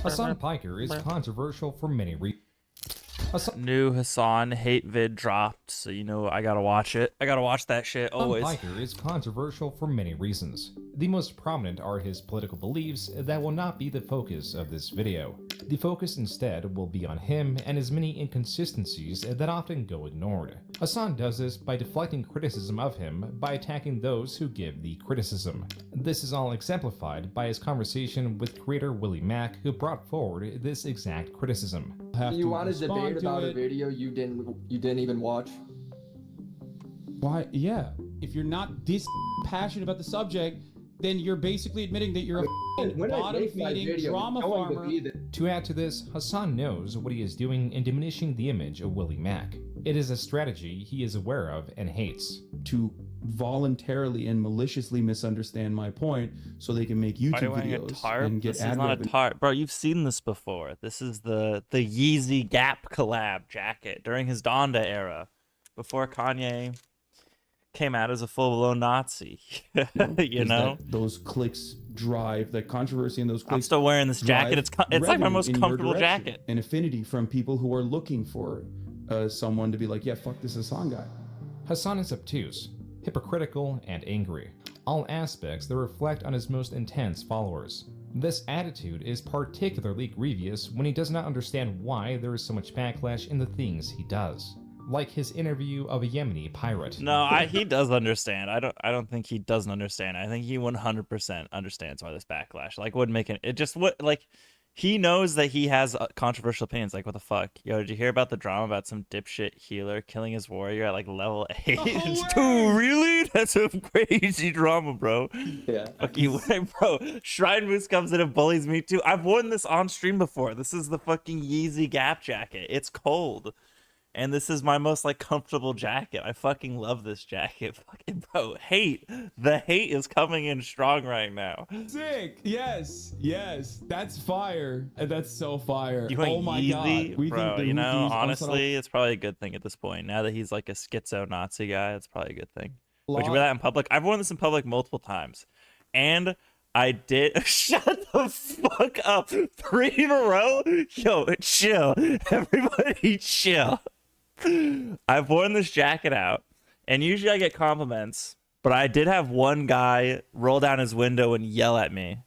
Hasan Piker is controversial for many reasons. New Hasan hate vid dropped, so you know I gotta watch it. I gotta watch that shit always. Piker is controversial for many reasons. The most prominent are his political beliefs that will not be the focus of this video. The focus instead will be on him and his many inconsistencies that often go ignored. Hasan does this by deflecting criticism of him by attacking those who give the criticism. This is all exemplified by his conversation with creator Willie Mack, who brought forward this exact criticism. You wanted to debate about a video you didn't even watch? Why? Yeah. If you're not this passionate about the subject, then you're basically admitting that you're a bottom-feeding drama farmer. To add to this, Hasan knows what he is doing in diminishing the image of Willie Mack. It is a strategy he is aware of and hates. To voluntarily and maliciously misunderstand my point so they can make YouTube videos and get ad revenue. Bro, you've seen this before. This is the Yeezy Gap collab jacket during his Donda era, before Kanye came out as a full-blown Nazi. You know, those clicks drive the controversy, and those clicks. I'm still wearing this jacket. It's like my most comfortable jacket. An affinity from people who are looking for someone to be like, yeah, fuck this Hasan guy. Hasan is obtuse, hypocritical, and angry, all aspects that reflect on his most intense followers. This attitude is particularly grievous when he does not understand why there is so much backlash in the things he does, like his interview of a Yemeni pirate. No, he does understand. I don't think he doesn't understand. I think he 100% understands why this backlash wouldn't make it just what he knows that he has controversial opinions. Like, what the fuck? Yo, did you hear about the drama about some dipshit healer killing his warrior at level 8? Dude, really? That's some crazy drama, bro. Yeah. Okay, bro. Shrine Moose comes in and bullies me too. I've worn this on stream before. This is the fucking Yeezy Gap jacket. It's cold. And this is my most comfortable jacket. I fucking love this jacket. Fucking bro, hate. The hate is coming in strong right now. Sick. Yes. That's fire. That's so fire. Oh my god. Bro, you know, honestly, it's probably a good thing at this point. Now that he's like a schizo Nazi guy, it's probably a good thing. Would you wear that in public? I've worn this in public multiple times. And I did. Shut the fuck up. 3 in a row? Yo, chill. Everybody chill. I've worn this jacket out, and usually I get compliments, but I did have one guy roll down his window and yell at me,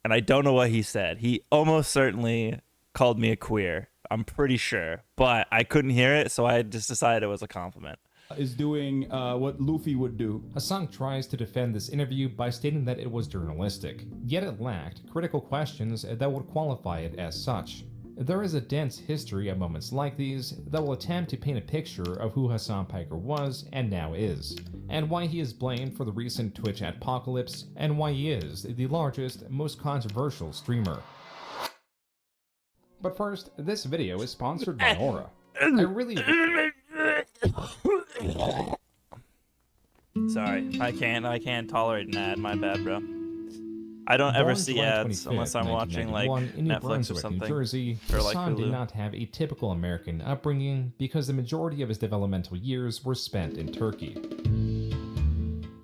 and I don't know what he said. He almost certainly called me a queer. I'm pretty sure, but I couldn't hear it, so I just decided it was a compliment. Is doing what Luffy would do. Hasan tries to defend this interview by stating that it was journalistic, yet it lacked critical questions that would qualify it as such. There is a dense history of moments like these that will attempt to paint a picture of who Hasan Piker was and now is, and why he is blamed for the recent Twitch apocalypse, and why he is the largest, most controversial streamer. But first, this video is sponsored by Aura. Sorry, I can't tolerate an ad. My bad, bro. I don't ever see ads unless I'm watching in New Netflix Brunswick, or something. New Jersey, or Hasan did Hulu. not have a typical American upbringing because the majority of his developmental years were spent in Turkey.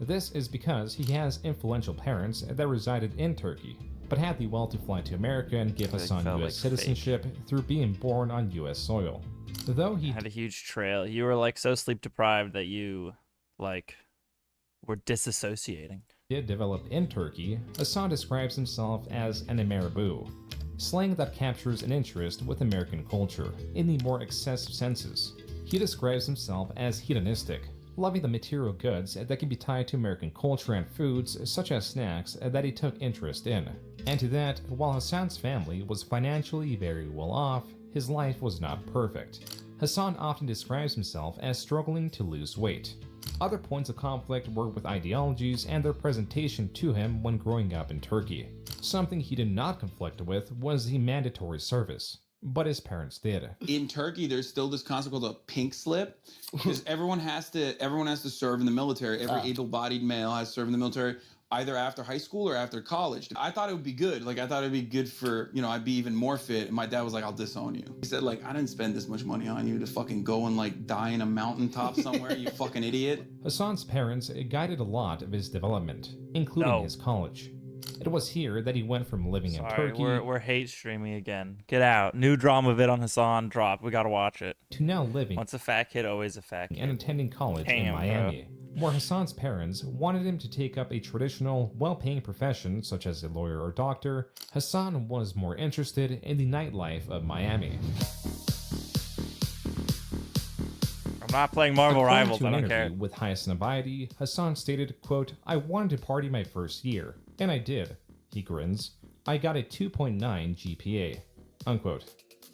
This is because he has influential parents that resided in Turkey, but had the will to fly to America and give Hasan U.S. citizenship through being born on U.S. soil. Though he had a huge trail. You were so sleep deprived that you were disassociating. Did develop in Turkey, Hasan describes himself as an Ameribu, slang that captures an interest with American culture in the more excessive senses. He describes himself as hedonistic, loving the material goods that can be tied to American culture and foods such as snacks that he took interest in. And to that, while Hasan's family was financially very well off, his life was not perfect. Hasan often describes himself as struggling to lose weight. Other points of conflict were with ideologies and their presentation to him when growing up in Turkey. Something he did not conflict with was the mandatory service, but his parents did. In Turkey, there's still this concept called a pink slip, because everyone has to serve in the military. Every able-bodied male has to serve in the military, either after high school or after college. I thought it would be good. I thought it'd be good for, I'd be even more fit. And my dad was like, I'll disown you. He said, I didn't spend this much money on you to fucking go and die in a mountaintop somewhere, you fucking idiot. Hasan's parents guided a lot of his development, including his college. It was here that he went from living in Turkey we're hate streaming again. Get out. New drama vid on Hasan drop. We gotta watch it. to now living Once a fat kid, always a fat kid. and attending college in Damn, Miami, where Hasan's parents wanted him to take up a traditional, well-paying profession such as a lawyer or doctor. Hasan was more interested in the nightlife of Miami. I'm not playing Marvel According Rivals. to I an don't interview care. with Hasan Abadi, Hasan stated, quote, "I wanted to party my first year, and I did." He grins. "I got a 2.9 GPA," unquote.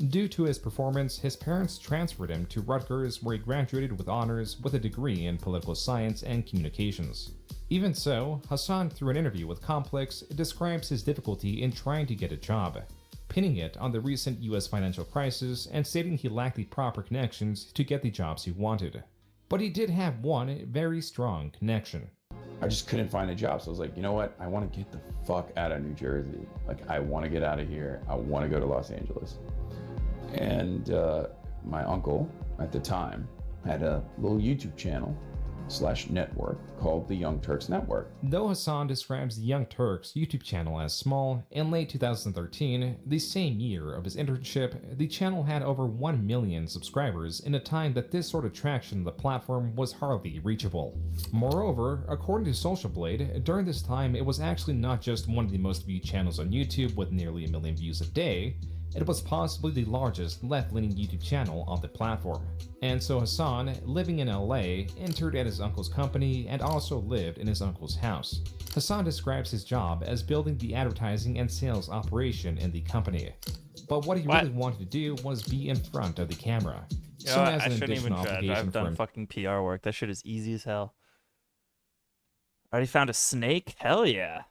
Due to his performance, his parents transferred him to Rutgers, where he graduated with honors with a degree in political science and communications. Even so, Hasan, through an interview with Complex, describes his difficulty in trying to get a job, pinning it on the recent US financial crisis and stating he lacked the proper connections to get the jobs he wanted. But he did have one very strong connection. I just couldn't find a job. So I was like, you know what? I want to get the fuck out of New Jersey. Like, I want to get out of here. I want to go to Los Angeles. And my uncle at the time had a little YouTube channel / network called the Young Turks Network. Though Hasan describes the Young Turks YouTube channel as small, in late 2013, the same year of his internship, the channel had over 1 million subscribers in a time that this sort of traction on the platform was hardly reachable. Moreover, according to Social Blade, during this time it was actually not just one of the most viewed channels on YouTube with nearly 1 million views a day, it was possibly the largest left-leaning YouTube channel on the platform. And so Hasan, living in LA, entered at his uncle's company and also lived in his uncle's house. Hasan describes his job as building the advertising and sales operation in the company. But what he really wanted to do was be in front of the camera. So as I an shouldn't even additional judge. obligation I've for done fucking PR work. That shit is easy as hell. Already found a snake? Hell yeah.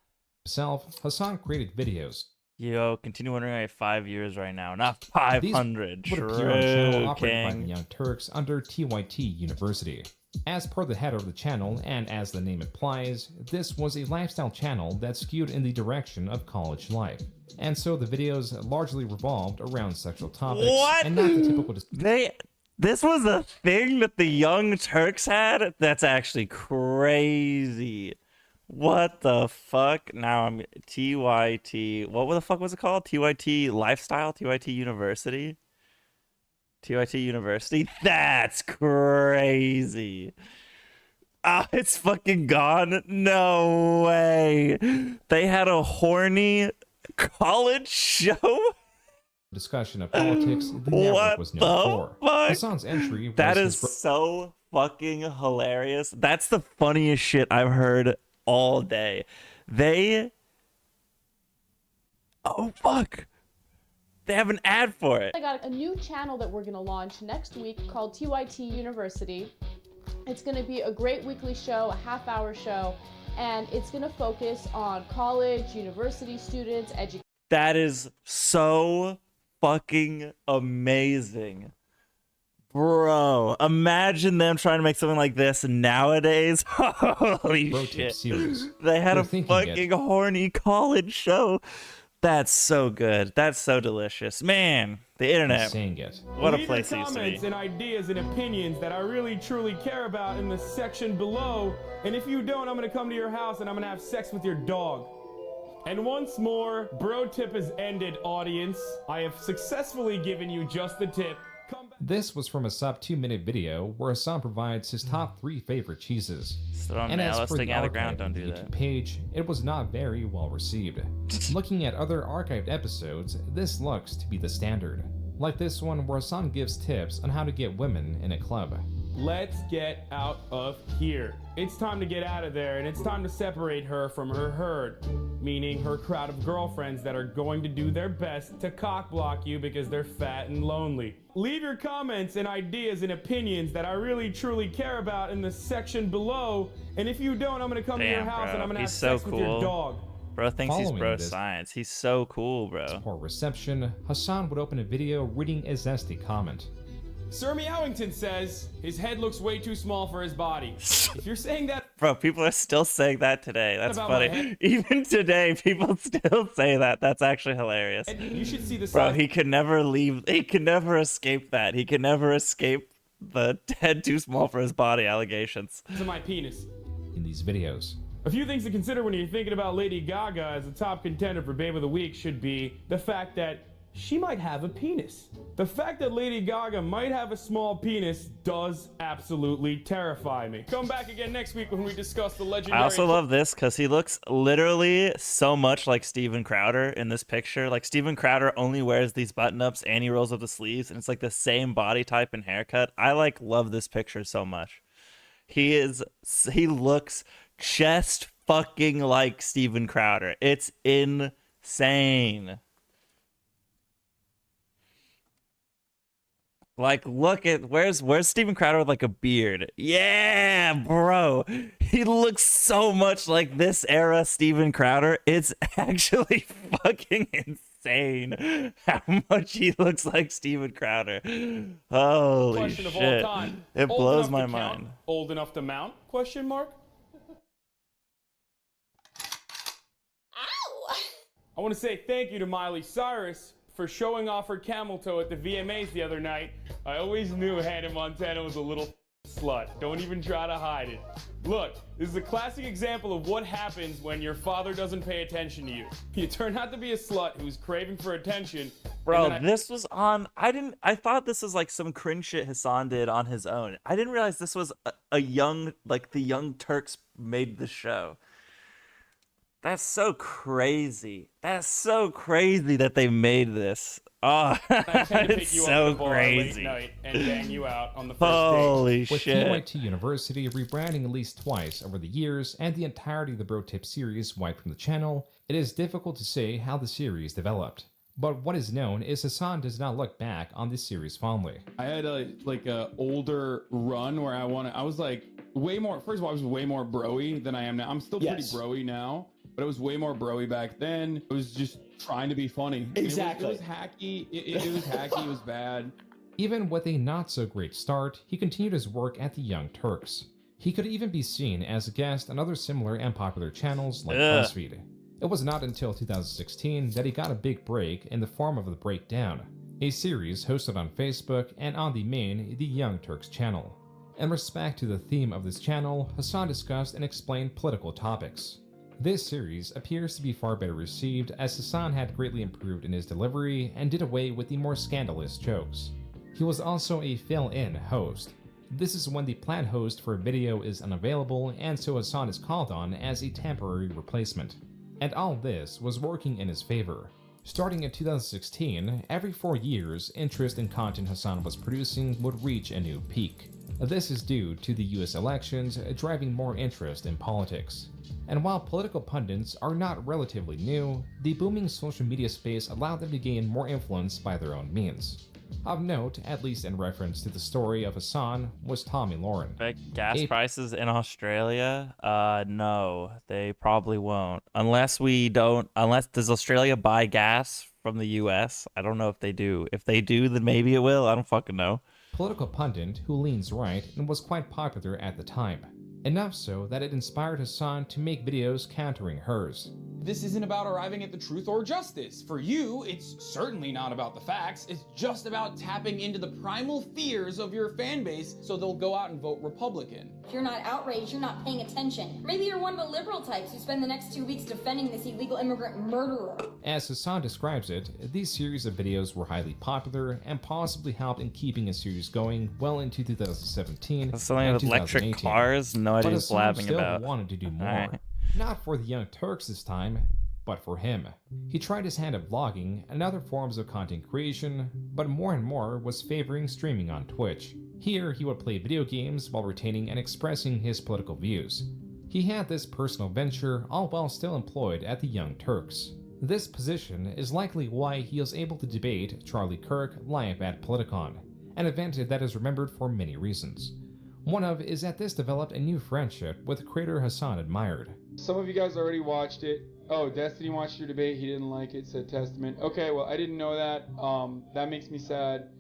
himself, Hasan created videos. Yo, continue wondering I have 5 years right now, not 500. These would appear on a channel operated by the King. Young Turks under TYT University. As per the header of the channel, and as the name implies, this was a lifestyle channel that skewed in the direction of college life. And so the videos largely revolved around sexual topics and not the typical This was a thing that the Young Turks had? That's actually crazy. What the fuck? Now I'm TYT. What the fuck was it called? TYT Lifestyle? TYT University? TYT University? That's crazy. Ah, it's fucking gone. No way. They had a horny college show? discussion of politics the network was known for. Hasan's entry was that is so fucking hilarious. That's the funniest shit I've heard all day. Oh fuck, they have an ad for it. I got a new channel that we're going to launch next week called TYT University. It's going to be a great weekly show, a half-hour show, and it's going to focus on college, university students, education. That is so fucking amazing. Bro, imagine them trying to make something like this nowadays. Holy shit. They had a fucking horny college show. That's so good. That's so delicious. Man, the internet. What a place it used to be. Comments and ideas and opinions that I really truly care about in the section below. And if you don't, I'm going to come to your house and I'm going to have sex with your dog. And once more, bro tip is ended, audience. I have successfully given you just the tip. This was from a sub 2-minute video where Hasan provides his top 3 favorite cheeses. And as for the archive on the YouTube page, it was not very well received. Looking at other archived episodes, this looks to be the standard. Like this one where Hasan gives tips on how to get women in a club. Let's get out of here. It's time to get out of there, and it's time to separate her from her herd, meaning her crowd of girlfriends that are going to do their best to cockblock you because they're fat and lonely. Leave your comments and ideas and opinions that I really truly care about in the section below, and if you don't, I'm going to come to your house and I'm going to have sex with your dog. Bro thinks he's bro science. He's so cool, bro. For reception, Hasan would open a video reading a zesty comment. Sir Meowington says his head looks way too small for his body. If you're saying that, bro, people are still saying that today. That's funny. Even today, people still say that. That's actually hilarious. And you should see the bro. He could never leave. He could never escape that. He could never escape the head too small for his body allegations. To my penis. In these videos, A few things to consider when you're thinking about Lady Gaga as a top contender for Babe of the Week should be the fact that she might have a penis. The fact that Lady Gaga might have a small penis does absolutely terrify me. Come back again next week when we discuss the legendary... I also love this because he looks literally so much like Steven Crowder in this picture. Like, Steven Crowder only wears these button-ups and he rolls up the sleeves, and it's like the same body type and haircut. I like love this picture so much. He looks just fucking like Steven Crowder. It's insane. Like, look at where's Steven Crowder with like a beard? Yeah, bro. He looks so much like this era Steven Crowder. It's actually fucking insane how much he looks like Steven Crowder. Holy question shit. of all time. It Old blows enough my to count, mind. Old enough to mount? Question mark. Ow! I want to say thank you to Miley Cyrus for showing off her camel toe at the VMAs the other night. I always knew Hannah Montana was a little slut. Don't even try to hide it. Look, this is a classic example of what happens when your father doesn't pay attention to you. You turn out to be a slut who's craving for attention. Bro, this was on... I thought this was like some cringe shit Hasan did on his own. I didn't realize this was a young... Like, the Young Turks made the show. That's so crazy. That's so crazy that they made this. Oh, it's so crazy. And bang you out on the first Holy With shit. TYT University rebranding at least twice over the years and the entirety of the Bro Tip series wiped from the channel, it is difficult to say how the series developed. But what is known is Hasan does not look back on this series fondly. I had a older run where I was like way more, first of all, I was way more bro-y than I am now. I'm still pretty bro-y now, but it was way more bro-y back then. It was just trying to be funny. Exactly. It was hacky. It was hacky. It was bad. Even with a not-so-great start, he continued his work at the Young Turks. He could even be seen as a guest on other similar and popular channels like BuzzFeed. It was not until 2016 that he got a big break in the form of The Breakdown, a series hosted on Facebook and on the main The Young Turks channel. In respect to the theme of this channel, Hasan discussed and explained political topics. This series appears to be far better received as Hasan had greatly improved in his delivery and did away with the more scandalous jokes. He was also a fill-in host. This is when the planned host for a video is unavailable and so Hasan is called on as a temporary replacement. And all this was working in his favor. Starting in 2016, every 4 years, interest in content Hasan was producing would reach a new peak. This is due to the US elections driving more interest in politics. And while political pundits are not relatively new, the booming social media space allowed them to gain more influence by their own means. Of note, at least in reference to the story of Hasan, was Tommy Lauren. Gas prices in Australia? No, they probably won't. Unless does Australia buy gas from the US? I don't know if they do. If they do, then maybe it will. I don't fucking know. Political pundit who leans right and was quite popular at the time. Enough so that it inspired Hasan to make videos countering hers. This isn't about arriving at the truth or justice. For you, it's certainly not about the facts. It's just about tapping into the primal fears of your fan base so they'll go out and vote Republican. If you're not outraged, you're not paying attention. Maybe you're one of the liberal types who spend the next 2 weeks defending this illegal immigrant murderer. As Hasan describes it, these series of videos were highly popular and possibly helped in keeping a series going well into 2017 Something and with electric 2018. cars? No idea But what Hasan blabbing still about. wanted to do more. Alright. Not for the Young Turks this time, but for him. He tried his hand at vlogging and other forms of content creation, but more and more was favoring streaming on Twitch. Here, he would play video games while retaining and expressing his political views. He had this personal venture all while still employed at the Young Turks. This position is likely why he was able to debate Charlie Kirk live at Politicon, an event that is remembered for many reasons. One of is that this developed a new friendship with a creator Hasan admired. Some of you guys already watched it. Oh, Destiny watched your debate. He didn't like it, said Testament. Okay, well, I didn't know that. That makes me sad.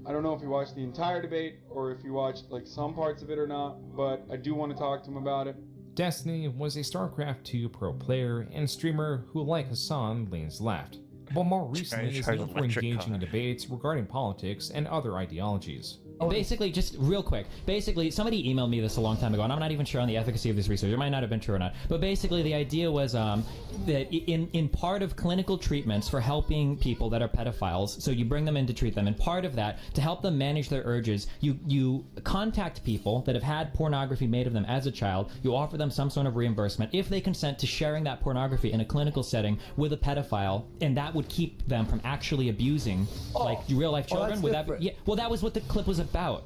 I don't know if you watched the entire debate or if you watched like some parts of it or not, but I do want to talk to him about it. Destiny was a StarCraft 2 pro player and streamer who, like Hasan, leans left, but more recently is known for engaging in debates regarding politics and other ideologies. Basically, just real quick. Basically, somebody emailed me this a long time ago, and I'm not even sure on the efficacy of this research. It might not have been true or not. But basically, the idea was that in part of clinical treatments for helping people that are pedophiles, so you bring them in to treat them, and part of that, to help them manage their urges, you contact people that have had pornography made of them as a child. You offer them some sort of reimbursement if they consent to sharing that pornography in a clinical setting with a pedophile, and that would keep them from actually abusing like real life children. Would that be, yeah, well, that was what the clip was about.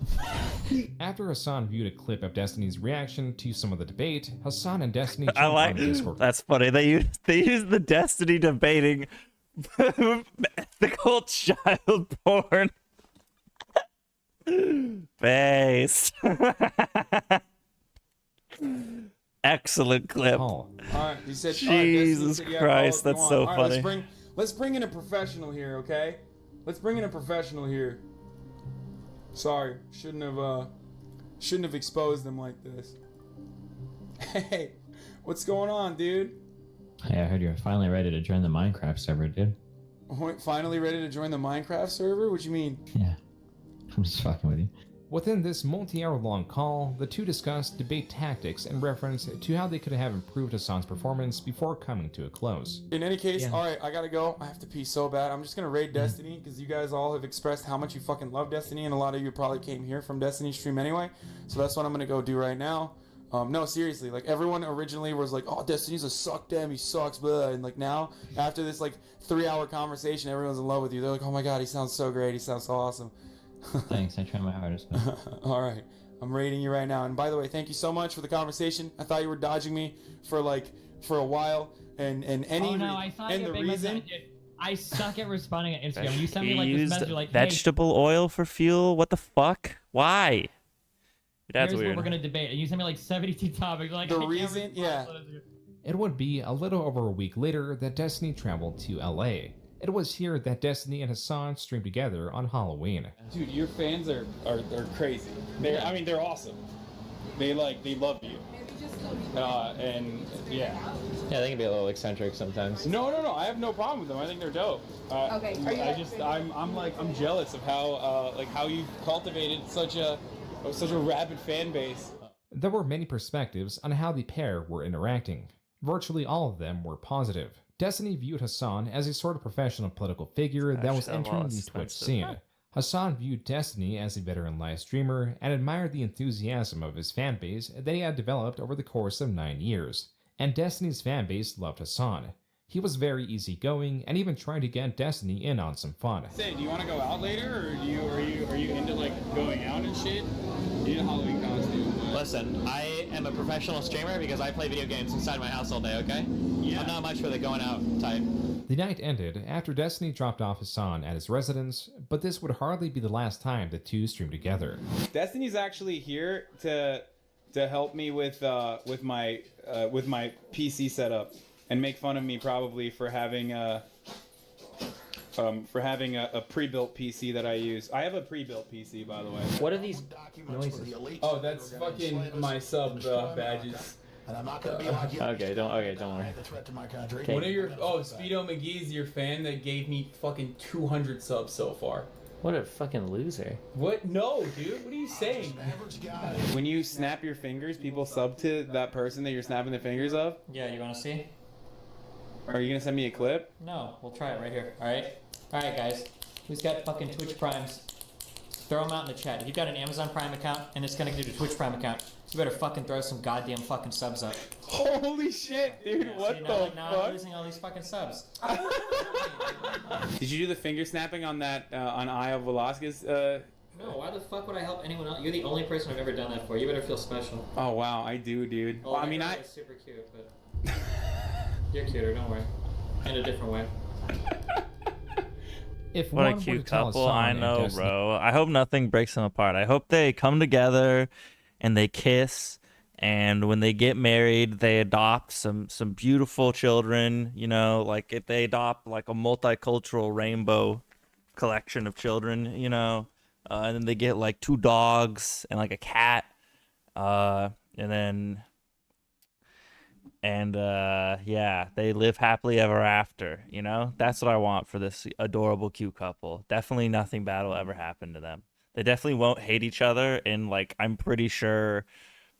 After Hasan viewed a clip of Destiny's reaction to some of the debate, Hasan and Destiny jumped I like on Discord. that's funny. They use the Destiny debating ethical child porn face. Excellent clip. All right, he said, Jesus Christ, that's so funny. Let's bring in a professional here, okay? Let's bring in a professional here. Sorry, shouldn't have exposed them like this. Hey, what's going on, dude? Hey, I heard you're finally ready to join the Minecraft server, dude. Finally ready to join the Minecraft server? What you mean? Yeah, I'm just fucking with you. Within this multi-hour-long call, the two discussed debate tactics in reference to how they could have improved Hasan's performance before coming to a close. In any case, all right, I gotta go. I have to pee so bad. I'm just gonna raid Destiny because you guys all have expressed how much you fucking love Destiny, and a lot of you probably came here from Destiny stream anyway. So that's what I'm gonna go do right now. No, seriously, like everyone originally was like, "Oh, Destiny's a suck damn, he sucks," blah. And like now, after this like 3-hour conversation, everyone's in love with you. They're like, "Oh my god, he sounds so great. He sounds so awesome." Thanks, I try my hardest. All right, I'm rating you right now. And by the way, thank you so much for the conversation. I thought you were dodging me for a while, and I thought and the reason. I suck at responding on Instagram. You send me like You this used message like, vegetable oil for fuel. What the fuck? Why? That's here's weird. what we're gonna debate. And you sent me like 72 topics. Like The reason, yeah. It would be a little over a week later that Destiny traveled to LA. It was here that Destiny and Hasan streamed together on Halloween. Dude, your fans are crazy. They're awesome. They love you. And yeah. Yeah, they can be a little eccentric sometimes. No. I have no problem with them. I think they're dope. Okay. I'm jealous of how you cultivated such a rabid fan base. There were many perspectives on how the pair were interacting. Virtually all of them were positive. Destiny viewed Hasan as a sort of professional political figure that was entering the Twitch scene. Hasan viewed Destiny as a veteran live streamer and admired the enthusiasm of his fanbase that he had developed over the course of 9 years. And Destiny's fanbase loved Hasan. He was very easygoing and even tried to get Destiny in on some fun. Say, do you want to go out later, or are you into like going out and shit? You need a Halloween costume. Listen, I am a professional streamer because I play video games inside my house all day, okay? Yeah. I'm not much for the going out type. The night ended after Destiny dropped off Hasan at his residence, but this would hardly be the last time the two streamed together. Destiny's actually here to help me with my PC setup and make fun of me probably for having a pre-built PC that I use. I have a pre-built PC, by the way. What are these noises? Oh, that's fucking my sub badges. And I'm not gonna be like you. Okay, don't worry. The threat to my country. One of your Speedo McGee's your fan that gave me fucking 200 subs so far. What a fucking loser. What? No, dude. What are you saying? When you snap your fingers, people sub to that person that you're snapping the fingers of? Yeah, you wanna see? Are you gonna send me a clip? No, we'll try it right here. Alright, guys. Who's got fucking Twitch Primes? Throw them out in the chat. If you've got an Amazon Prime account and it's connected to a Twitch Prime account, you better fucking throw some goddamn fucking subs up. Holy shit, dude. What the fuck? Now I'm losing all these fucking subs. Did you do the finger snapping on that, on Io Velasquez? No, why the fuck would I help anyone else? You're the only person I've ever done that for. You better feel special. Oh, wow. I do, dude. Oh, well, I mean, was super cute, but you're cuter, don't worry. In a different way. If What a one were cute to tell couple. Hasan I and know, Destiny- bro. I hope nothing breaks them apart. I hope they come together and they kiss, and when they get married, they adopt some beautiful children, you know, like if they adopt like a multicultural rainbow collection of children, you know, and then they get like 2 dogs and like a cat, yeah, they live happily ever after, you know? That's what I want for this adorable, cute couple. Definitely nothing bad will ever happen to them. They definitely won't hate each other in, like, I'm pretty sure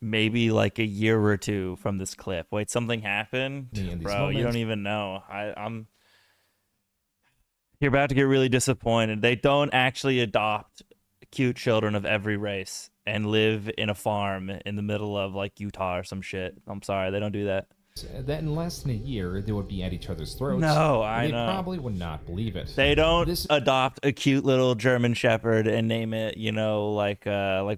maybe like a year or two from this clip. Wait, something happened? Bro, you don't even know. I'm You're about to get really disappointed. They don't actually adopt cute children of every race and live in a farm in the middle of like Utah or some shit. I'm sorry, they don't do that. That in less than a year they would be at each other's throats. No, I they know. probably would not believe it. They don't adopt a cute little German Shepherd and name it, you know, like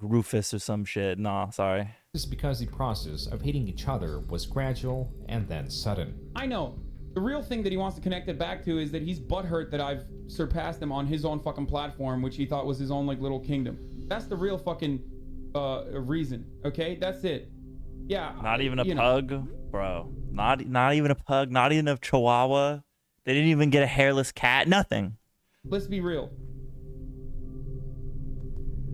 Rufus or some shit. Nah, sorry. This is because the process of hating each other was gradual and then sudden. I know. The real thing that he wants to connect it back to is that he's butthurt that I've surpassed him on his own fucking platform, which he thought was his own like little kingdom. That's the real fucking reason. Okay, that's it. Yeah. Not even a pug, bro. Not even a pug. Not even a chihuahua. They didn't even get a hairless cat. Nothing. Let's be real.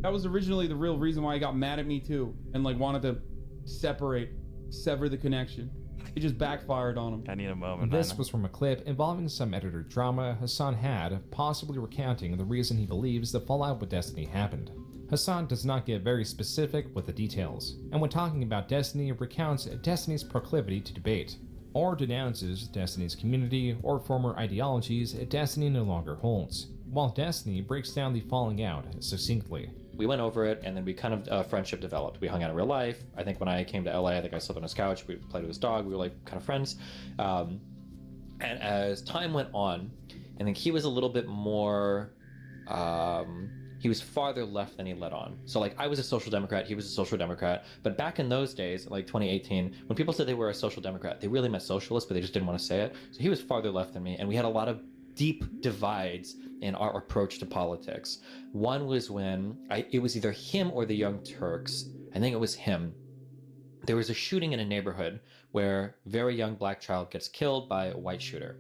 That was originally the real reason why he got mad at me too, and like wanted to sever the connection. It just backfired on him. I need a moment. This was from a clip involving some editor drama Hasan had, possibly recounting the reason he believes the fallout with Destiny happened. Hasan does not get very specific with the details, and when talking about Destiny, recounts Destiny's proclivity to debate, or denounces Destiny's community or former ideologies Destiny no longer holds, while Destiny breaks down the falling out succinctly. We went over it, and then we kind of friendship developed. We hung out in real life. I think when I came to LA, I think I slept on his couch. We played with his dog. We were like kind of friends. And as time went on, I think he was a little bit more. He was farther left than he let on. So like I was a social democrat, he was a social democrat. But back in those days, like 2018, when people said they were a social democrat, they really meant socialist, but they just didn't want to say it. So he was farther left than me, and we had a lot of deep divides in our approach to politics. One was when it was either him or the Young Turks. I think it was him. There was a shooting in a neighborhood where a very young black child gets killed by a white shooter.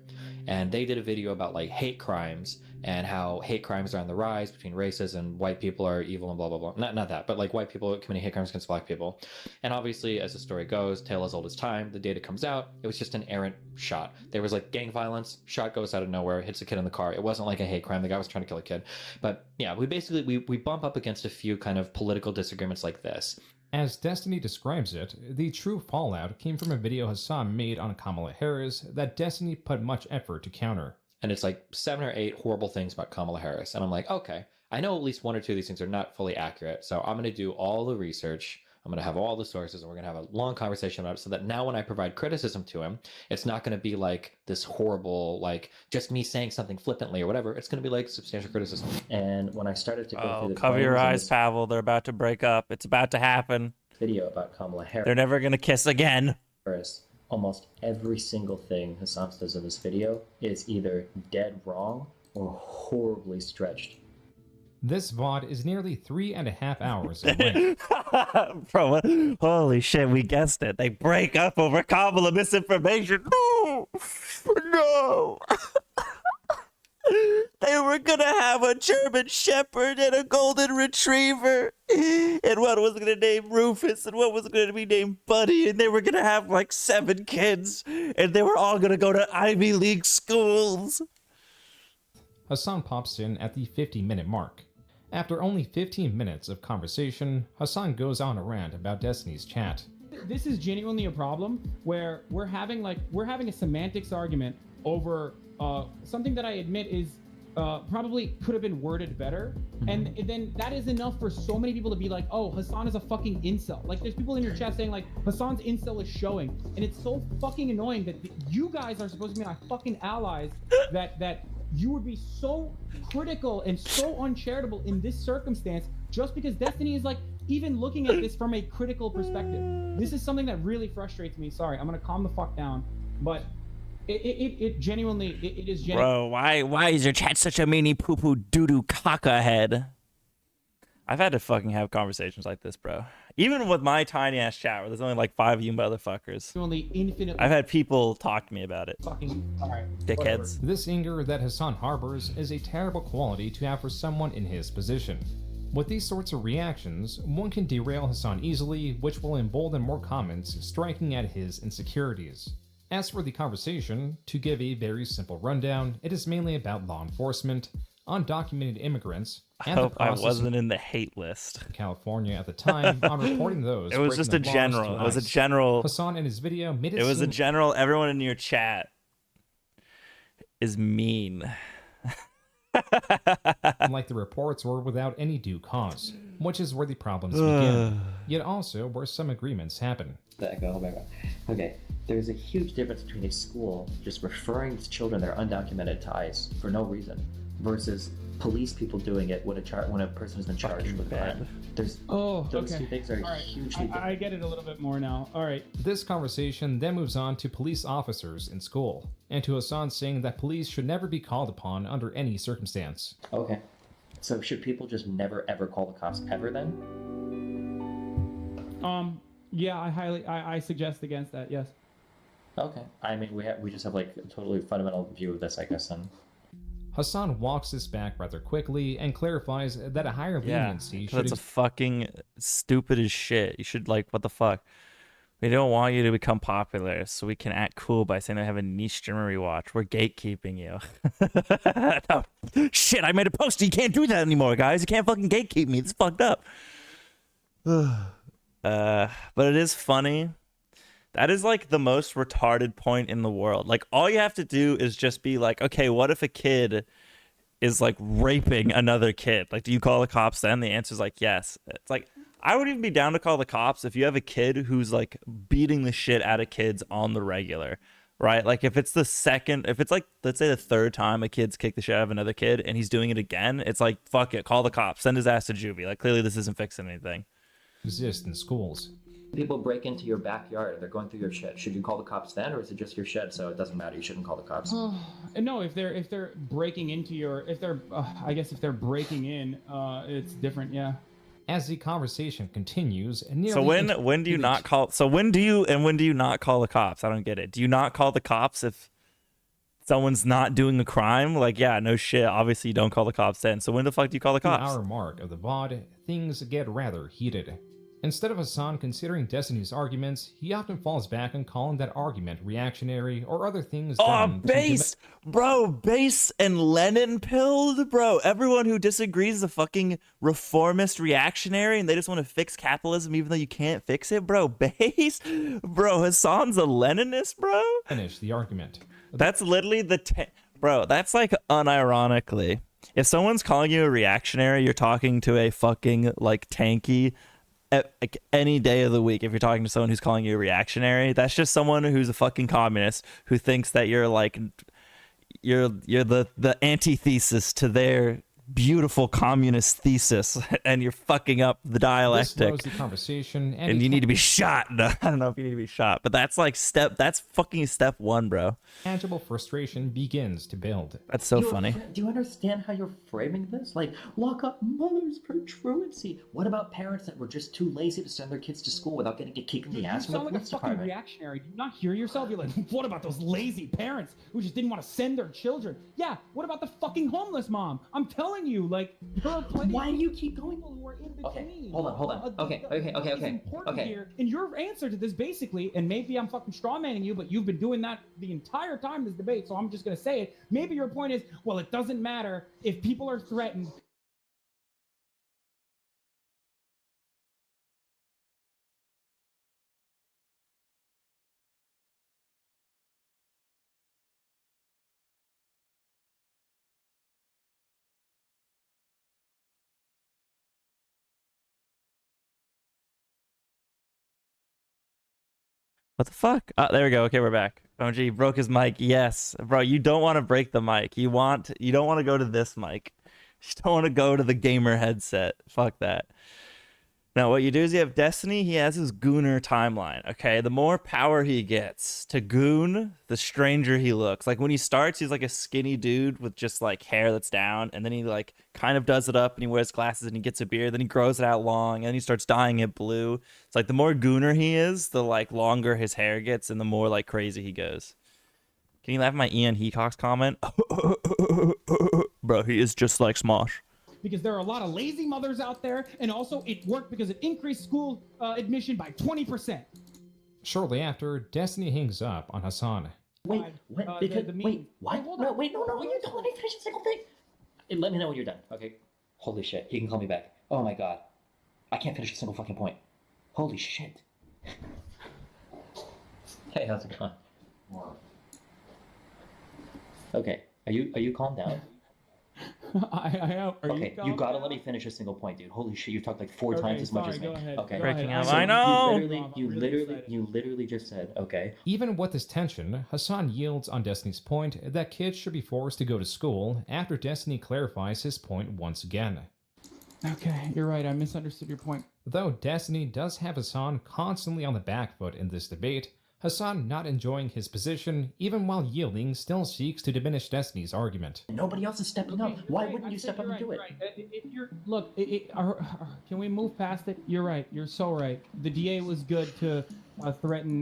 And they did a video about like hate crimes and how hate crimes are on the rise between races and white people are evil and blah, blah, blah. Not that, but like white people committing hate crimes against black people. And obviously, as the story goes, tale as old as time, the data comes out, it was just an errant shot. There was like gang violence, shot goes out of nowhere, hits a kid in the car. It wasn't like a hate crime, the guy was trying to kill a kid. But yeah, we bump up against a few kind of political disagreements like this. As Destiny describes it, the true fallout came from a video Hasan made on Kamala Harris that Destiny put much effort to counter. And it's like 7 or 8 horrible things about Kamala Harris. And I'm like, okay, I know at least 1 or 2 of these things are not fully accurate. So I'm going to do all the research. I'm going to have all the sources, and we're going to have a long conversation about it so that now when I provide criticism to him, it's not going to be like this horrible, like just me saying something flippantly or whatever. It's going to be like substantial criticism. And when I started to go through the cover your eyes, Pavel. They're about to break up. It's about to happen. Video about Kamala Harris. They're never going to kiss again. First, almost every single thing Hasan says in this video is either dead wrong or horribly stretched. This VOD is nearly 3.5 hours in length. Bro, holy shit, we guessed it. They break up over Kamala misinformation. No! No! They were gonna have a German Shepherd and a Golden Retriever, and one was gonna name Rufus, and one was gonna be named Buddy, and they were gonna have like 7 kids, and they were all gonna go to Ivy League schools. Hasan pops in at the 50-minute mark. After only 15 minutes of conversation, Hasan goes on a rant about Destiny's chat. This is genuinely a problem where we're having a semantics argument over something that I admit is probably could have been worded better. And then that is enough for so many people to be like, oh, Hasan is a fucking incel. Like there's people in your chat saying like Hasan's incel is showing. And it's so fucking annoying that you guys are supposed to be my fucking allies that you would be so critical and so uncharitable in this circumstance just because Destiny is like even looking at this from a critical perspective. This is something that really frustrates me. Sorry, I'm gonna calm the fuck down. But it genuinely is genuine. Bro, why is your chat such a meanie poo poo doo doo caca head? I've had to fucking have conversations like this, bro. Even with my tiny ass chat where there's only like 5 of you motherfuckers. I've had people talk to me about it. Fucking alright. Dickheads. This anger that Hasan harbors is a terrible quality to have for someone in his position. With these sorts of reactions, one can derail Hasan easily, which will embolden more comments striking at his insecurities. As for the conversation, to give a very simple rundown, it is mainly about law enforcement, undocumented immigrants. I And hope I wasn't in the hate list. California at the time on reporting those. It was just a general. It was a general. Hasan in his video made it was a general. Everyone in your chat is mean. Like the reports were without any due cause, which is where the problems begin. Yet also where some agreements happen. Okay, there's a huge difference between a school just referring to children their undocumented ties for no reason versus police people doing it when a person has been charged with crime. Those two things are hugely different. I get it a little bit more now. All right. This conversation then moves on to police officers in school, and to Hasan saying that police should never be called upon under any circumstance. Okay. So should people just never ever call the cops ever then? Yeah, I suggest against that, yes. Okay. I mean, we just have like a totally fundamental view of this, I guess, and Hasan walks this back rather quickly and clarifies that a higher leniency should... That's a fucking stupid as shit. You should, like, what the fuck? We don't want you to become popular so we can act cool by saying I have a niche streamer we watch. We're gatekeeping you. No. Shit, I made a post. You can't do that anymore, guys. You can't fucking gatekeep me. It's fucked up. But it is funny. That is like the most retarded point in the world. Like, all you have to do is just be like, okay, what if a kid is like raping another kid? Like, do you call the cops then? The answer is like, yes. It's like, I would even be down to call the cops if you have a kid who's like beating the shit out of kids on the regular, right? Like, if it's like, let's say the third time a kid's kicked the shit out of another kid and he's doing it again, it's like, fuck it, call the cops, send his ass to juvie. Like, clearly this isn't fixing anything. Exist in schools. people break into your backyard, they're going through your shed. Should you call the cops then, or is it just your shed, so it doesn't matter? You shouldn't call the cops. No, if they're breaking into your, I guess if they're breaking in, it's different. Yeah. As the conversation continues, so when do you not call? So when do you not call the cops? I don't get it. Do you not call the cops if someone's not doing a crime? Like, yeah, no shit. Obviously, you don't call the cops then. So when the fuck do you call the cops? At the hour mark of the VOD, things get rather heated. Instead of Hasan considering Destiny's arguments, he often falls back on calling that argument reactionary or other things. Base! Bro, base and Lenin pilled? Bro, everyone who disagrees is a fucking reformist reactionary and they just want to fix capitalism even though you can't fix it? Bro, base? Bro, Hasan's a Leninist, bro? Finish the argument. That's literally bro, that's like unironically. If someone's calling you a reactionary, you're talking to a fucking, like, tanky... Like any day of the week, if you're talking to someone who's calling you a reactionary, that's just someone who's a fucking communist who thinks that you're like you're the antithesis to their beautiful communist thesis, and you're fucking up the dialectic. This slows the conversation, and you need to be shot. No, I don't know if you need to be shot, but that's like that's fucking step one, bro. Tangible frustration begins to build. That's so funny. Do you understand how you're framing this? Like, lock up mothers for truancy. What about parents that were just too lazy to send their kids to school without getting kicked in the ass from the police department? You sound like a fucking reactionary. Do you not hear yourself? You're like, what about those lazy parents who just didn't want to send their children? Yeah, what about the fucking homeless mom? I'm telling you, like, there are plenty. Why do you keep going? People who are in between. Okay, hold on. Okay. Here, and your answer to this basically, and maybe I'm fucking strawmanning you, but you've been doing that the entire time this debate, so I'm just gonna say it. Maybe your point is, well, it doesn't matter if people are threatened. What the fuck? Oh, there we go. Okay, we're back. OG broke his mic. Yes, bro. You don't want to break the mic. You don't want to go to this mic. You don't want to go to the gamer headset. Fuck that. Now, what you do is you have Destiny. He has his gooner timeline. Okay, the more power he gets to goon, the stranger he looks. Like when he starts, he's like a skinny dude with just like hair that's down, and then he like kind of does it up, and he wears glasses, and he gets a beard. Then he grows it out long, and he starts dyeing it blue. It's like the more gooner he is, the like longer his hair gets, and the more like crazy he goes. Can you laugh at my Ian Hecox comment? Bro, he is just like Smosh. Because there are a lot of lazy mothers out there, and also it worked because it increased school admission by 20%. Shortly after, Destiny hangs up on Hasan. Wait, what? No, you don't let me finish a single thing. Let me know when you're done, okay? Holy shit, he can call me back. Oh my god. I can't finish a single fucking point. Holy shit. Hey, how's it going? Okay, are you calmed down? I am. Are Okay, you gotta let me finish a single point, dude. Holy shit, you talked like 4 times as much as me. Go ahead. Okay. Breaking out. So I know. You literally just said, okay. Even with this tension, Hasan yields on Destiny's point that kids should be forced to go to school after Destiny clarifies his point once again. Okay, you're right. I misunderstood your point. Though Destiny does have Hasan constantly on the back foot in this debate, Hasan, not enjoying his position, even while yielding, still seeks to diminish Destiny's argument. Nobody else is stepping up. Why wouldn't you step up and do it? If you're, look, can we move past it? You're right. You're so right. The DA was good to threaten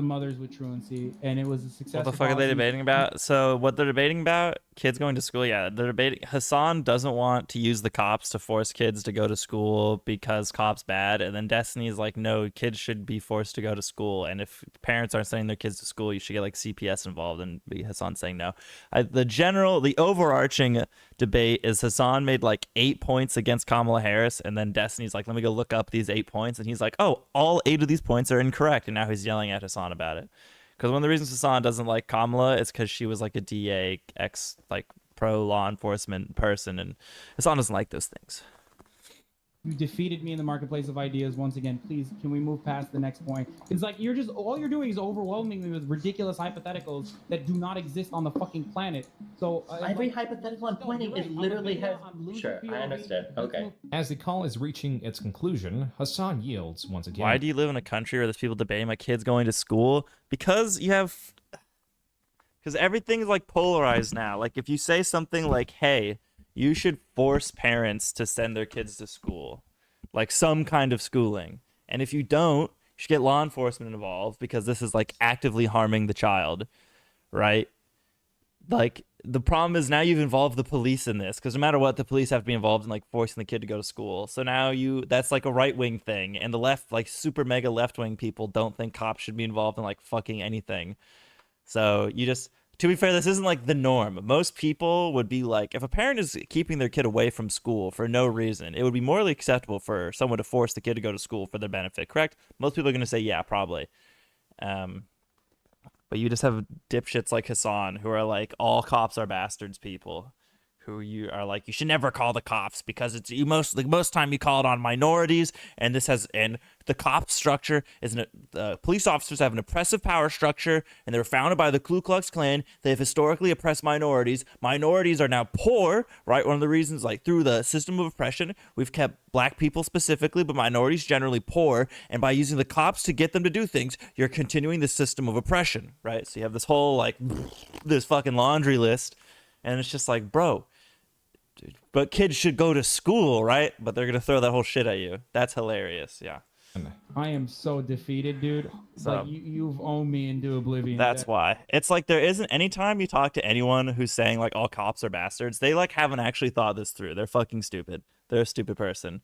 mothers with truancy, and it was a successful. What the fuck are they debating about? So what they're debating about? Kids going to school? Yeah, they're debating. Hasan doesn't want to use the cops to force kids to go to school because cops bad, and then Destiny's like, no, kids should be forced to go to school, and if parents aren't sending their kids to school, you should get like CPS involved, and Hasan saying no. The overarching debate is Hasan made like 8 points against Kamala Harris, and then Destiny's like, let me go look up these 8 points, and he's like, oh, all 8 of these points are incorrect, and now he's yelling at Hasan about it. Because one of the reasons Hasan doesn't like Kamala is because she was like a DA like pro law enforcement person, and Hasan doesn't like those things. You defeated me in the marketplace of ideas once again. Please, can we move past the next point? It's like all you're doing is overwhelming me with ridiculous hypotheticals that do not exist on the fucking planet. So every hypothetical I'm pointing is literally Sure, I understand. Okay. As the call is reaching its conclusion, Hasan yields once again. Why do you live in a country where there's people debating my kids going to school? Because everything's like polarized now. Like if you say something like, hey, you should force parents to send their kids to school, like some kind of schooling. And if you don't, you should get law enforcement involved because this is like actively harming the child, right? Like the problem is now you've involved the police in this because no matter what, the police have to be involved in like forcing the kid to go to school. So now that's like a right-wing thing, and the left, like super mega left-wing people don't think cops should be involved in like fucking anything. So to be fair, this isn't like the norm. Most people would be like, if a parent is keeping their kid away from school for no reason, it would be morally acceptable for someone to force the kid to go to school for their benefit, correct? Most people are going to say, yeah, probably. But you just have dipshits like Hasan who are like, all cops are bastards people. Who you are like, you should never call the cops because it's most time you call it on minorities, and the cop structure is police officers have an oppressive power structure, and they were founded by the Ku Klux Klan. They have historically oppressed minorities. Minorities are now poor, right? One of the reasons, like through the system of oppression, we've kept black people specifically, but minorities generally poor, and by using the cops to get them to do things, you're continuing the system of oppression, right? So you have this whole like this fucking laundry list. And it's just like, bro, but kids should go to school, right? But they're going to throw that whole shit at you. That's hilarious. Yeah. I am so defeated, dude. It's like you've owned me into oblivion. That's why. It's like there isn't, anytime you talk to anyone who's saying like all cops are bastards, they like haven't actually thought this through. They're fucking stupid. They're a stupid person.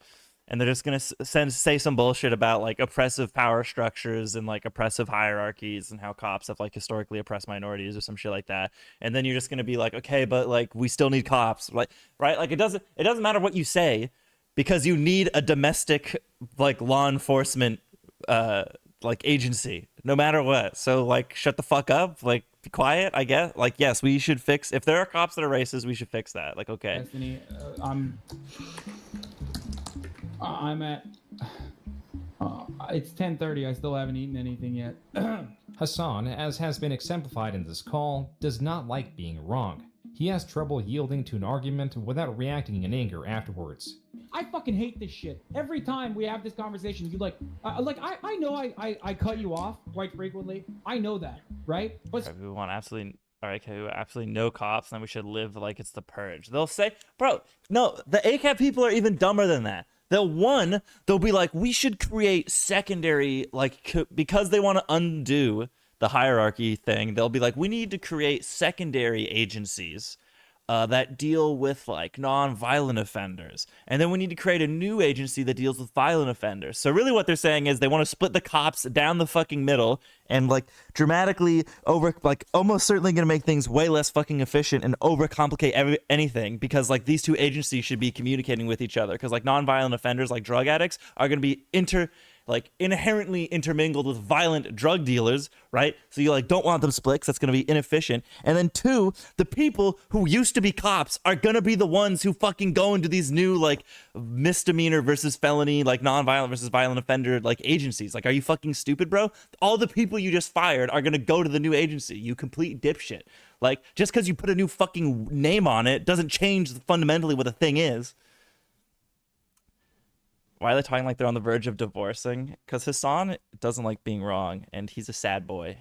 And they're just going to say some bullshit about like oppressive power structures and like oppressive hierarchies and how cops have like historically oppressed minorities or some shit like that. And then you're just going to be like, okay, but like we still need cops, like, right? Like it doesn't matter what you say because you need a domestic like law enforcement like agency no matter what. So like shut the fuck up, like be quiet, I guess. Like yes, we should fix, if there are cops that are racist, we should fix that. Like okay. Destiny, I'm at it's 10:30. I still haven't eaten anything yet. Hasan, as has been exemplified in this call, does not like being wrong. He has trouble yielding to an argument without reacting in anger afterwards. I fucking hate this shit. Every time we have this conversation, you I know I cut you off quite frequently. I know that, right? But we want absolutely no cops, then we should live like it's the purge. They'll say, bro, no, the ACAB people are even dumber than that. They'll be like, we should create secondary, like, because they want to undo the hierarchy thing. They'll be like, we need to create secondary agencies that deal with like non-violent offenders, and then we need to create a new agency that deals with violent offenders. So really what they're saying is they want to split the cops down the fucking middle and like dramatically almost certainly going to make things way less fucking efficient and overcomplicate anything, because like these two agencies should be communicating with each other, because like non-violent offenders like drug addicts are going to be inherently intermingled with violent drug dealers, right? So you like don't want them split, 'cause that's going to be inefficient. And then two, the people who used to be cops are going to be the ones who fucking go into these new like misdemeanor versus felony, like non-violent versus violent offender like agencies. Like, are you fucking stupid, bro? All the people you just fired are going to go to the new agency, you complete dipshit. Like, just because you put a new fucking name on it doesn't change fundamentally what the thing is. Why are they talking like they're on the verge of divorcing? Because Hasan doesn't like being wrong, and he's a sad boy.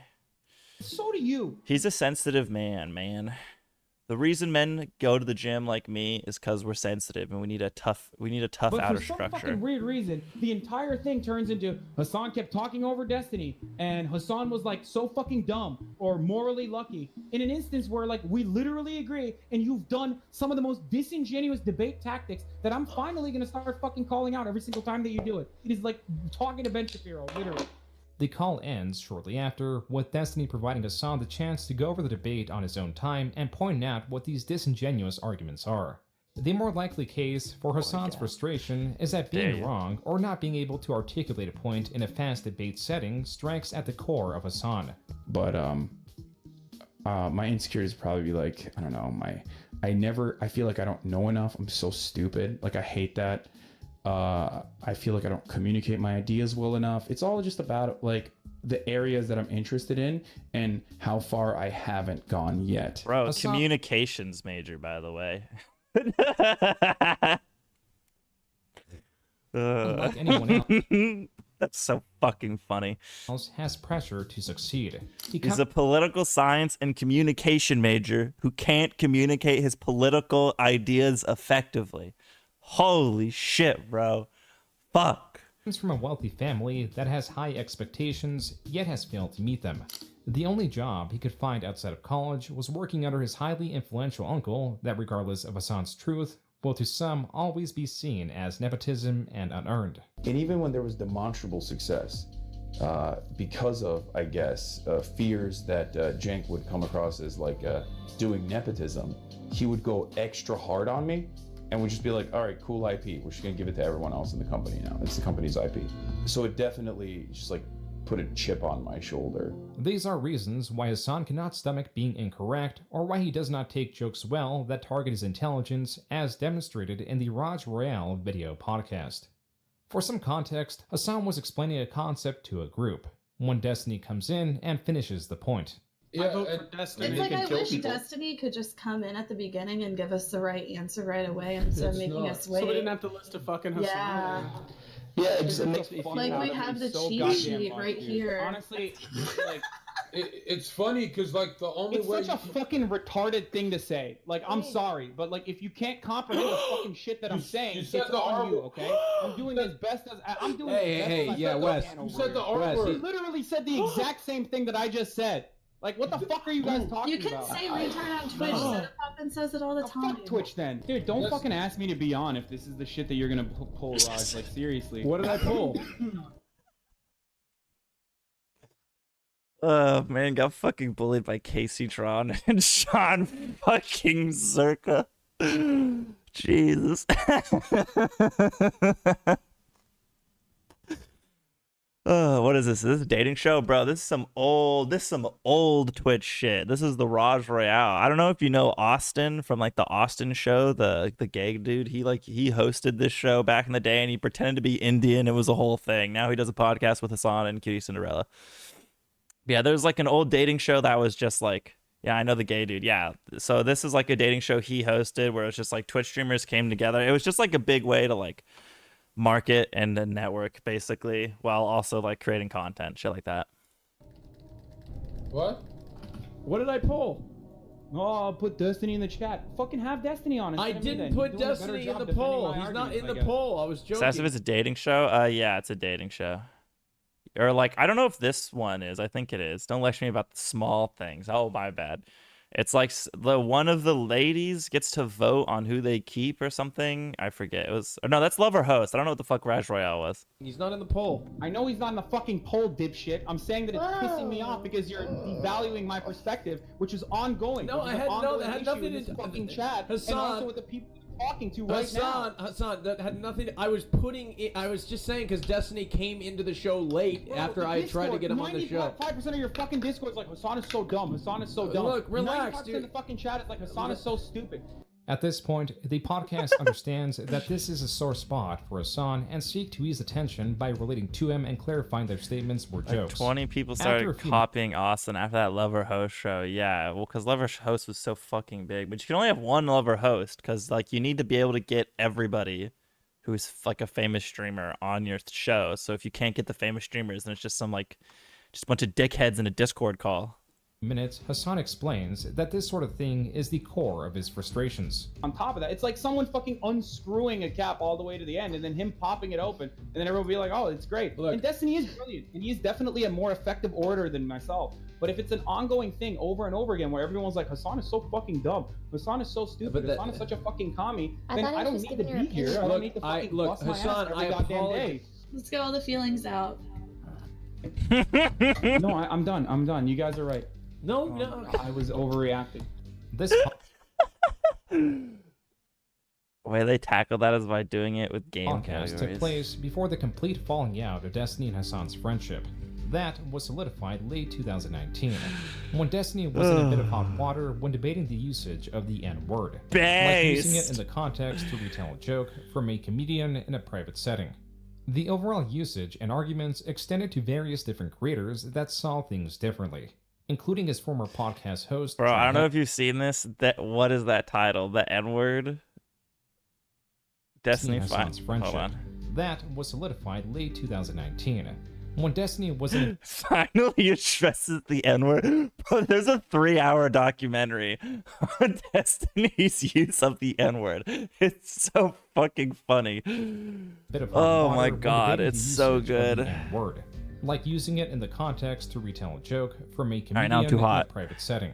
So do you. He's a sensitive man. The reason men go to the gym like me is because we're sensitive, and we need a tough But outer for some structure. fucking weird reason, the entire thing turns into Hasan kept talking over Destiny, and Hasan was like so fucking dumb or morally lucky in an instance where like we literally agree, and you've done some of the most disingenuous debate tactics that I'm finally gonna start fucking calling out every single time that you do it. It is like talking to Ben Shapiro, literally. The call ends shortly after, with Destiny providing Hasan the chance to go over the debate on his own time and pointing out what these disingenuous arguments are. The more likely case for Hasan's frustration is that being wrong or not being able to articulate a point in a fast debate setting strikes at the core of Hasan. But my insecurities probably be like, I don't know, I feel like I don't know enough. I'm so stupid. Like, I hate that. I feel like I don't communicate my ideas well enough. It's all just about like the areas that I'm interested in and how far I haven't gone yet. Bro, communications major, by the way. Unlike anyone else, that's so fucking funny. Has pressure to succeed. He's a political science and communication major who can't communicate his political ideas effectively. Holy shit, bro. Fuck. Comes from a wealthy family that has high expectations, yet has failed to meet them. The only job he could find outside of college was working under his highly influential uncle that, regardless of Hasan's truth, will to some always be seen as nepotism and unearned. And even when there was demonstrable success, because of, I guess, fears that Cenk would come across as like doing nepotism, he would go extra hard on me. And we'd just be like, all right, cool IP. We're just gonna give it to everyone else in the company now. It's the company's IP. So it definitely just like put a chip on my shoulder. These are reasons why Hasan cannot stomach being incorrect, or why he does not take jokes well that target his intelligence, as demonstrated in the Raj Royale video podcast. For some context, Hasan was explaining a concept to a group, when Destiny comes in and finishes the point. Yeah, I vote for Destiny. It's like I wish Destiny could just come in at the beginning and give us the right answer right away instead of making us wait. So we didn't have to list a fucking Hasan. Yeah. Yeah, it makes me feel like we have the cheat sheet right here. Honestly, like it's funny because like the only way it's such a fucking retarded thing to say. Like, I'm sorry, but like if you can't comprehend the fucking shit that I'm saying, it's on you, okay? I'm doing as best as I'm doing. Wes. You said the R word. He literally said the exact same thing that I just said. Like, what the fuck are you guys talking about? You can say retard on Twitch. Poppin says it all the time. Fuck Twitch then. Dude, don't fucking ask me to be on if this is the shit that you're gonna pull, Raj. Like, seriously. What did I pull? Man, got fucking bullied by Casey Tron and Sean fucking Zerka. Jesus. What is this? Is this a dating show? Bro, this is some old Twitch shit. This is the Raj Royale. I don't know if you know Austin from like the Austin show, the gay dude. He hosted this show back in the day and he pretended to be Indian. It was a whole thing. Now he does a podcast with Hasan and Cutie Cinderella. Yeah, there's like an old dating show that was just like, yeah, I know the gay dude. Yeah. So this is like a dating show he hosted where it's just like Twitch streamers came together. It was just like a big way to like market and then network basically, while also like creating content, shit like that. What did I pull? Oh, I'll put Destiny in the chat. Fucking have Destiny on it. I didn't put Destiny in the poll. He's not in the poll. I was joking. So if it's a dating show, yeah, it's a dating show. Or like, I don't know if this one is. I think it is. Don't lecture me about the small things. Oh, my bad. It's like the one of the ladies gets to vote on who they keep or something. I forget. It was no, that's Lover Host. I don't know what the fuck Rash Royale was. He's not in the poll. I know he's not in the fucking poll, dipshit. I'm saying that it's pissing me off because you're devaluing my perspective, which is ongoing. No, that had nothing to do with fucking chat, Hasan, and also with the people talking to right now. Hasan, that had nothing. I was just saying because Destiny came into the show late after I tried to get him on the show. 95% of your fucking Discord is like Hasan is so dumb. Hasan is so dumb. Look, relax, 95% of the fucking chat is like Hasan is so stupid. At this point, the podcast understands that this is a sore spot for Hasan and seek to ease attention by relating to him and clarifying their statements were jokes. 20 people started copying Austin after that Lover Host show. Yeah, well, because Lover Host was so fucking big. But you can only have one Lover Host because, like, you need to be able to get everybody who's, like, a famous streamer on your show. So if you can't get the famous streamers, then it's just just a bunch of dickheads in a Discord call. Minutes, Hasan explains that this sort of thing is the core of his frustrations. On top of that, it's like someone fucking unscrewing a cap all the way to the end and then him popping it open and then everyone will be like, oh, it's great. Look, and Destiny is brilliant and he's definitely a more effective orator than myself. But if it's an ongoing thing over and over again where everyone's like, Hasan is so fucking dumb, Hasan is so stupid, Hasan is such a fucking commie, then I don't need to be here. I don't need to fucking bust my ass every goddamn day. Let's get all the feelings out. No, I'm done. I'm done. You guys are right. No. I was overreacting. This way they tackled that is by doing it with game podcast took place before the complete falling out of Destiny and Hasan's friendship. That was solidified late 2019, when Destiny was in a bit of hot water when debating the usage of the N-word. Like using it in the context to retell a joke from a comedian in a private setting. The overall usage and arguments extended to various different creators that saw things differently, including his former podcast host. Bro, I don't know if you've seen this. What is that title? The N-word? Destiny Hasan's friendship. Hold on. That was solidified late 2019. When Destiny was in finally addresses the N-word. Bro, there's a 3-hour documentary on Destiny's use of the N-word. It's so fucking funny. Oh my god, it's so good. Word, like using it in the context to retell a joke from a comedian in a private setting.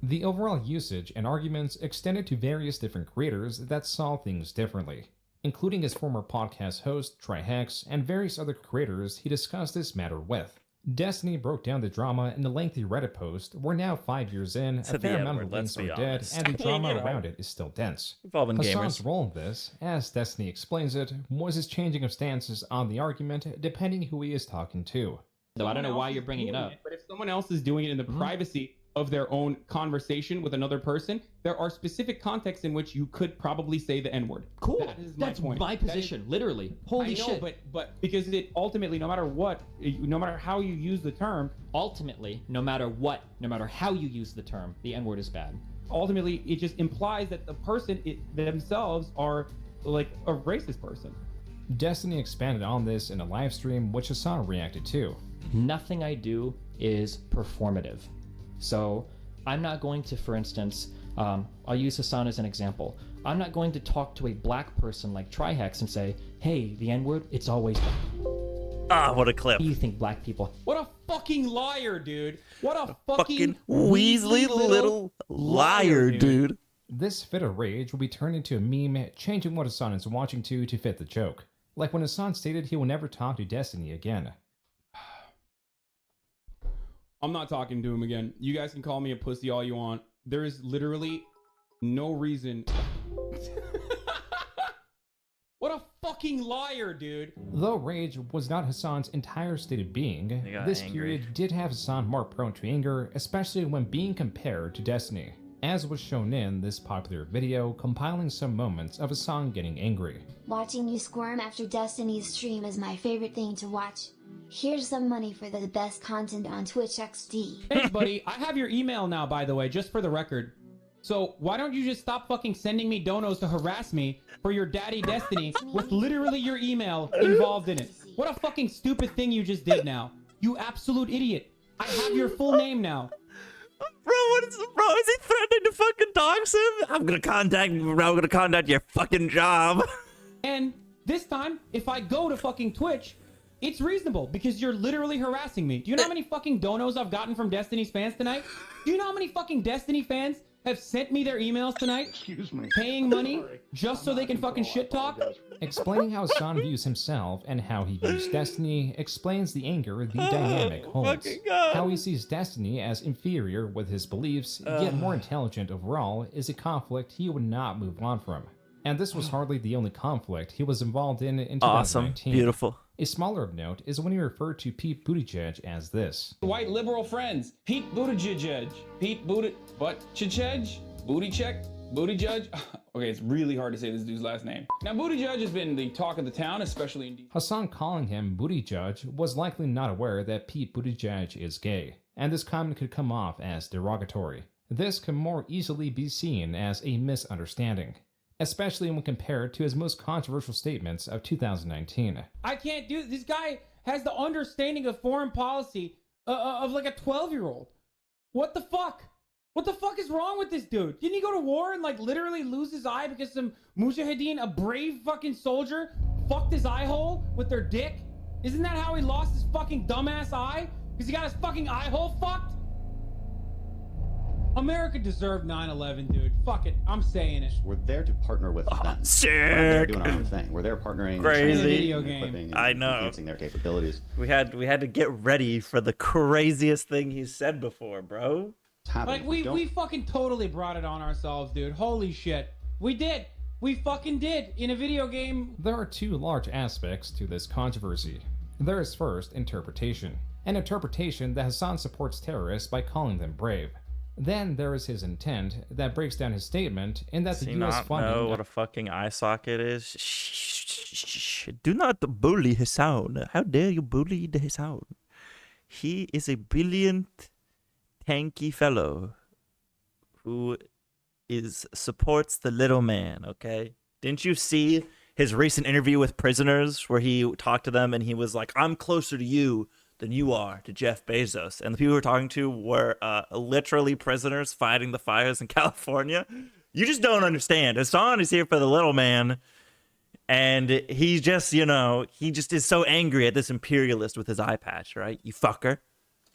The overall usage and arguments extended to various different creators that saw things differently, including his former podcast host, Trihex, and various other creators he discussed this matter with. Destiny broke down the drama in a lengthy Reddit post where now 5 years in, a fair amount of links are dead and the drama around it is still dense. Hasan's role in this, as Destiny explains it, was his changing of stances on the argument depending who he is talking to. Though I don't know why you're bringing it up. But if someone else is doing it in the privacy of their own conversation with another person, there are specific contexts in which you could probably say the N-word. Cool. That is my point. My position, literally. Holy shit. But because it ultimately, no matter what, no matter how you use the term, ultimately, no matter what, no matter how you use the term, the N-word is bad. Ultimately, it just implies that the person themselves are like a racist person. Destiny expanded on this in a live stream, which Hasan reacted to. Nothing I do is performative. So I'm not going to, for instance, I'll use Hasan as an example. I'm not going to talk to a black person like Trihex and say, hey, the N-word, it's always bad. Ah, what a clip. What do you think black people? What a fucking liar, dude. What a fucking Weasley little liar, dude. This fit of rage will be turned into a meme, changing what Hasan is watching to fit the joke. Like when Hasan stated he will never talk to Destiny again. I'm not talking to him again. You guys can call me a pussy all you want. There is literally no reason. What a fucking liar, dude. Though rage was not Hasan's entire state of being, this period did have Hasan more prone to anger, especially when being compared to Destiny, as was shown in this popular video compiling some moments of Hasan getting angry. Watching you squirm after Destiny's stream is my favorite thing to watch. Here's some money for the best content on Twitch XD. Thanks, buddy. I have your email now, by the way, just for the record. So why don't you just stop fucking sending me donos to harass me for your daddy Destiny with literally your email involved in it? What a fucking stupid thing you just did now. You absolute idiot. I have your full name now. Bro, is he threatening to fucking dox him? I'm gonna contact your fucking job. And this time, if I go to fucking Twitch, It's reasonable because you're literally harassing me. Do you know how many fucking donos I've gotten from Destiny's fans tonight? Do you know how many fucking Destiny fans have sent me their emails tonight? Excuse me. Paying money just so they can fucking shit talk? Explaining how Hasan views himself and how he views Destiny explains the anger the dynamic holds. How he sees Destiny as inferior with his beliefs, yet more intelligent overall, is a conflict he would not move on from. And this was hardly the only conflict he was involved in 2019. Awesome. Beautiful. A smaller of note is when he referred to Pete Buttigieg as this. White liberal friends. Pete Buttigieg. Pete Buttigieg? Booty check? Buttigieg? Okay, it's really hard to say this dude's last name. Now, Buttigieg has been the talk of the town, especially in... Hasan calling him Buttigieg was likely not aware that Pete Buttigieg is gay, and this comment could come off as derogatory. This can more easily be seen as a misunderstanding, especially when compared to his most controversial statements of 2019. I can't do this. Guy has the understanding of foreign policy of like a 12-year-old. What the fuck? What the fuck is wrong with this dude? Didn't he go to war and like literally lose his eye because some mujahideen, a brave fucking soldier, fucked his eye hole with their dick? Isn't that how he lost his fucking dumbass eye? Because he got his fucking eye hole fucked? America deserved 9/11, dude. Fuck it. I'm saying it. We're there to partner with them. Sick. We're not there doing our own thing. We're there partnering. Crazy. Video game. Equipping I and know. Enhancing their capabilities. We had to get ready for the craziest thing he's said before, bro. Like we fucking totally brought it on ourselves, dude. Holy shit. We did. We fucking did in a video game. There are two large aspects to this controversy. There is first interpretation. An interpretation that Hasan supports terrorists by calling them brave. Then there is his intent that breaks down his statement in that the U.S. funding... know what a fucking eye socket is? Shh. Do not bully Hasan. How dare you bully Hasan? He is a brilliant, tanky fellow who supports the little man, okay? Didn't you see his recent interview with prisoners where he talked to them and he was like, I'm closer to you than you are to Jeff Bezos? And the people who were talking to were literally prisoners fighting the fires in California. You just don't understand. Hasan is here for the little man, and he just, he just is so angry at this imperialist with his eye patch, right? You fucker.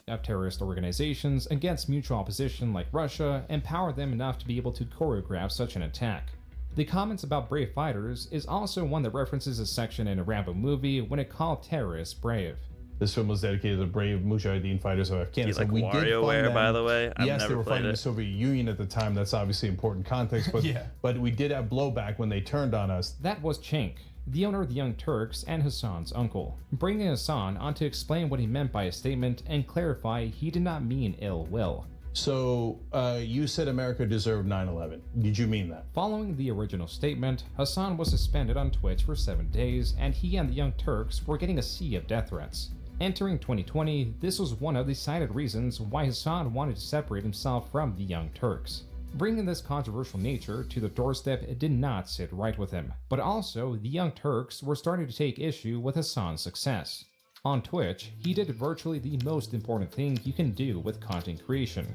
Of terrorist organizations against mutual opposition like Russia empower them enough to be able to choreograph such an attack. The comments about brave fighters is also one that references a section in a Rambo movie when it called terrorists brave. This film was dedicated to brave Mujahideen fighters of Afghanistan. We did WarioWare, by the way. Yes, they were fighting the Soviet Union at the time. That's obviously important context. But but we did have blowback when they turned on us. That was Cenk, the owner of the Young Turks and Hasan's uncle, bringing Hasan on to explain what he meant by his statement and clarify he did not mean ill will. So you said America deserved 9/11. Did you mean that? Following the original statement, Hasan was suspended on Twitch for 7 days, and he and the Young Turks were getting a sea of death threats. Entering 2020, this was one of the cited reasons why Hasan wanted to separate himself from the Young Turks. Bringing this controversial nature to the doorstep did not sit right with him, but also the Young Turks were starting to take issue with Hasan's success. On Twitch, he did virtually the most important thing you can do with content creation,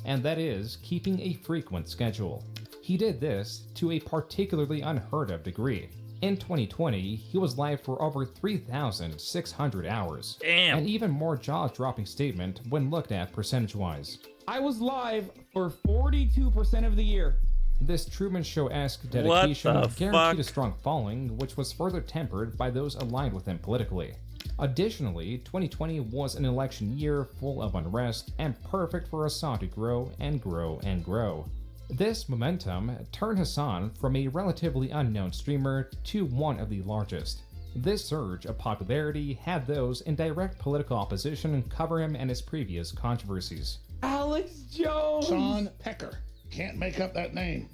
and that is keeping a frequent schedule. He did this to a particularly unheard of degree. In 2020, he was live for over 3,600 hours. Damn. An even more jaw-dropping statement when looked at percentage-wise. I was live for 42% of the year. This Truman Show-esque dedication guaranteed a strong following, which was further tempered by those aligned with him politically. Additionally, 2020 was an election year full of unrest and perfect for Hasan to grow and grow and grow. This momentum turned Hasan from a relatively unknown streamer to one of the largest. This surge of popularity had those in direct political opposition cover him and his previous controversies. Alex Jones! Hasan Pecker. Can't make up that name.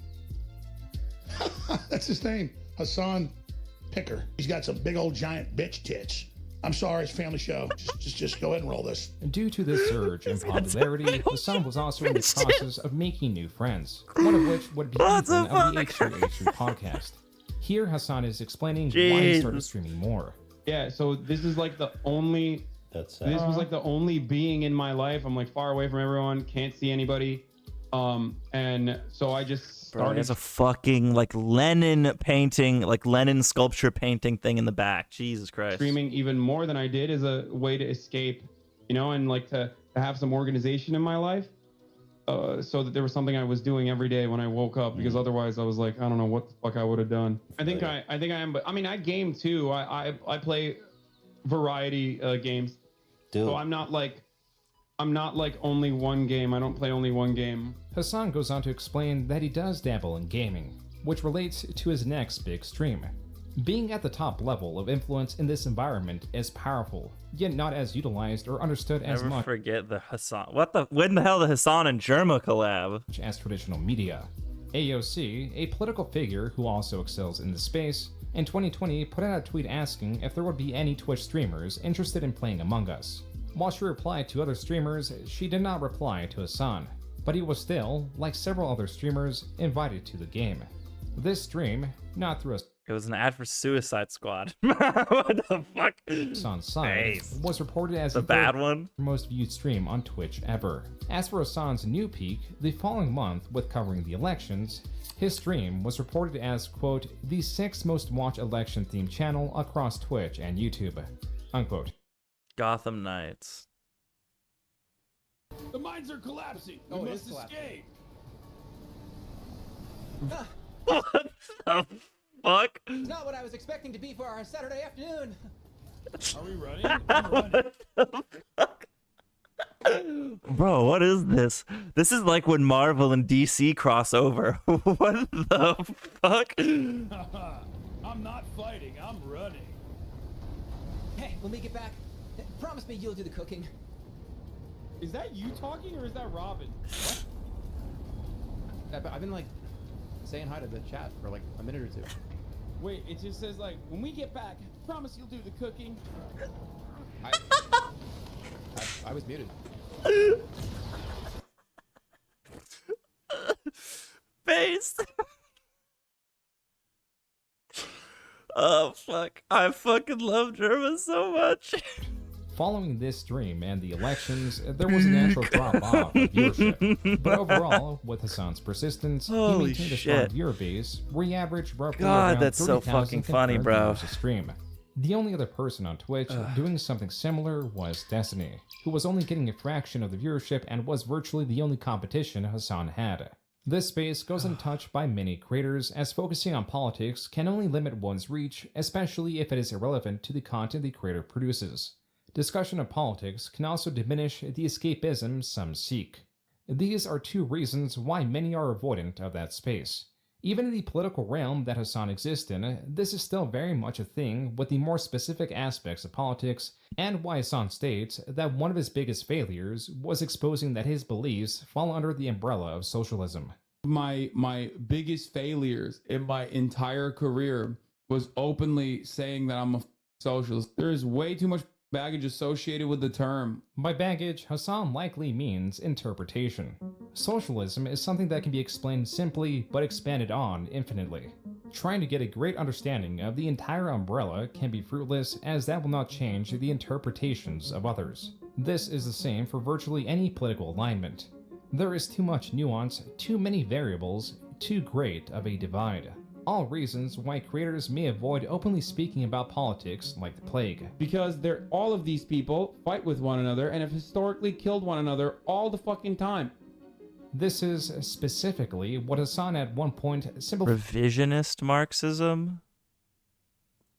That's his name. Hasan Picker. He's got some big old giant bitch tits. I'm sorry, it's a family show. Just go ahead and roll this. Due to this surge in popularity, Hasan was also in the process of making new friends, one of which would be Ethan of the H3H3 podcast. Here, Hasan is explaining why he started streaming more. Yeah, so this is like the only... This was like the only being in my life. I'm like far away from everyone, can't see anybody. And so I just Bro, started there's a fucking like Lenin painting, like Lenin sculpture painting thing in the back. Jesus Christ. streaming even more than I did as a way to escape, you know, and like to have some organization in my life. So that there was something I was doing every day when I woke up, because otherwise I was like, I don't know what the fuck I would have done. I think I am, but I mean, I game too. I play variety games. Dude. So I'm not like only one game. I don't play only one game. Hasan goes on to explain that he does dabble in gaming, which relates to his next big stream. Being at the top level of influence in this environment is powerful, yet not as utilized or understood as Never much forget the Hasan. When the hell the Hasan and Germa collab? As traditional media. AOC, a political figure who also excels in the space, in 2020 put out a tweet asking if there would be any Twitch streamers interested in playing Among Us. While she replied to other streamers, she did not reply to Hasan, but he was still, like several other streamers, invited to the game. This stream, not through It was an ad for Suicide Squad. What the fuck? Hasan's side, was reported as the bad one, most viewed stream on Twitch ever. As for Hasan's new peak, the following month with covering the elections, his stream was reported as, quote, the 6th most watched election-themed channel across Twitch and YouTube, unquote. Gotham Knights. The mines are collapsing. Oh, We it must is collapsing. escape. What the fuck? It's not what I was expecting to be for our Saturday afternoon. Are we running? I'm running. Bro, what is this? This is like when Marvel and DC cross over. What the fuck? I'm not fighting. I'm running. Hey, when we get back, promise me you'll do the cooking. Is that you talking or is that Robin? What? I've been like saying hi to the chat for like a minute or two. Wait, it just says like, when we get back, promise you'll do the cooking. I was muted. Face. Oh fuck. I fucking love Germa so much. Following this stream and the elections, there was a natural drop-off of viewership. But overall, with Hasan's persistence, he Holy maintained a strong shit. viewer base, where he averaged roughly God, around that's so 30,000 fucking funny, confirmed bro. viewers a stream. The only other person on Twitch doing something similar was Destiny, who was only getting a fraction of the viewership and was virtually the only competition Hasan had. This space goes untouched by many creators, as focusing on politics can only limit one's reach, especially if it is irrelevant to the content the creator produces. Discussion of politics can also diminish the escapism some seek. These are two reasons why many are avoidant of that space. Even in the political realm that Hasan exists in, this is still very much a thing with the more specific aspects of politics, and why Hasan states that one of his biggest failures was exposing that his beliefs fall under the umbrella of socialism. My biggest failures in my entire career was openly saying that I'm a socialist. There is way too much baggage associated with the term. By baggage, Hasan likely means interpretation. Socialism is something that can be explained simply but expanded on infinitely. Trying to get a great understanding of the entire umbrella can be fruitless, as that will not change the interpretations of others. This is the same for virtually any political alignment. There is too much nuance, too many variables, too great of a divide. All reasons why creators may avoid openly speaking about politics like the plague. Because all of these people fight with one another and have historically killed one another all the fucking time. This is specifically what Hasan at one point simplified Revisionist Marxism?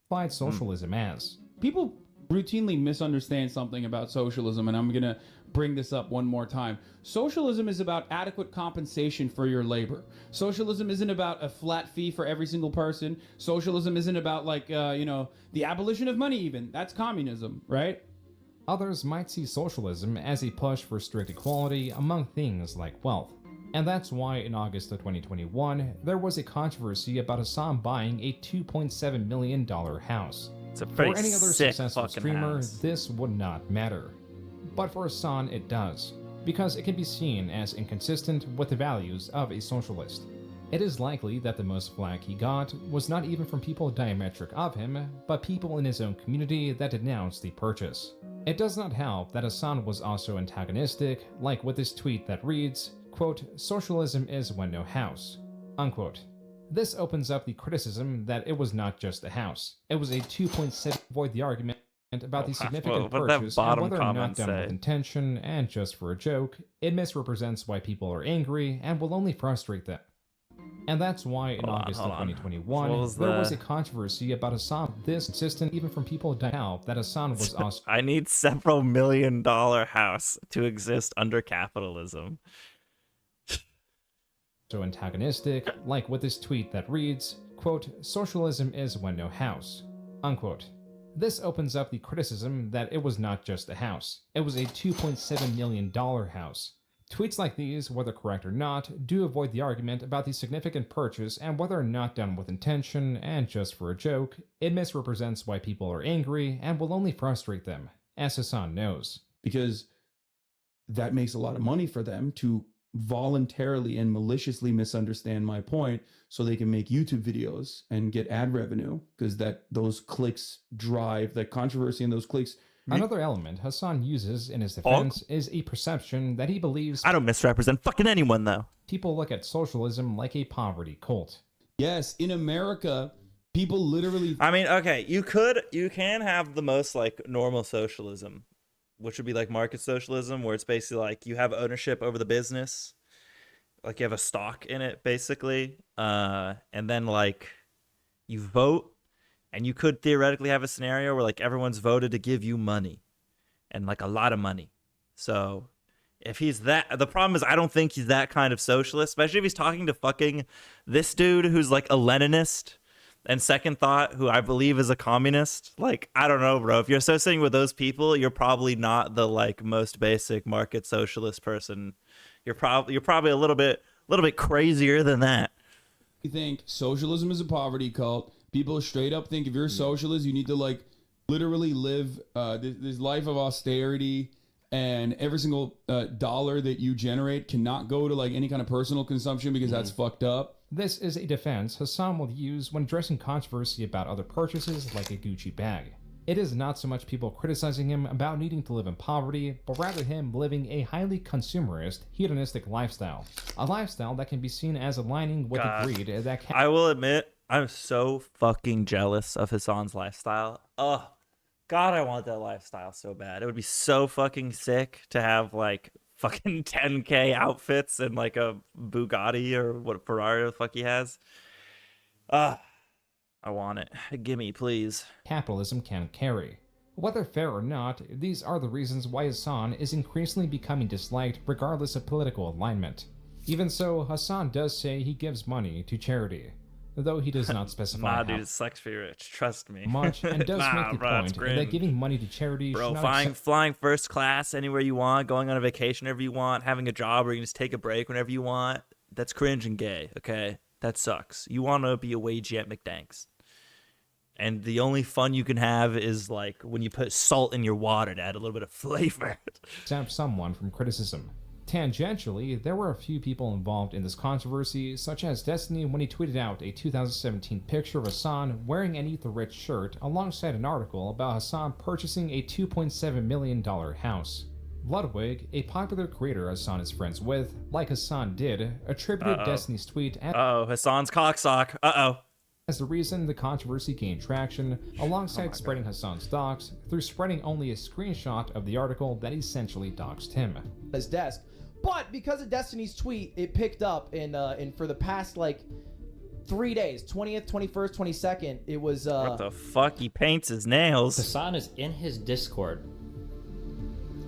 Socialism as. People routinely misunderstand something about socialism, and I'm gonna bring this up one more time. Socialism is about adequate compensation for your labor. Socialism isn't about a flat fee for every single person. Socialism isn't about the abolition of money even. That's communism, right? Others might see socialism as a push for strict equality among things like wealth. And that's why in August of 2021, there was a controversy about Hasan buying a $2.7 million house. It's a pretty For any other sick successful fucking streamer, house. this would not matter. But for Hasan, it does, because it can be seen as inconsistent with the values of a socialist. It is likely that the most flack he got was not even from people diametric of him, but people in his own community that denounced the purchase. It does not help that Hasan was also antagonistic, like with his tweet that reads, quote, socialism is when no house, unquote. This opens up the criticism that it was not just a house. It was a 2.7 avoid the argument about the significant purchase and whether or not done with intention and just for a joke, it misrepresents why people are angry and will only frustrate them. And that's why in August of 2021, there was a controversy about Hasan this consistent even from people who doubt that Hasan was also I need several $1 million house to exist under capitalism. so antagonistic, like with this tweet that reads, quote, socialism is when no house, unquote. This opens up the criticism that it was not just a house. It was a $2.7 million house. Tweets like these, whether correct or not, do avoid the argument about the significant purchase and whether or not done with intention and just for a joke, it misrepresents why people are angry and will only frustrate them, as Hasan knows. Because that makes a lot of money for them to voluntarily and maliciously misunderstand my point so they can make YouTube videos and get ad revenue, because those clicks drive that controversy, and those clicks. Another element Hasan uses in his defense is a perception that he believes I don't misrepresent fucking anyone though. People look at socialism like a poverty cult. Yes, in America, people literally I mean, okay, you can have the most like normal socialism, which would be like market socialism, where it's basically like you have ownership over the business, like you have a stock in it basically, and then like you vote, and you could theoretically have a scenario where like everyone's voted to give you money, and like a lot of money. So if he's that, the problem is I don't think he's that kind of socialist, especially if he's talking to fucking this dude who's like a Leninist, and Second Thought, who I believe is a communist. Like, I don't know, bro. If you're associating with those people, you're probably not the like most basic market socialist person. You're probably a little bit crazier than that. You think socialism is a poverty cult. People straight up think if you're a socialist, you need to like literally live this life of austerity, and every single dollar that you generate cannot go to like any kind of personal consumption because that's fucked up. This is a defense Hasan will use when addressing controversy about other purchases like a Gucci bag. It is not so much people criticizing him about needing to live in poverty, but rather him living a highly consumerist, hedonistic lifestyle. A lifestyle that can be seen as aligning with the greed that I will admit, I'm so fucking jealous of Hasan's lifestyle. Oh, God, I want that lifestyle so bad. It would be so fucking sick to have like fucking 10K outfits and like a Bugatti or what Ferrari the fuck he has. I want it. Gimme, please. Capitalism can carry. Whether fair or not, these are the reasons why Hasan is increasingly becoming disliked regardless of political alignment. Even so, Hasan does say he gives money to charity, though he does not specify nah, dude, it sucks to be rich. Trust me. Much, and does make the point that giving money to charity bro, should not flying first class anywhere you want, going on a vacation whenever you want, having a job where you can just take a break whenever you want, that's cringe and gay, okay? That sucks. You want to be a wagey at McDanks. And the only fun you can have is like when you put salt in your water to add a little bit of flavor. exempt someone from criticism. Tangentially, there were a few people involved in this controversy, such as Destiny when he tweeted out a 2017 picture of Hasan wearing an Eat the Rich shirt alongside an article about Hasan purchasing a $2.7 million house. Ludwig, a popular creator Hasan is friends with, like Hasan did, attributed Destiny's tweet as Hasan's cocksock. as the reason the controversy gained traction, alongside spreading Hasan's docs through spreading only a screenshot of the article that essentially doxed him. His desk. But because of Destiny's tweet, it picked up and for the past like 3 days, 20th, 21st, 22nd, it was what the fuck? He paints his nails. Hasan is in his Discord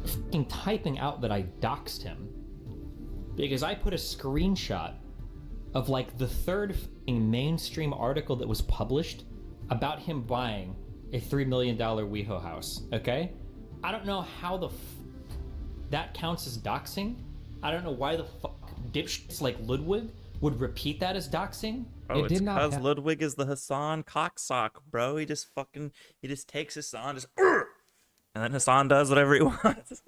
fucking typing out that I doxed him because I put a screenshot of like the third mainstream article that was published about him buying a $3 million WeHo house, okay? I don't know how that counts as doxing. I don't know why the fuck dipshits like Ludwig would repeat that as doxing. Oh, it's because Ludwig is the Hasan cocksock, bro. He just takes Hasan, and then Hasan does whatever he wants.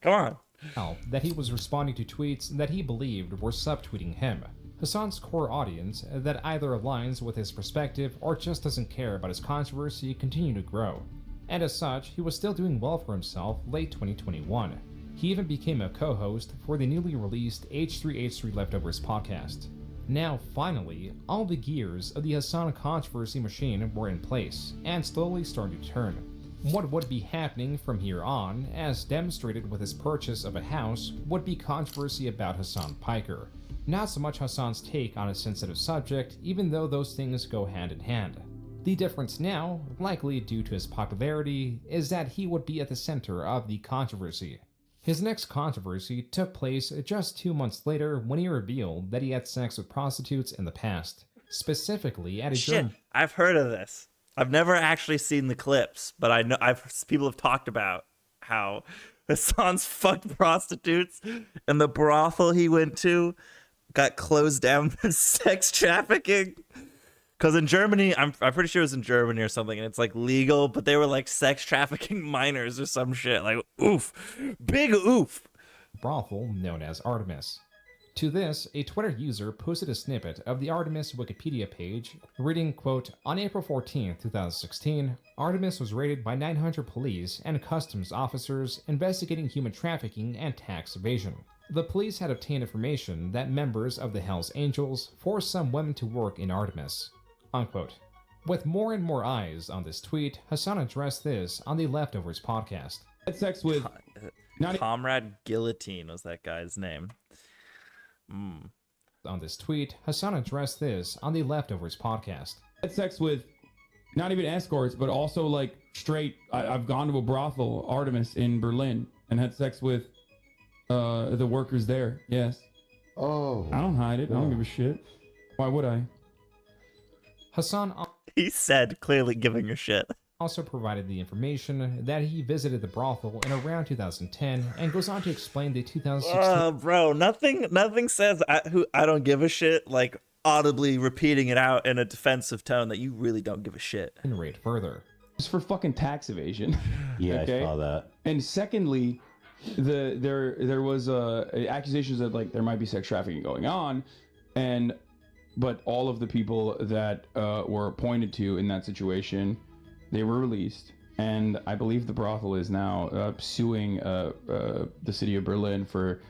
Come on. That he was responding to tweets that he believed were subtweeting him. Hasan's core audience that either aligns with his perspective or just doesn't care about his controversy continue to grow. And as such, he was still doing well for himself late 2021. He even became a co-host for the newly released H3H3 Leftovers podcast. Now, finally, all the gears of the Hasan controversy machine were in place, and slowly started to turn. What would be happening from here on, as demonstrated with his purchase of a house, would be controversy about Hasan Piker. Not so much Hasan's take on a sensitive subject, even though those things go hand in hand. The difference now, likely due to his popularity, is that he would be at the center of the controversy. His next controversy took place just 2 months later when he revealed that he had sex with prostitutes in the past, specifically at a Shit, I've heard of this. I've never actually seen the clips, but I know people have talked about how Hasan's fucked prostitutes, and the brothel he went to got closed down for sex trafficking. Because in Germany, I'm pretty sure it was in Germany or something, and it's like legal, but they were like sex trafficking minors or some shit. Like, oof. Big oof. Brothel known as Artemis. To this, a Twitter user posted a snippet of the Artemis Wikipedia page, reading, quote, "On April 14, 2016, Artemis was raided by 900 police and customs officers investigating human trafficking and tax evasion. The police had obtained information that members of the Hells Angels forced some women to work in Artemis." Unquote. With more and more eyes on this tweet, Hasan addressed this on the Leftovers podcast. Had sex with Comrade Guillotine was that guy's name. On this tweet, Hasan addressed this on the Leftovers podcast. Had sex with not even escorts, but also like straight. I've gone to a brothel, Artemis in Berlin, and had sex with the workers there. Yes. Oh. I don't hide it. I don't give a shit. Why would I? Hasan, he said, clearly giving a shit, also provided the information that he visited the brothel in around 2010 and goes on to explain the 2016. Bro, nothing says I don't give a shit like audibly repeating it out in a defensive tone that you really don't give a shit. And rate further. It's for fucking tax evasion. Yeah, okay? I saw that. And secondly, there was accusations that like there might be sex trafficking going on, but all of the people that were pointed to in that situation, they were released, and I believe the brothel is now suing the city of Berlin for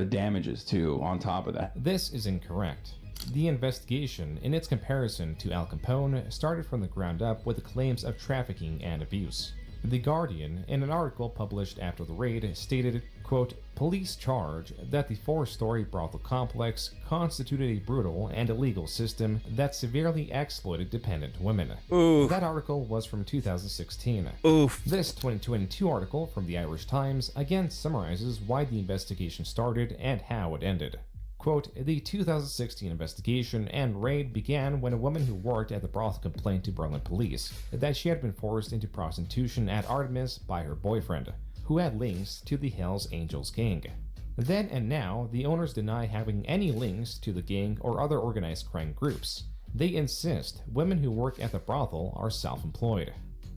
damages too, on top of that. This is incorrect. The investigation, in its comparison to Al Capone, started from the ground up with the claims of trafficking and abuse. The Guardian, in an article published after the raid, stated, quote, "Police charge that the 4-story brothel complex constituted a brutal and illegal system that severely exploited dependent women." Oof. That article was from 2016. Oof. This 2022 article from the Irish Times again summarizes why the investigation started and how it ended. Quote, "The 2016 investigation and raid began when a woman who worked at the brothel complained to Berlin police that she had been forced into prostitution at Artemis by her boyfriend, who had links to the Hells Angels gang. Then and now, the owners deny having any links to the gang or other organized crime groups. They insist women who work at the brothel are self-employed."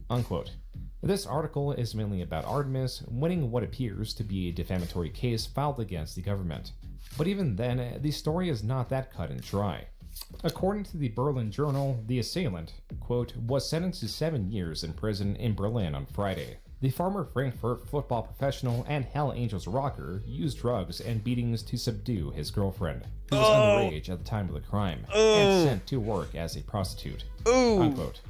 Unquote. This article is mainly about Artemis winning what appears to be a defamatory case filed against the government. But even then, the story is not that cut and dry. According to the Berlin Journal, the assailant, quote, "was sentenced to 7 years in prison in Berlin on Friday. The former Frankfurt football professional and Hell Angels rocker used drugs and beatings to subdue his girlfriend, who was underage at the time of the crime, and sent to work as a prostitute." Unquote.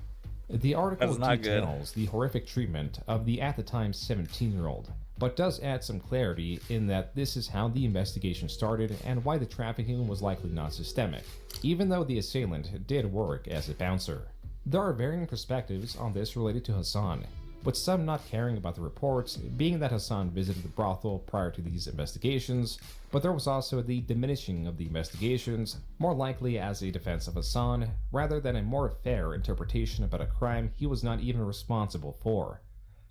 The article details the horrific treatment of the at the time 17-year-old, but does add some clarity in that this is how the investigation started and why the trafficking was likely not systemic, even though the assailant did work as a bouncer. There are varying perspectives on this related to Hasan, with some not caring about the reports, being that Hasan visited the brothel prior to these investigations, but there was also the diminishing of the investigations, more likely as a defense of Hasan, rather than a more fair interpretation about a crime he was not even responsible for.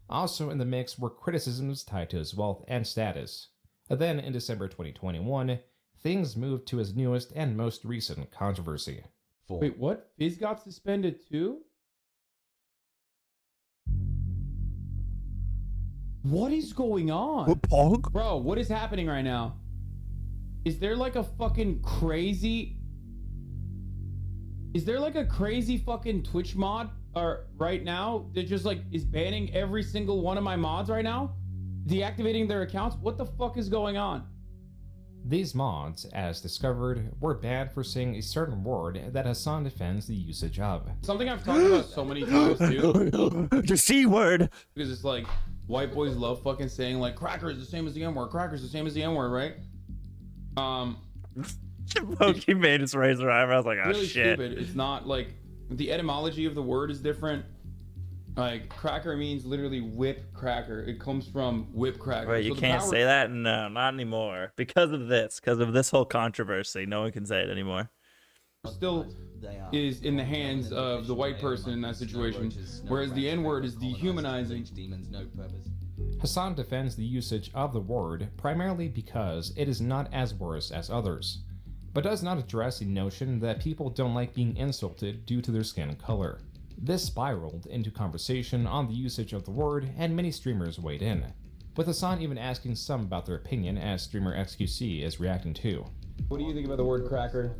Also in the mix were criticisms tied to his wealth and status. Then in December 2021, things moved to his newest and most recent controversy. Wait, what? Fizz got suspended too? What is going on? Bro, what is happening right now? Is there like a fucking crazy... Is there like a crazy fucking Twitch mod right now that just like is banning every single one of my mods right now? deactivating their accounts. What the fuck is going on? These mods, as discovered, were banned for saying a certain word that Hasan defends the usage of. Something I've talked about so many times too. The C word. Because it's like, white boys love fucking saying like, cracker is the same as the N word, cracker is the same as the N word, right? He made his razor eyebrows like, oh really shit. Stupid. It's not like, the etymology of the word is different. Like, cracker means literally whip cracker. It comes from whip cracker. Wait, you can't say that? No, not anymore. Because of this whole controversy, no one can say it anymore. Still is in the hands of the white person in that situation, whereas the N-word is dehumanizing. Hasan defends the usage of the word primarily because it is not as worse as others, but does not address the notion that people don't like being insulted due to their skin color. This spiraled into conversation on the usage of the word, and many streamers weighed in, with Hasan even asking some about their opinion, as streamer XQC is reacting to. What do you think about the word cracker?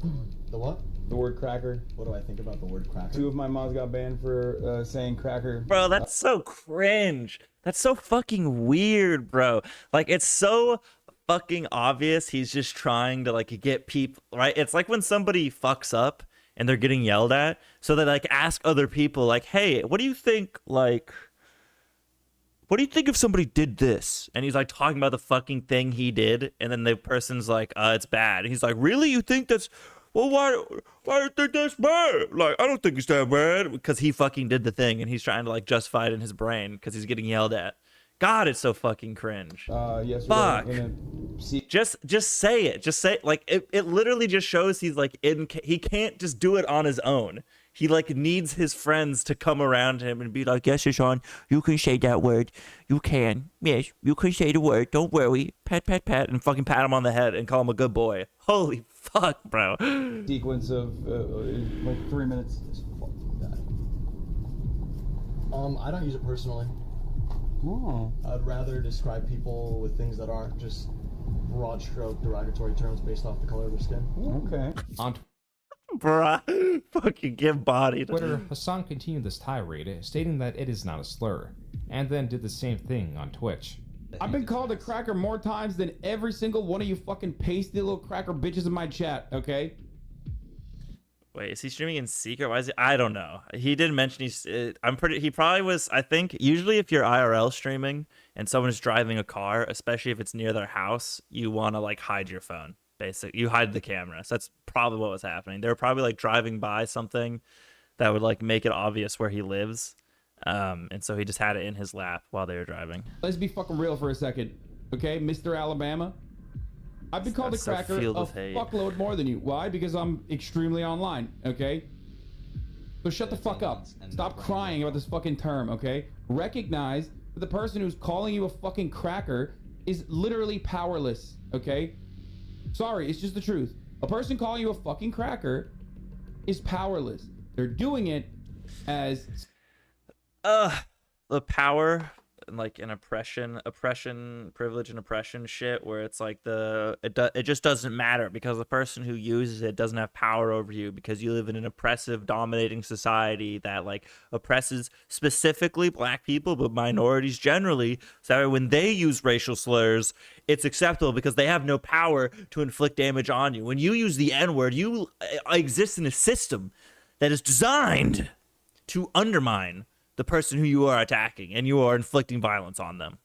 The what? The word cracker. What do I think about the word cracker? 2 of my mods got banned for saying cracker. Bro, that's so cringe. That's so fucking weird, bro. Like, it's so fucking obvious he's just trying to, like, get people, right? It's like when somebody fucks up and they're getting yelled at, so they like ask other people like, hey, what do you think, like, what do you think if somebody did this? And he's like talking about the fucking thing he did, and then the person's like, it's bad. And he's like, really? You think that's, well, why do you think that's bad? Like, I don't think it's that bad, because he fucking did the thing, and he's trying to like justify it in his brain because he's getting yelled at. God, it's so fucking cringe. Yes, fuck. Just say it. Just say it. Like, it literally just shows he's like he can't just do it on his own. He like needs his friends to come around him and be like, yes, Hasan, you can say that word. You can. Yes, you can say the word. Don't worry. Pat, pat, pat, and fucking pat him on the head and call him a good boy. Holy fuck, bro. Sequence of like 3 minutes. I don't use it personally. Oh. I'd rather describe people with things that aren't just broad stroke derogatory terms based off the color of their skin. Okay. On Bruh, fucking get bodied. Twitter, Hasan continued this tirade, stating that it is not a slur, and then did the same thing on Twitch. I've been called a cracker more times than every single one of you fucking pasty little cracker bitches in my chat, okay? Wait, is he streaming in secret? Why is he? I don't know. He did mention he probably was, I think, usually if you're IRL streaming and someone is driving a car, especially if it's near their house, you want to like hide your phone. Basically, you hide the camera. So that's probably what was happening. They were probably like driving by something that would like make it obvious where he lives. And so he just had it in his lap while they were driving. Let's be fucking real for a second, okay, Mr. Alabama? I've been called a cracker a fuckload more than you. Why? Because I'm extremely online, okay? So shut the fuck up. Stop crying about this fucking term, okay? Recognize that the person who's calling you a fucking cracker is literally powerless, okay? Sorry, it's just the truth. A person calling you a fucking cracker is powerless. They're doing it as... The power... like an oppression, privilege and oppression shit, where it's like it just doesn't matter because the person who uses it doesn't have power over you because you live in an oppressive, dominating society that like oppresses specifically black people, but minorities generally. So when they use racial slurs, it's acceptable because they have no power to inflict damage on you. When you use the N-word, you exist in a system that is designed to undermine the person who you are attacking, and you are inflicting violence on them.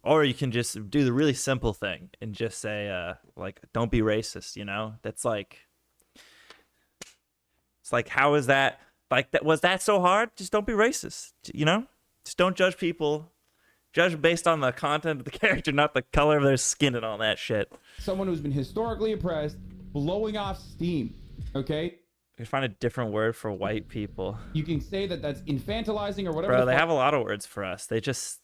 Or you can just do the really simple thing and just say, like, don't be racist, you know? That's like, it's like, how is that, like, was that so hard? Just don't be racist, you know? Just don't judge people. Judge based on the content of the character, not the color of their skin and all that shit. Someone who's been historically oppressed, blowing off steam, okay? You find a different word for white people. You can say that that's infantilizing or whatever. Bro, they have a lot of words for us. They're just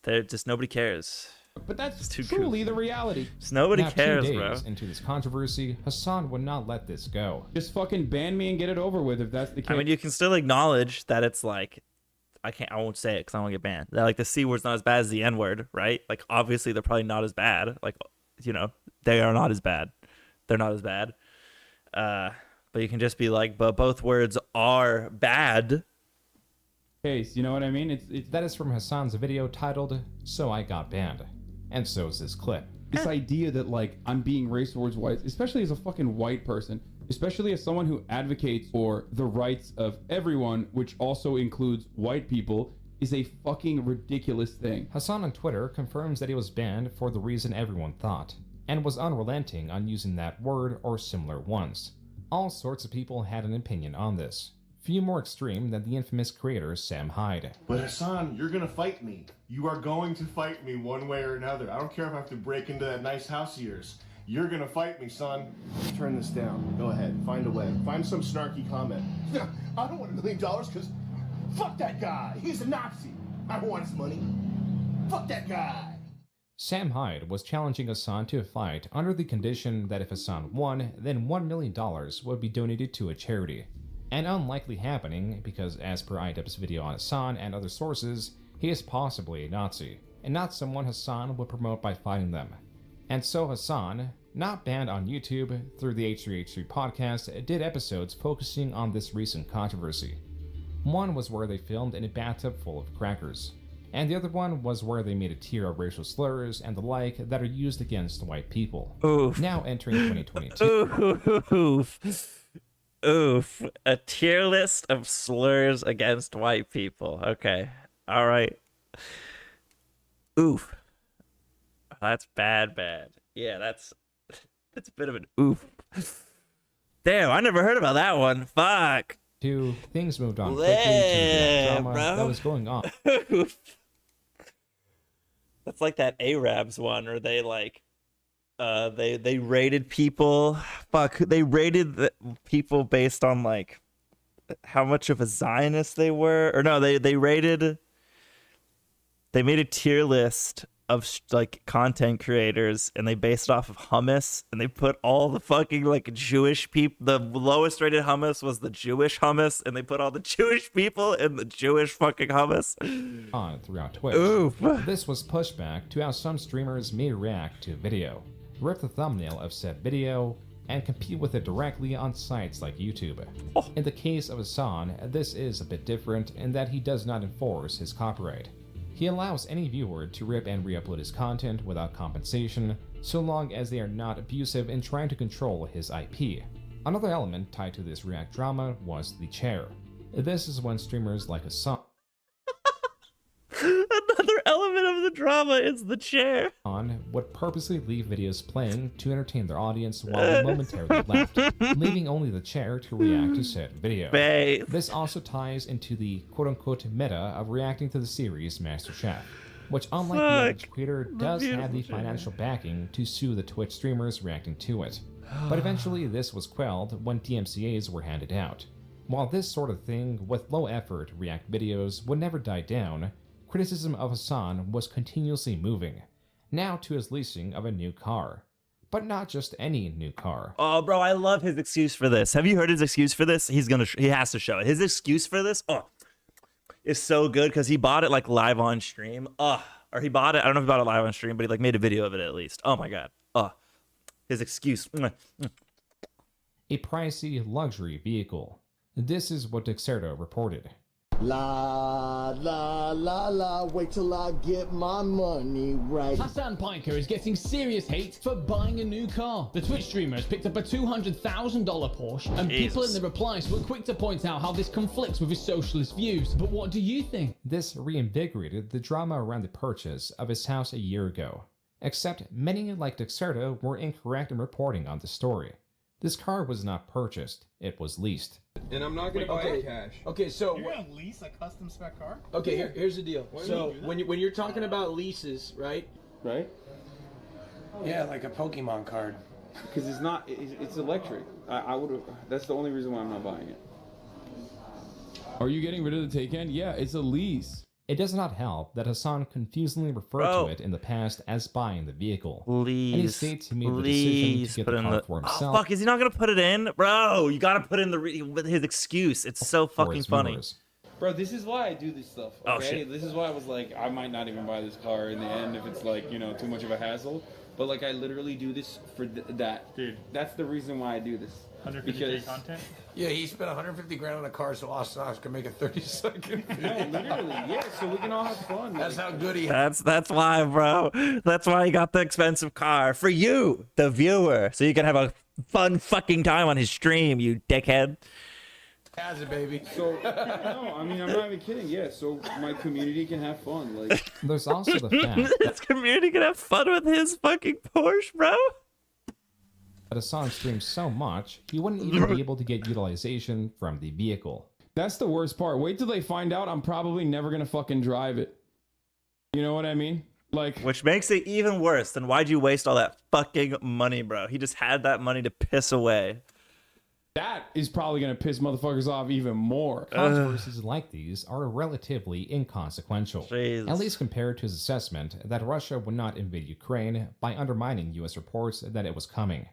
nobody cares. But that's truly the reality. Just nobody now, cares, 2 days bro. into this controversy, Hasan would not let this go. Just fucking ban me and get it over with if that's the case. I mean, you can still acknowledge that it's like, I won't say it because I won't get banned. That like the C word's not as bad as the N word, right? Like obviously they're probably not as bad. Like, you know, they are not as bad. They're not as bad. But you can just be like, but both words are bad. case. You know what I mean? That is from Hasan's video titled "So I Got Banned," and so is this clip. This idea that like I'm being racist towards whites, especially as a fucking white person, especially as someone who advocates for the rights of everyone, which also includes white people, is a fucking ridiculous thing. Hasan on Twitter confirms that he was banned for the reason everyone thought, and was unrelenting on using that word or similar ones. All sorts of people had an opinion on this. Few more extreme than the infamous creator Sam Hyde. But Hasan, you're gonna fight me. You are going to fight me one way or another. I don't care if I have to break into that nice house of yours. You're gonna fight me, son. Turn this down. Go ahead. Find a way. Find some snarky comment. I don't want $1 million because fuck that guy. He's a Nazi. I don't want his money. Fuck that guy. Sam Hyde was challenging Hasan to a fight under the condition that if Hasan won, then $1 million would be donated to a charity. An unlikely happening because, as per IDEP's video on Hasan and other sources, he is possibly a Nazi, and not someone Hasan would promote by fighting them. And so Hasan, not banned on YouTube through the H3H3 podcast, did episodes focusing on this recent controversy. One was where they filmed in a bathtub full of crackers, and the other one was where they made a tier of racial slurs and the like that are used against white people. Oof. Now entering 2022. Oof. A tier list of slurs against white people. Okay. All right. Oof. That's bad. Yeah, that's a bit of an oof. Damn, I never heard about that one. Fuck. Things moved on quickly to the drama bro. that was going on. That's like that Arabs one, or they like they rated people. Fuck, they rated the people based on like how much of a Zionist they were, or no, they made a tier list of like content creators, and they based off of hummus, and they put all the fucking like Jewish people. The lowest rated hummus was the Jewish hummus, and they put all the Jewish people in the Jewish fucking hummus On throughout Twitch. Oof. This was pushback to how some streamers may react to video, rip the thumbnail of said video, and compete with it directly on sites like YouTube. In the case of Hasan, this is a bit different in that he does not enforce his copyright. He allows any viewer to rip and re-upload his content without compensation, so long as they are not abusive in trying to control his IP. Another element tied to this React drama was the chair. This is when streamers like Hasan Another element of the drama is the chair. would purposely leave videos playing to entertain their audience while they momentarily left, leaving only the chair to react to said video. This also ties into the quote-unquote meta of reacting to the series MasterChef, which unlike the average creator does have the financial backing to sue the Twitch streamers reacting to it. But eventually this was quelled when DMCAs were handed out. While this sort of thing with low effort react videos would never die down, criticism of Hasan was continuously moving, now to his leasing of a new car. But not just any new car. Oh, bro, I love his excuse for this. Have you heard his excuse for this? He has to show it. His excuse for this, is so good because he bought it like live on stream. Or he bought it. I don't know if he bought it live on stream, but he like made a video of it at least. Oh my god. His excuse. A pricey luxury vehicle. This is what Dexerto reported. La la la la, wait till I get my money right. Hasan Piker is getting serious hate for buying a new car. The Twitch streamer has picked up a $200,000 Porsche, and people in the replies were quick to point out how this conflicts with his socialist views. But what do you think? This reinvigorated the drama around the purchase of his house a year ago. Except many like Dexerto were incorrect in reporting on the story. This car was not purchased, it was leased. And I'm not gonna buy it cash. Okay, so you're gonna lease a custom spec car? Okay, here's the deal. So when you're talking about leases, right? Right. Yeah, like a Pokemon card. Because it's not. It's electric. I would. That's the only reason why I'm not buying it. Are you getting rid of the take-in? Yeah, it's a lease. It does not help that Hasan confusingly referred to it in the past as buying the vehicle. And he states he made the decision to get the car for himself. Oh, fuck, is he not gonna put it in? Bro, you gotta put in with his excuse. It's so fucking funny. Bro, this is why I do this stuff, okay? Oh, shit. This is why I was like, I might not even buy this car in the end if it's like, too much of a hassle. but like I literally do this for that. Dude, that's the reason why I do this. 150K content? Yeah, he spent 150 grand on a car so us can make a 30-second video. No, literally, yeah, so we can all have fun. That's how good he That's why, bro. That's why he got the expensive car for you, the viewer, so you can have a fun fucking time on his stream, you dickhead. has it, baby. So, no, I mean, I'm not even kidding. Yeah, so my community can have fun. Like, There's also the fact his community can have fun with his fucking Porsche, bro. that Hasan streams so much, he wouldn't even be able to get utilization from the vehicle. That's the worst part. Wait till they find out I'm probably never gonna fucking drive it. You know what I mean? Like, which makes it even worse. Then why'd you waste all that fucking money, bro? He just had that money to piss away. that is probably gonna piss motherfuckers off even more. Controversies like these are relatively inconsequential, Jesus. at least compared to his assessment that Russia would not invade Ukraine by undermining US reports that it was coming.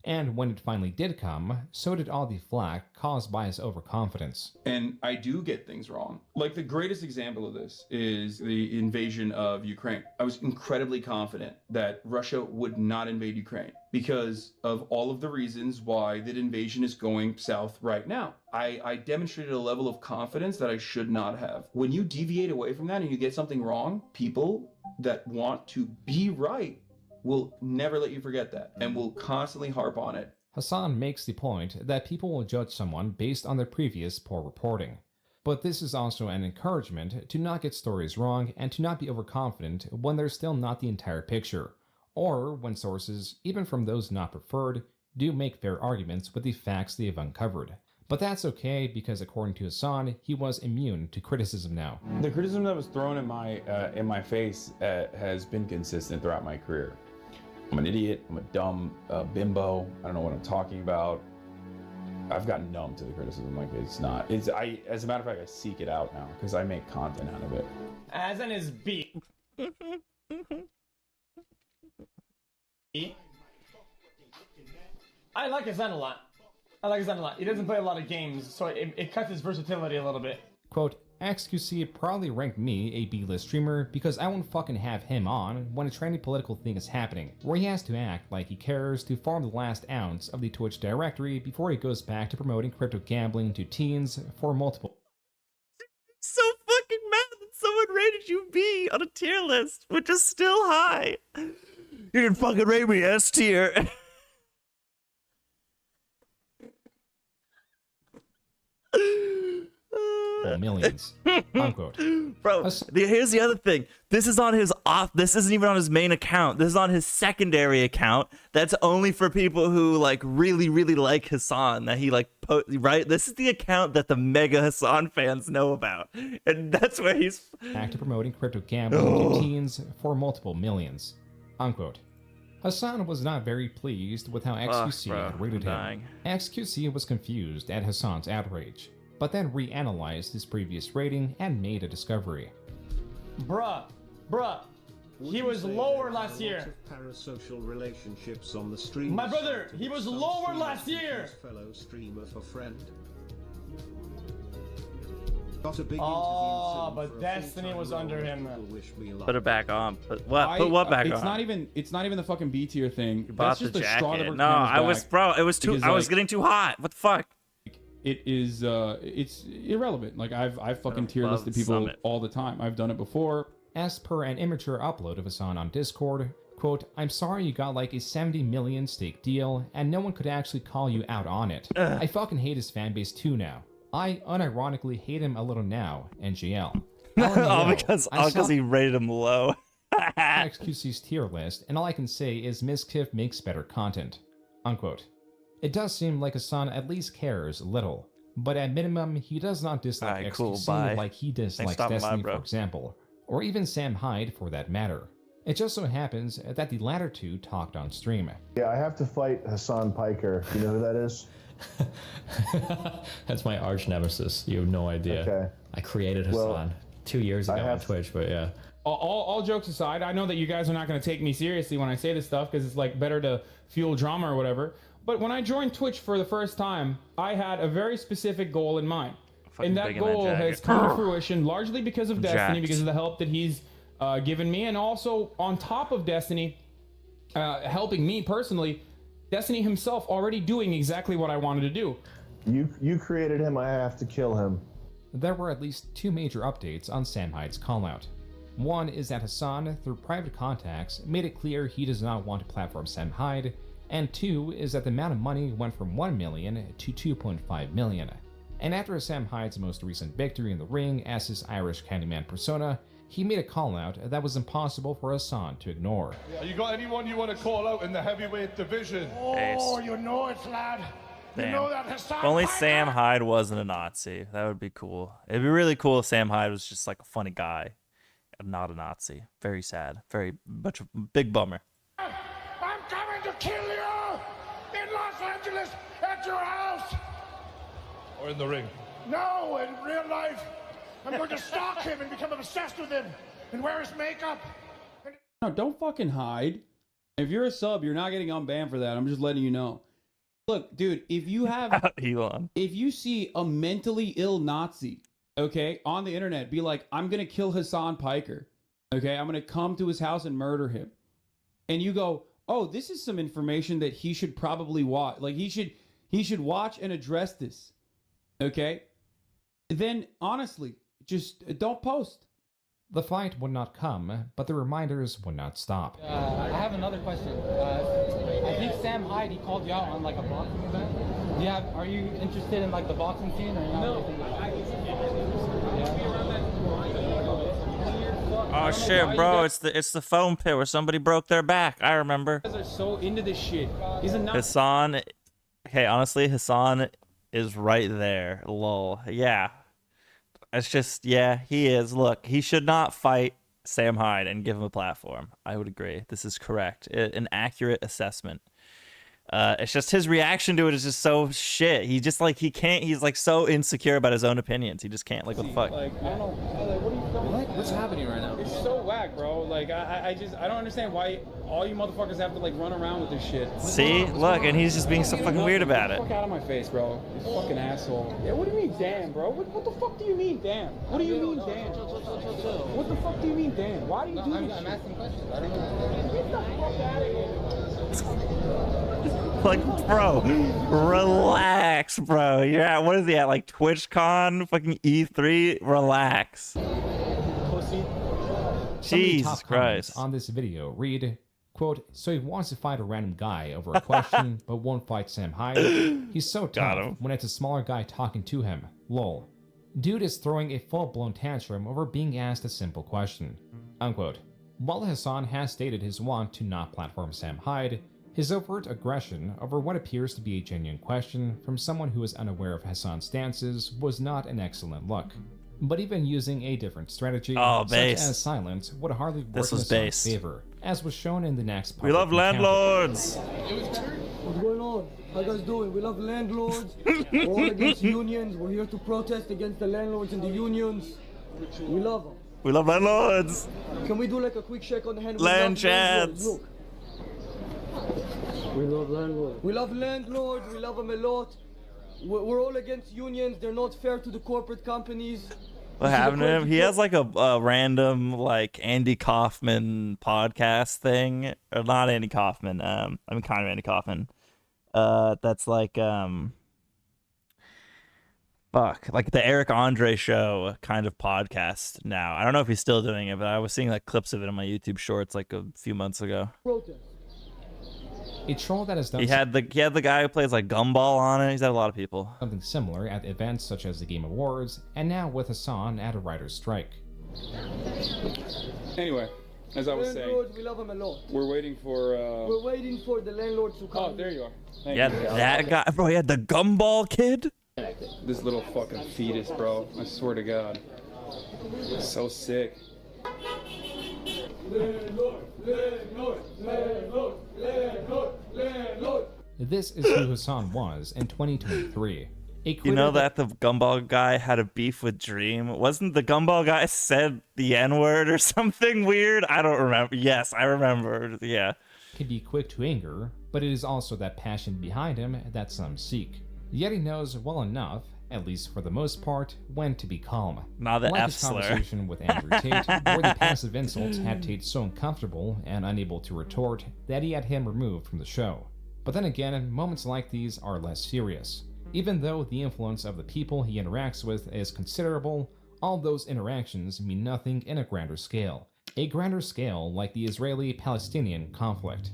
And when it finally did come, so did all the flack caused by his overconfidence. And I do get things wrong. Like, the greatest example of this is the invasion of Ukraine. I was incredibly confident that Russia would not invade Ukraine because of all of the reasons why that invasion is going south right now. I demonstrated a level of confidence that I should not have. When you deviate away from that and you get something wrong, people that want to be right will never let you forget that and will constantly harp on it. Hasan makes the point that people will judge someone based on their previous poor reporting. But this is also an encouragement to not get stories wrong and to not be overconfident when there's still not the entire picture, or when sources, even from those not preferred, do make fair arguments with the facts they have uncovered. But that's okay because according to Hasan, he was immune to criticism now. The criticism that was thrown in my face has been consistent throughout my career. I'm an idiot, I'm a dumb bimbo, I don't know what I'm talking about. I've gotten numb to the criticism. Like, as a matter of fact, I seek it out now because I make content out of it. Hasan is beat. I like Hasan a lot. He doesn't play a lot of games, so it cuts his versatility a little bit. Quote, XQC probably ranked me a B-list streamer because I won't fucking have him on when a trendy political thing is happening, where he has to act like he cares to farm the last ounce of the Twitch directory before he goes back to promoting crypto gambling to teens for multiple. So fucking mad that someone rated you B on a tier list, which is still high. You didn't fucking rate me S tier. Millions. Unquote. Bro, here's the other thing. This is on his this isn't even on his main account. This is on his secondary account. That's only for people who like really like Hasan, that he like right? This is the account that the mega Hasan fans know about. And that's where he's back to promoting crypto gambling to teens for multiple millions. Unquote. Hasan was not very pleased with how XQC had rated him. XQC was confused at Hasan's outrage, but then reanalyzed his previous rating and made a discovery. Bruh, he was lower last year. Parasocial relationships on the stream. My brother, he was lower last year. Fellow streamer for friend. But Destiny was under him. Put it back on. Put what back on? It's not even the fucking B tier thing. That's just the straw that it was too. I was getting too hot. What the fuck? It is it's irrelevant. Like I've fucking tier listed people all the time. I've done it before. As per an immature upload of Hasan on Discord, quote, I'm sorry you got like a 70 million stake deal and no one could actually call you out on it. I fucking hate his fanbase too now. I unironically hate him a little now, NGL. because he rated him low. XQC's tier list, and all I can say is Mizkif makes better content. Unquote. It does seem like Hasan at least cares a little, but at minimum, he does not dislike XQC like he dislikes Destiny, for example, or even Sam Hyde for that matter. It just so happens that the latter two talked on stream. Yeah, I have to fight Hasan Piker. Do you know who that is? That's my arch nemesis. You have no idea. Okay. I created Hasan 2 years ago on Twitch, but yeah. All jokes aside, I know that you guys are not going to take me seriously when I say this stuff because it's like better to fuel drama or whatever. But when I joined Twitch for the first time, I had a very specific goal in mind. And that goal has come to fruition largely because of Destiny, because of the help that he's given me. And also, on top of Destiny, helping me personally, Destiny himself already doing exactly what I wanted to do. You created him, I have to kill him. There were at least 2 major updates on Sam Hyde's callout. One is that Hasan, through private contacts, made it clear he does not want to platform Sam Hyde, and 2 is that the amount of money went from 1 million to 2.5 million. And after Sam Hyde's most recent victory in the ring as his Irish Candyman persona, he made a callout that was impossible for Hasan to ignore. You got anyone you want to call out in the heavyweight division? Oh, you know it, lad. Damn. You know that Hasan. If only Sam Hyde wasn't a Nazi. That would be cool. It'd be really cool if Sam Hyde was just like a funny guy, not a Nazi. Very sad. Very much big bummer. I'm coming to kill you in Los Angeles at your house. Or in the ring? No, in real life. I'm going to stalk him and become obsessed with him and wear his makeup. No, don't fucking hide. If you're a sub, you're not getting unbanned for that. I'm just letting you know. Look, dude, if you have Elon, if you see a mentally ill Nazi, okay, on the internet, be like, I'm gonna kill Hasan Piker. Okay, I'm gonna come to his house and murder him. And you go, oh, this is some information that he should probably watch. Like he should watch and address this. Okay? Then honestly, just don't post. The fight would not come, but the reminders would not stop. I have another question. I think Sam Hyde, he called you out on like a boxing event. Are you interested in like the boxing scene or not? No. Oh shit, bro! It's the foam pit where somebody broke their back. I remember. You guys are so into this shit. He's a Nazi. Hasan. Hey, honestly, Hasan is right there. Lol. Yeah. It's just, yeah, he is. Look, he should not fight Sam Hyde and give him a platform. I would agree. This is correct. An accurate assessment. It's just his reaction to it is just so shit. He just like, he can't, he's like so insecure about his own opinions. He just can't, like, what the fuck? Like, I don't know. Like, what are you filming? What's happening right now? It's so whack, bro. Like, I don't understand why all you motherfuckers have to like run around with this shit. See? Look, and he's just being so fucking weird about it. Get the fuck out of my face, bro. You fucking asshole. Yeah, what do you mean, damn, bro? What the fuck do you mean, damn? What do you mean, damn? What the fuck do you mean, damn? Why do you do this shit? I'm asking questions. I don't know. Get the fuck out of here. Like, bro, relax, bro. You're at, what is he at, like TwitchCon, fucking E3? Relax. Jesus Christ. On this video, read, quote, so he wants to fight a random guy over a question, but won't fight Sam Hyde. He's so tough when it's a smaller guy talking to him. Lol. Dude is throwing a full-blown tantrum over being asked a simple question. Unquote. While Hasan has stated his want to not platform Sam Hyde, his overt aggression over what appears to be a genuine question from someone who is unaware of Hasan's stances was not an excellent look. But even using a different strategy, such as silence, would hardly work in Hasan's favor, as was shown in the next We love landlords! What's going on? How you guys doing? We love landlords. We're all against unions. We're here to protest against the landlords and the unions. We love them. We love landlords! Can we do like a quick shake on the hand? Land chats! Look. We love landlords. We love landlords. We love them a lot. We're all against unions. They're not fair to the corporate companies. What happened to him? He has like a random like Andy Kaufman podcast thing. Or not Andy Kaufman. I mean kind of Andy Kaufman. That's like fuck, like the Eric Andre show kind of podcast now. I don't know if he's still doing it, but I was seeing like clips of it on my YouTube shorts like a few months ago. Protest. A troll that has done he had the guy who plays like Gumball on it. He's had a lot of people. Something similar at events such as the Game Awards, and now with Hasan at a writer's strike. Anyway, as I was landlords, saying, we love them a lot. we're waiting for. We're waiting for the landlords to come. Oh, there you are. Thank Yeah, you. that guy, bro. He had the Gumball kid. This little fucking fetus, bro. I swear to God. So sick. This is who Hasan was in 2023. You know that the Gumball guy had a beef with Dream? Wasn't the Gumball guy said the N-word or something weird? I don't remember. Yes, I remember. Yeah. Can be quick to anger, but it is also that passion behind him that some seek. Yet he knows well enough, at least for the most part, when to be calm. Not the like F his slur. conversation with Andrew Tate, where the passive insults had Tate so uncomfortable and unable to retort that he had him removed from the show. But then again, moments like these are less serious. Even though the influence of the people he interacts with is considerable, all those interactions mean nothing in a grander scale. A grander scale like the Israeli-Palestinian conflict.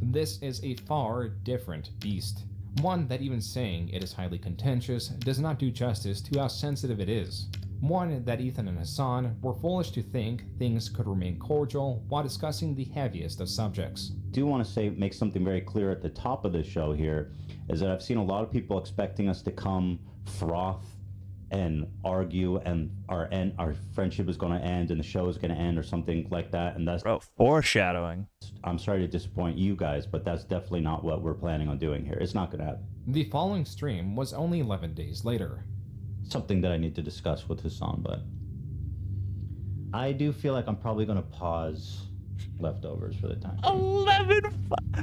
This is a far different beast. One that even saying it is highly contentious does not do justice to how sensitive it is. One that Ethan and Hasan were foolish to think things could remain cordial while discussing the heaviest of subjects. I do want to make something very clear at the top of the show here, is that I've seen a lot of people expecting us to come froth and argue and our friendship is going to end and the show is going to end or something like that, and that's foreshadowing. I'm sorry to disappoint you guys, but that's definitely not what we're planning on doing here. It's not going to happen. The following stream was only 11 days later. Something that I need to discuss with Hasan, but I do feel like I'm probably going to pause leftovers for the time. 11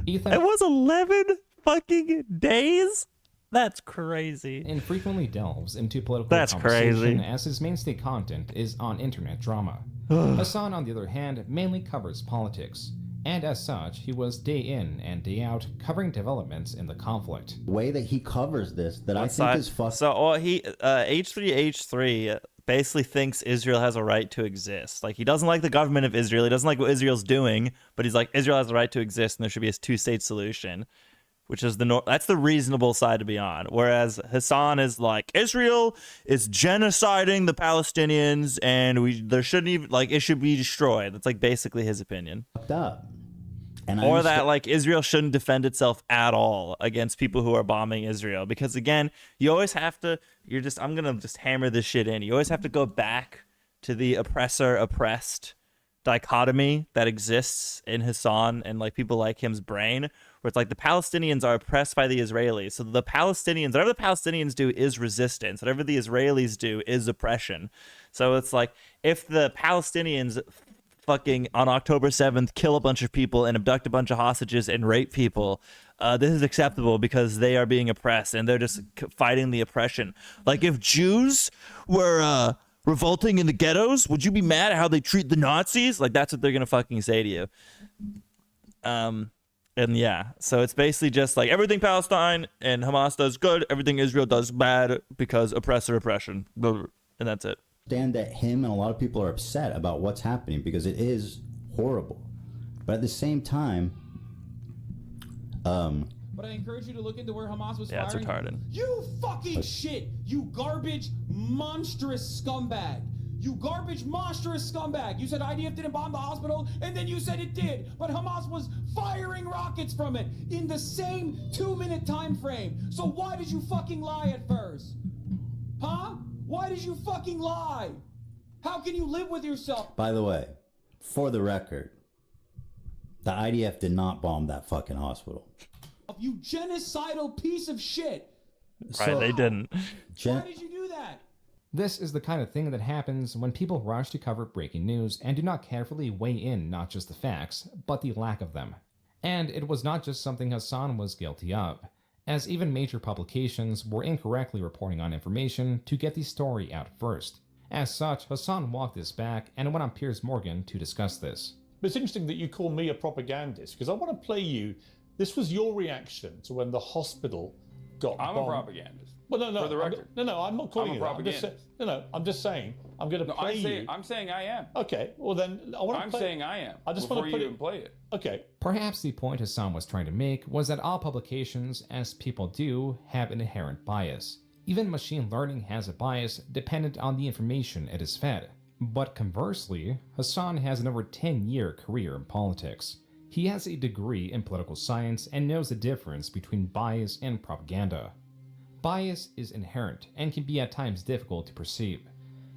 Ethan, it was 11 fucking days? That's crazy. And frequently delves into political That's conversation crazy. as his mainstay content is on internet drama. Hasan, on the other hand, mainly covers politics, and as such, he was day in and day out covering developments in the conflict. The way that he covers this, that I What think side? is fucked. So he H3H3 basically thinks Israel has a right to exist. Like, he doesn't like the government of Israel. He doesn't like what Israel's doing, but he's like, Israel has a right to exist and there should be a two-state solution, which is that's the reasonable side to be on. Whereas Hasan is like, Israel is genociding the Palestinians and there shouldn't even, like, it should be destroyed. That's like basically his opinion. Fucked up. And Or that, like, Israel shouldn't defend itself at all against people who are bombing Israel. Because, again, you always have to, I'm going to just hammer this shit in. You always have to go back to the oppressor-oppressed dichotomy that exists in Hasan and, like, people like him's brain, where it's like the Palestinians are oppressed by the Israelis. So the Palestinians, whatever the Palestinians do is resistance. Whatever the Israelis do is oppression. So it's like, if the Palestinians fucking on October 7th kill a bunch of people and abduct a bunch of hostages and rape people, this is acceptable because they are being oppressed and they're just fighting the oppression. Like, if Jews were revolting in the ghettos, would you be mad at how they treat the Nazis? Like, that's what they're gonna fucking say to you. And yeah, so it's basically just like everything Palestine and Hamas does good, everything Israel does bad because oppression, and that's it. Understand that him and a lot of people are upset about what's happening because it is horrible, but at the same time, But I encourage you to look into where Hamas was Yeah, it's firing. retarded. You fucking shit! You garbage, monstrous scumbag! You garbage, monstrous scumbag! You said IDF didn't bomb the hospital, and then you said it did, but Hamas was firing rockets from it in the same 2-minute time frame. So why did you fucking lie at first? Huh? Why did you fucking lie? How can you live with yourself? by the way, for the record, the IDF did not bomb that fucking hospital. You genocidal piece of shit! Right, they didn't. Why did you do that? This is the kind of thing that happens when people rush to cover breaking news and do not carefully weigh in not just the facts, but the lack of them. And it was not just something Hasan was guilty of, as even major publications were incorrectly reporting on information to get the story out first. As such, Hasan walked this back and went on Piers Morgan to discuss this. But it's interesting that you call me a propagandist because I want to play you. This was your reaction to when the hospital got I'm bombed. a propagandist. Well, no, For the record. I'm not calling I'm a you that. propagandist. I'm just saying. I'm going to play you. I'm saying I am. Okay, well then I want to I'm play. saying I am. I just before want to you put even play it. Okay. Perhaps the point Hasan was trying to make was that all publications, as people do, have an inherent bias. Even machine learning has a bias dependent on the information it is fed. But conversely, Hasan has an over 10-year career in politics. He has a degree in political science and knows the difference between bias and propaganda. Bias is inherent and can be at times difficult to perceive.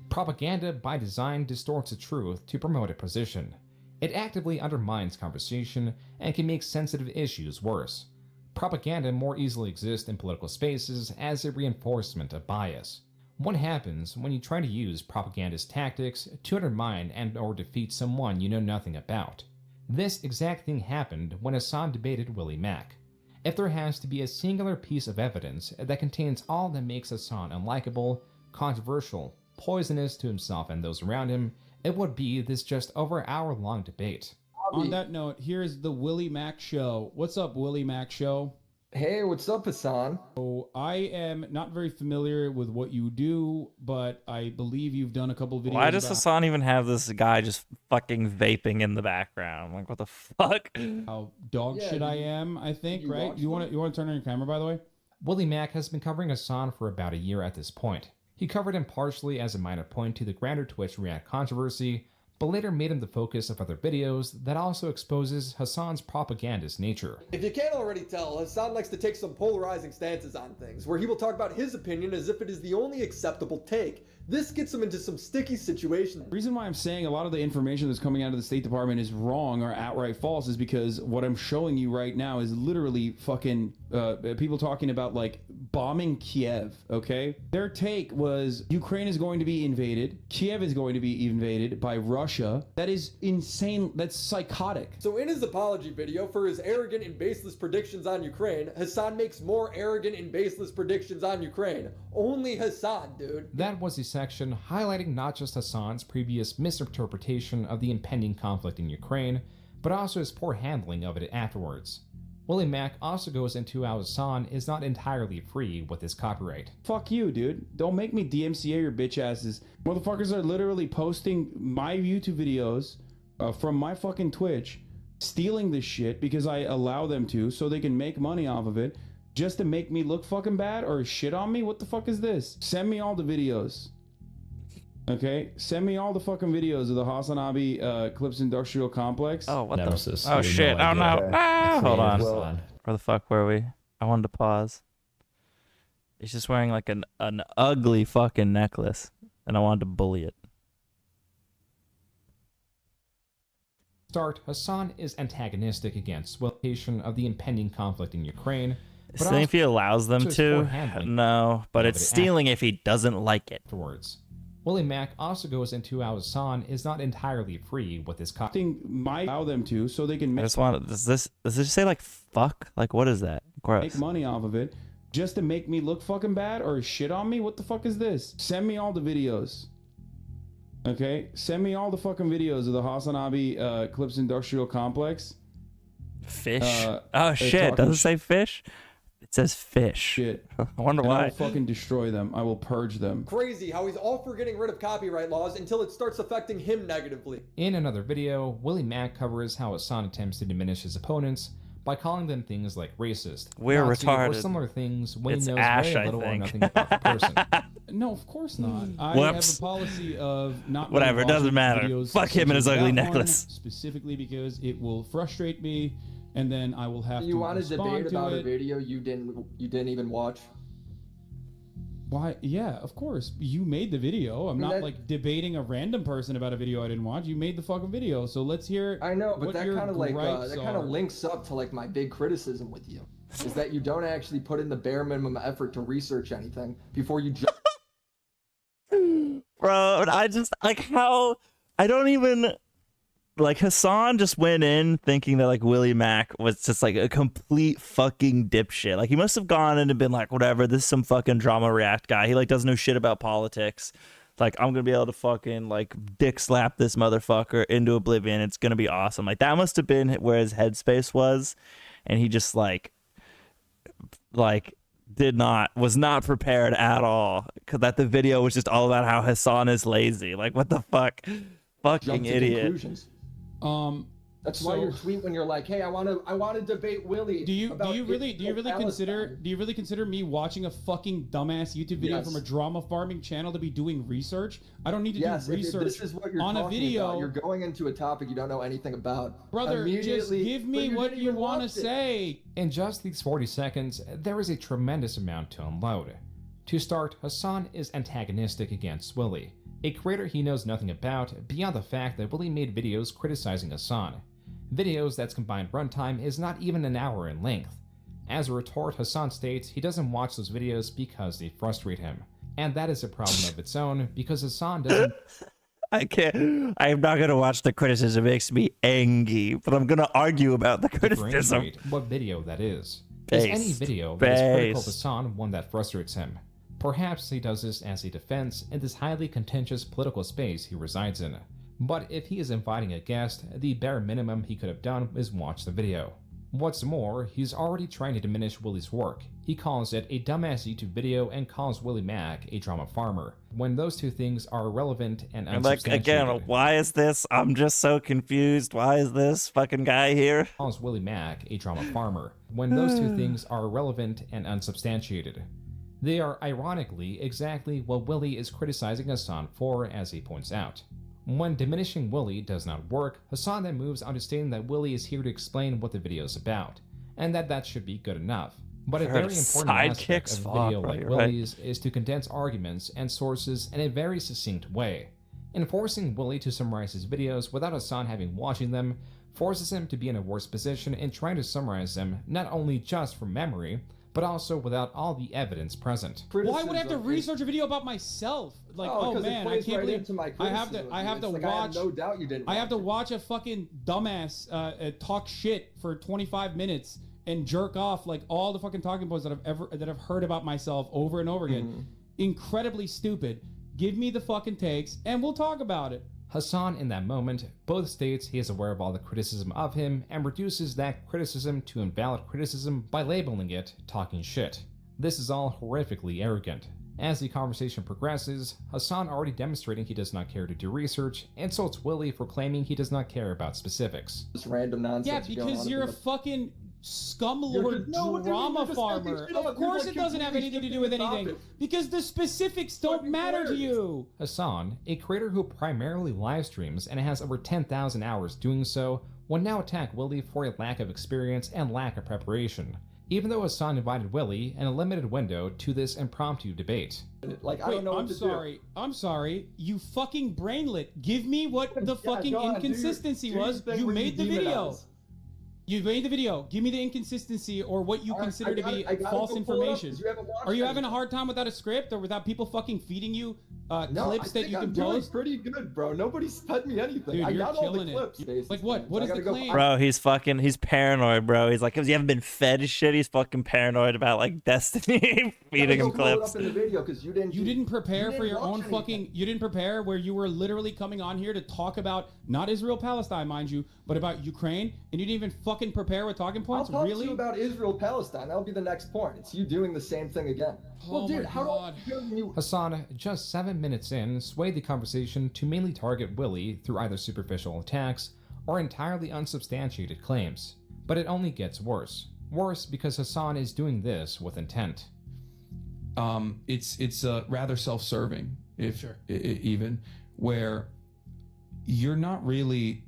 Propaganda by design distorts the truth to promote a position. It actively undermines conversation and can make sensitive issues worse. Propaganda more easily exists in political spaces as a reinforcement of bias. What happens when you try to use propagandist tactics to undermine and/or defeat someone you know nothing about? This exact thing happened when Hasan debated Willie Mack. If there has to be a singular piece of evidence that contains all that makes Hasan unlikable, controversial, poisonous to himself and those around him, it would be this just over hour-long debate. On that note, here's the Willie Mac Show. What's up, Willie Mac Show? Hey, what's up, Hasan? So I am not very familiar with what you do, but I believe you've done a couple videos. Why does Hasan even have this guy just fucking vaping in the background? Like, what the fuck? How dog shit I am, I think, right? You want to turn on your camera, by the way? Willie Mac has been covering Hasan for about a year at this point. He covered him partially as a minor point to the grander Twitch React controversy, but later made him the focus of other videos that also exposes Hasan's propagandist nature. If you can't already tell, Hasan likes to take some polarizing stances on things, where he will talk about his opinion as if it is the only acceptable take. This gets him into some sticky situations. The reason why I'm saying a lot of the information that's coming out of the State Department is wrong or outright false is because what I'm showing you right now is literally fucking people talking about like bombing Kiev, okay? Their take was Ukraine is going to be invaded, Kiev is going to be invaded by Russia. That is insane, that's psychotic. So in his apology video for his arrogant and baseless predictions on Ukraine, Hasan makes more arrogant and baseless predictions on Ukraine. Only Hasan, dude. That was the section highlighting not just Hasan's previous misinterpretation of the impending conflict in Ukraine, but also his poor handling of it afterwards. Willie Mac also goes into how Hasan is not entirely free with his copyright. Fuck you, dude. Don't make me DMCA your bitch asses. Motherfuckers are literally posting my YouTube videos from my fucking Twitch, stealing this shit because I allow them to so they can make money off of it, just to make me look fucking bad or shit on me? What the fuck is this? Send me all the videos. Okay? Send me all the fucking videos of the Hasan Abi Clips Industrial Complex. Oh, what Nemesis. the? Oh, shit. Oh, no. Ah, hold on. Where the fuck were we? I wanted to pause. He's just wearing like an ugly fucking necklace, and I wanted to bully it. Start, Hasan is antagonistic against location of the impending conflict in Ukraine. So if he allows them to, no, but it's stealing if he doesn't like it. Afterwards. Willie Mac also goes into how Hasan is not entirely free with his copy. Allow them to so they can I just want, does this say like fuck? Like what is that? Gross. Make money off of it just to make me look fucking bad or shit on me? What the fuck is this? Send me all the videos. Okay? Send me all the fucking videos of the Hasan Abi Clips Industrial Complex. Fish? Oh shit, does it say fish? It says fish. Shit. I wonder and why. I will fucking destroy them. I will purge them. Crazy how he's all for getting rid of copyright laws until it starts affecting him negatively. In another video, Willie Mac covers how Hasan attempts to diminish his opponents by calling them things like racist, we're Nazi, retarded, or similar things when it's he knows Ash, very little or nothing about the person. No, of course not. I Whoops. have a policy of not. Whatever, it doesn't matter. Fuck him and his ugly necklace. Specifically because it will frustrate me, and then I will have you to want to respond debate to about it. a video you didn't even watch? Why? Yeah, of course. You made the video. I'm not like debating a random person about a video I didn't watch. You made the fucking video, so let's hear. I know, but what that your kind of like gripes that kind of are. links up to like my big criticism with you, is that you don't actually put in the bare minimum effort to research anything before you jump. Bro, I just like how I don't even like Hasan just went in thinking that like Willie Mac was just like a complete fucking dipshit. Like he must have gone in and been like, whatever, this is some fucking drama react guy. He like doesn't know shit about politics. Like I'm gonna be able to fucking like dick slap this motherfucker into oblivion. It's gonna be awesome. Like that must have been where his headspace was, and he just like was not prepared at all. Cause that the video was just all about how Hasan is lazy. Like what the fuck, fucking idiot. That's why your tweet when you're like, "Hey, I want to debate Willie." Do you really consider me watching a fucking dumbass YouTube video from a drama farming channel to be doing research? I don't need to do research this is what you're on a talking video. about. You're going into a topic you don't know anything about. Brother, just give me what you want to say. In just these 40 seconds, there is a tremendous amount to unload. To start, Hasan is antagonistic against Willie, a creator he knows nothing about beyond the fact that Willie made videos criticizing Hasan. Videos that's combined runtime is not even an hour in length. As a retort, Hasan states he doesn't watch those videos because they frustrate him. And that is a problem of its own, because Hasan doesn't... I can't. I'm not gonna watch the criticism. It makes me angry, but I'm gonna argue about the criticism. What video that is. Is any video that is critical of Hasan one that frustrates him? Perhaps he does this as a defense in this highly contentious political space he resides in. But if he is inviting a guest, the bare minimum he could have done is watch the video. What's more, he's already trying to diminish Willie's work. He calls it a dumbass YouTube video and calls Willie Mack a drama farmer, when those two things are irrelevant and unsubstantiated. Like, again, why is this? I'm just so confused. Why is this fucking guy here? Calls Willie Mack a drama farmer, when those two things are irrelevant and unsubstantiated. They are ironically exactly what Willie is criticizing Hasan for, as he points out. When diminishing Willie does not work, Hasan then moves on to stating that Willie is here to explain what the video is about, and that should be good enough. But a very important aspect of a video like Willie's is to condense arguments and sources in a very succinct way. Enforcing Willie to summarize his videos without Hasan having watching them forces him to be in a worse position in trying to summarize them not only just from memory, but also without all the evidence present. Why would I have to research a video about myself? Like, oh man, I can't believe I have to watch. No doubt you didn't. I have to watch a fucking dumbass talk shit for 25 minutes and jerk off like all the fucking talking points that I've heard about myself over and over again. Incredibly stupid. Give me the fucking takes and we'll talk about it. Hasan, in that moment, both states he is aware of all the criticism of him and reduces that criticism to invalid criticism by labeling it talking shit. This is all horrifically arrogant. As the conversation progresses, Hasan, already demonstrating he does not care to do research, insults Willie for claiming he does not care about specifics. Just random nonsense. Yeah, because you're a fucking scumlord drama farmer. Of course it doesn't have anything to do with anything. Because the specifics don't matter to you. Hasan, a creator who primarily live streams and has over 10,000 hours doing so, will now attack Willie for a lack of experience and lack of preparation, even though Hasan invited Willie in a limited window to this impromptu debate. Like, I don't know what to do. I'm sorry. You fucking brainlet. Give me what the fucking inconsistency was. You made the video. You made the video. Give me the inconsistency or what you consider to be false information. Are you having a hard time without a script or without people fucking feeding you clips that you can post? Pretty good, bro. Nobody's fed me anything. Dude, I you're got all the killing clips. it. Like what? What is the claim? Bro, he's paranoid, bro. He's like, because you haven't been fed shit, he's fucking paranoid about like Destiny feeding him clips. In the video you didn't prepare for your own fucking. You didn't prepare where you were literally coming on here to talk about not Israel Palestine, mind you, but about Ukraine, and you didn't even fucking prepare with talking points. I'll talk really? to you about Israel Palestine. That'll be the next point. It's you doing the same thing again. Oh, well, dude, Hasan, just 7 minutes in, swayed the conversation to mainly target Willie through either superficial attacks or entirely unsubstantiated claims. But it only gets worse. Worse because Hasan is doing this with intent. It's rather self-serving, even, where you're not really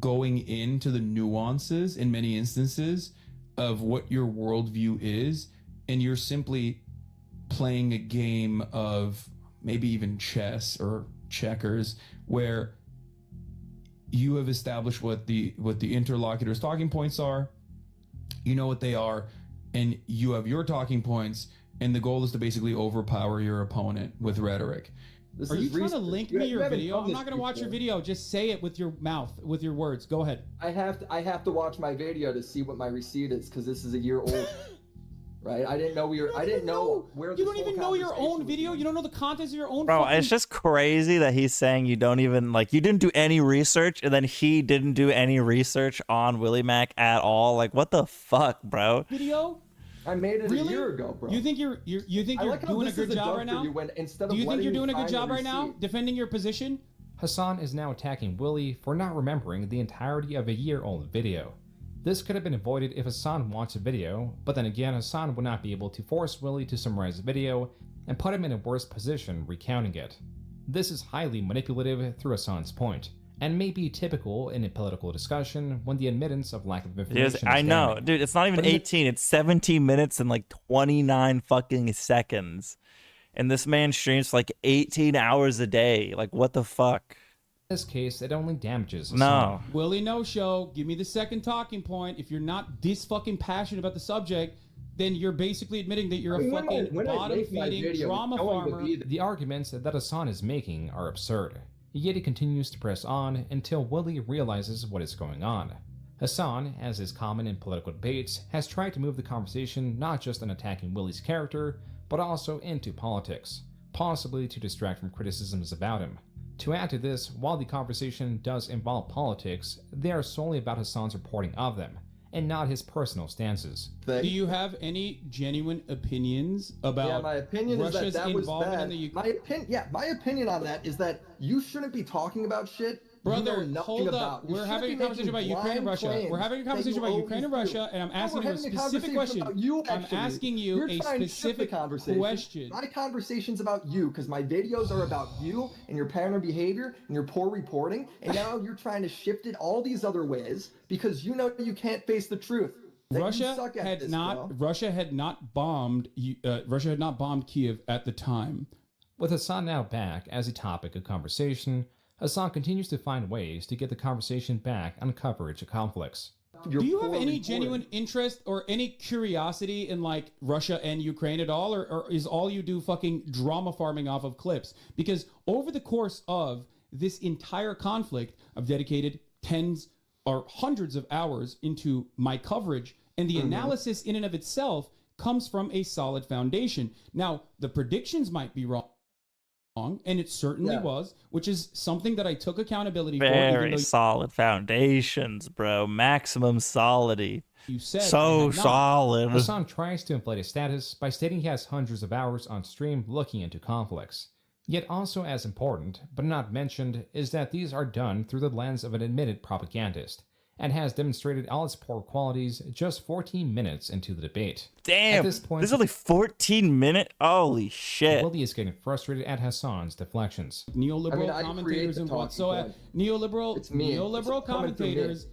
going into the nuances in many instances of what your worldview is, and you're simply playing a game of maybe even chess or checkers where you have established what the interlocutor's talking points are, you know what they are, and you have your talking points, and the goal is to basically overpower your opponent with rhetoric. Are you trying to link me your video? I'm not going to watch your video. Just say it with your mouth, with your words. Go ahead. I have to watch my video to see what my receipt is because this is a year old. Right? I didn't know I didn't know where. You don't even know your own video. You don't know the contents of your own. Bro, it's just crazy that he's saying you don't even you didn't do any research, and then he didn't do any research on Willie Mack at all. Like, what the fuck, bro? Video. I made it a year ago, bro. You think you're doing a good job right now? Do you think you're doing a good job right now defending your position? Hasan is now attacking Willie for not remembering the entirety of a year-old video. This could have been avoided if Hasan watched the video, but then again, Hasan would not be able to force Willie to summarize the video and put him in a worse position recounting it. This is highly manipulative through Hasan's point, and may be typical in a political discussion when the admittance of lack of information is I know, damning. dude, it's not even 18, it's 17 minutes and 29 fucking seconds. And this man streams for 18 hours a day. Like, what the fuck? In this case, it only damages Hasan. No. Willie No Show, give me the second talking point. If you're not this fucking passionate about the subject, then you're basically admitting that you're a fucking bottom-feeding drama farmer. The arguments that Hasan is making are absurd. Yet he continues to press on until Willie realizes what is going on. Hasan, as is common in political debates, has tried to move the conversation not just on attacking Willie's character, but also into politics, possibly to distract from criticisms about him. To add to this, while the conversation does involve politics, they are solely about Hasan's reporting of them, and not his personal stances. Do you have any genuine opinions about Yeah, my opinion Russia's is that was involvement bad. in the Ukraine? My opinion on that is that you shouldn't be talking about shit Brother, you know hold nothing up. about. You We're shouldn't having be a conversation about making Ukraine and blind Russia. claims We're having a that conversation you about always Ukraine and do. Russia, and I'm No, asking we're you a having specific conversation question. about you, I'm actually. asking you You're a trying to shift the specific conversation. question. My conversation's about you because my videos are about you and your pattern of behavior and your poor reporting, and now you're trying to shift it all these other ways because you know you can't face the truth. That you Russia suck at had this, not. bro. Russia had not bombed. Russia had not bombed Kiev at the time. With Hasan now back as a topic of conversation, Hasan continues to find ways to get the conversation back on coverage of conflicts. Do you have any genuine interest or any curiosity in like Russia and Ukraine at all, or is all you do fucking drama farming off of clips? Because over the course of this entire conflict, I've dedicated tens or hundreds of hours into my coverage, and the analysis in and of itself comes from a solid foundation. Now, the predictions might be wrong, and it certainly was, which is something that I took accountability for. Very solid foundations, bro. Maximum solidity. You said so solid. Hasan tries to inflate his status by stating he has hundreds of hours on stream looking into conflicts. Yet also as important, but not mentioned, is that these are done through the lens of an admitted propagandist, and has demonstrated all its poor qualities just 14 minutes into the debate. Damn, At this point, this is only 14 minutes? Holy shit. Willie is getting frustrated at Hasan's deflections. Neoliberal commentators and whatsoever. Neoliberal commentators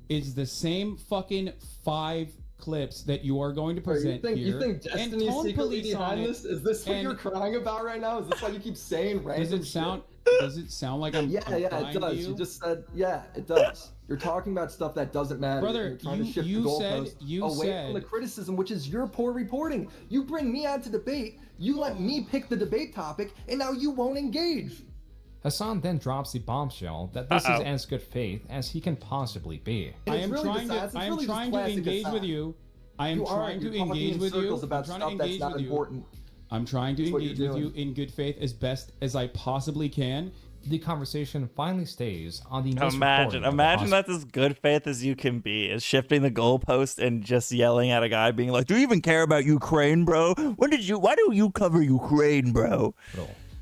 is the same fucking 5 clips that you are going to present here. You think Destiny's and tone secretly police on behind it, this? Is this what and- you're crying about right now? Is this why you keep saying random Does it sound? Does it sound like I'm? Yeah, I'm yeah, crying it to does. you? You just said, yeah, it does. You're talking about stuff that doesn't matter. Brother, You're trying to shift you the said- goalpost you away said- from the criticism, which is your poor reporting. You bring me out to debate, you let me pick the debate topic, and now you won't engage. Hasan then drops the bombshell that this is as good faith as he can possibly be. I am trying to engage with you. I am trying to engage with you. About I'm trying stuff to that's engage not with you. important. I'm trying to That's what engage you're with you doing. in good faith as best as I possibly can. The conversation finally stays on the Imagine that's as good faith as you can be, is shifting the goalpost and just yelling at a guy being like, do you even care about Ukraine, bro? Why do you cover Ukraine, bro?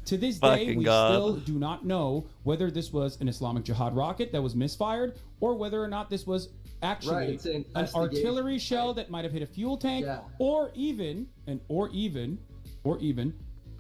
To this day, Fucking we God. still do not know whether this was an Islamic Jihad rocket that was misfired or whether or not this was Right, actually it's an an investigation. artillery shell that might have hit a fuel tank or even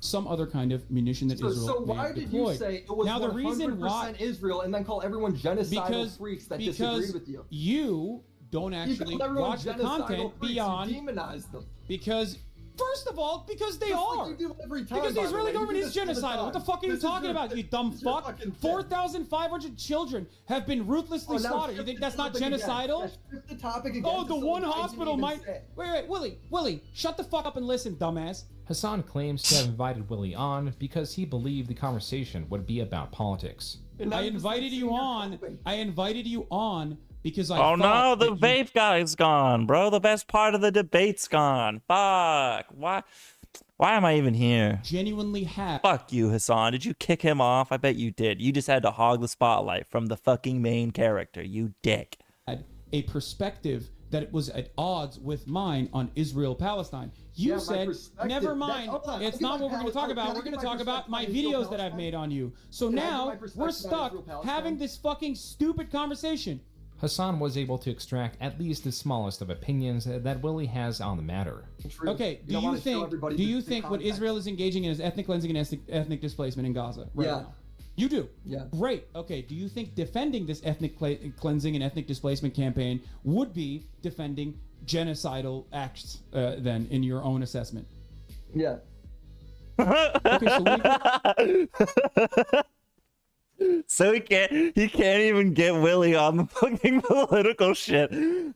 some other kind of munition that Israel So may why have did deployed. you say it was now, 100% the reason why Israel and then call everyone genocidal freaks that disagreed with you? You don't actually called everyone watch the genocidal content freaks, beyond you demonized them. because first of all, because they Just like are. you do every time, Because the by the Israeli way. You government do is this all the genocidal. What the time. fuck are you This is talking your- about, you dumb this is your fuck? fucking thing. 4,500 children have been ruthlessly Oh, now slaughtered. You shift think the that's not topic again. genocidal? Yeah, shift the topic again Oh, to the something one I didn't hospital even might. say. Wait, Willie, shut the fuck up and listen, dumbass. Hasan claims to have invited Willie on because he believed the conversation would be about politics. I invited you on. Because I Oh no, thought the that you- vape guy's gone, bro. The best part of the debate's gone. Fuck. Why am I even here? Genuinely have. Fuck you, Hasan. Did you kick him off? I bet you did. You just had to hog the spotlight from the fucking main character, you dick. Had a perspective that was at odds with mine on Israel-Palestine. You Yeah, my said, perspective- never mind, hold on, it's I'll not give what my we're going to talk Pal- about. can I We're going give to my talk about my perspective on videos that I've Israel-Palestine? made on you. So Can I give my now perspective we're on stuck Israel-Palestine? having this fucking stupid conversation. Hasan was able to extract at least the smallest of opinions that Willie has on the matter. Okay, do you think what Israel is engaging in is ethnic cleansing and ethnic displacement in Gaza? Right Yeah. now? You do? Yeah. Great. Okay, do you think defending this ethnic cleansing and ethnic displacement campaign would be defending genocidal acts then, in your own assessment? Yeah. Okay, so So he can't even get Willie on the fucking political shit.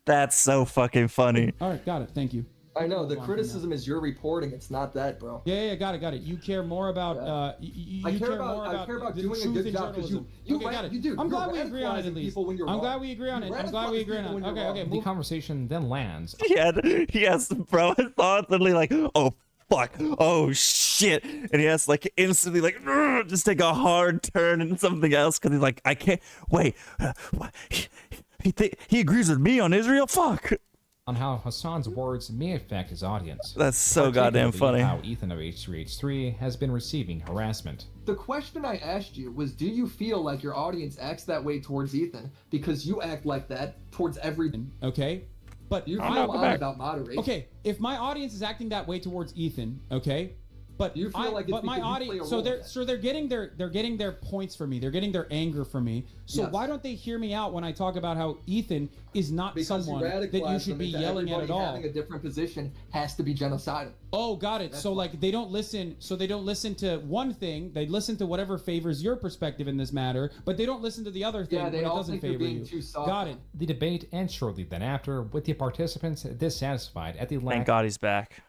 That's so fucking funny. All right, got it. Thank you. I know, Move the on from criticism is your reporting, it's not that, bro. Yeah, got it. You care more about I care about the doing a truth good in job because journalism. you Okay, got ran- it. you do. I'm You're glad we agree on it at radicalizing least. people when you're I'm wrong. glad we agree on it. You I'm glad we radicalize agree on it. people when you're Okay, wrong. The conversation then lands. Yes, bro. I thought suddenly like, oh fuck, oh shit, and he has like instantly like just take a hard turn into something else because he's like, I can't wait. He agrees with me on Israel. Fuck. On how Hasan's words may affect his audience. That's so goddamn funny. How Ethan of H3H3 has been receiving harassment. The question I asked you was, do you feel like your audience acts that way towards Ethan? Because you act like that towards everything. Okay, but you feel on about moderation. Okay, if my audience is acting that way towards Ethan, okay, but you feel like it's but my because you audience, play a so role. they're getting their points from me. They're getting their anger from me. So Yes. why don't they hear me out when I talk about how Ethan is not Because someone you that you radicalize should them be into yelling at everybody all? having a different position has to be genocidal. Oh, got it. So like they don't listen. So they don't listen to one thing. They listen to whatever favors your perspective in this matter, but they don't listen to the other thing Yeah, they when it all doesn't think you're favor being you. too soft. Got it. The debate ends shortly then after, with the participants dissatisfied at the lack Thank God he's back.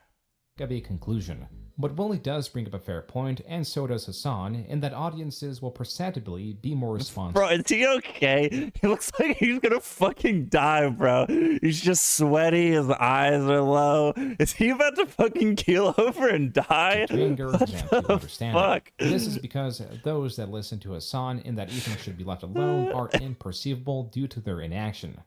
of a conclusion. But Willie does bring up a fair point, and so does Hasan, in that audiences will perceptibly be more responsive. Bro, is he okay? He looks like he's gonna fucking die, bro. He's just sweaty. His eyes are low. Is he about to fucking keel over and die? Anger What than the to understand. fuck? This is because those that listen to Hasan in that Ethan should be left alone are imperceivable due to their inaction.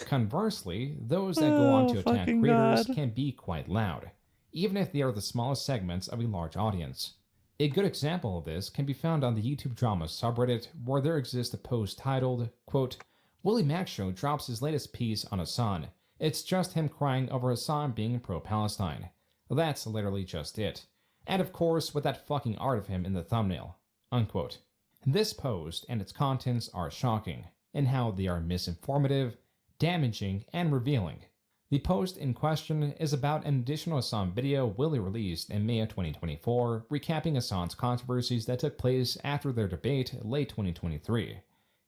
Conversely, those that go on to attack fucking creators God. can be quite loud, even if they are the smallest segments of a large audience. A good example of this can be found on the YouTube drama subreddit, where there exists a post titled, quote, Willie Mac Show drops his latest piece on Hasan. It's just him crying over Hasan being pro-Palestine. That's literally just it. And of course, with that fucking art of him in the thumbnail. Unquote. This post and its contents are shocking, in how they are misinformative, damaging, and revealing. The post in question is about an additional Hasan video Willie released in May of 2024, recapping Hasan's controversies that took place after their debate late 2023.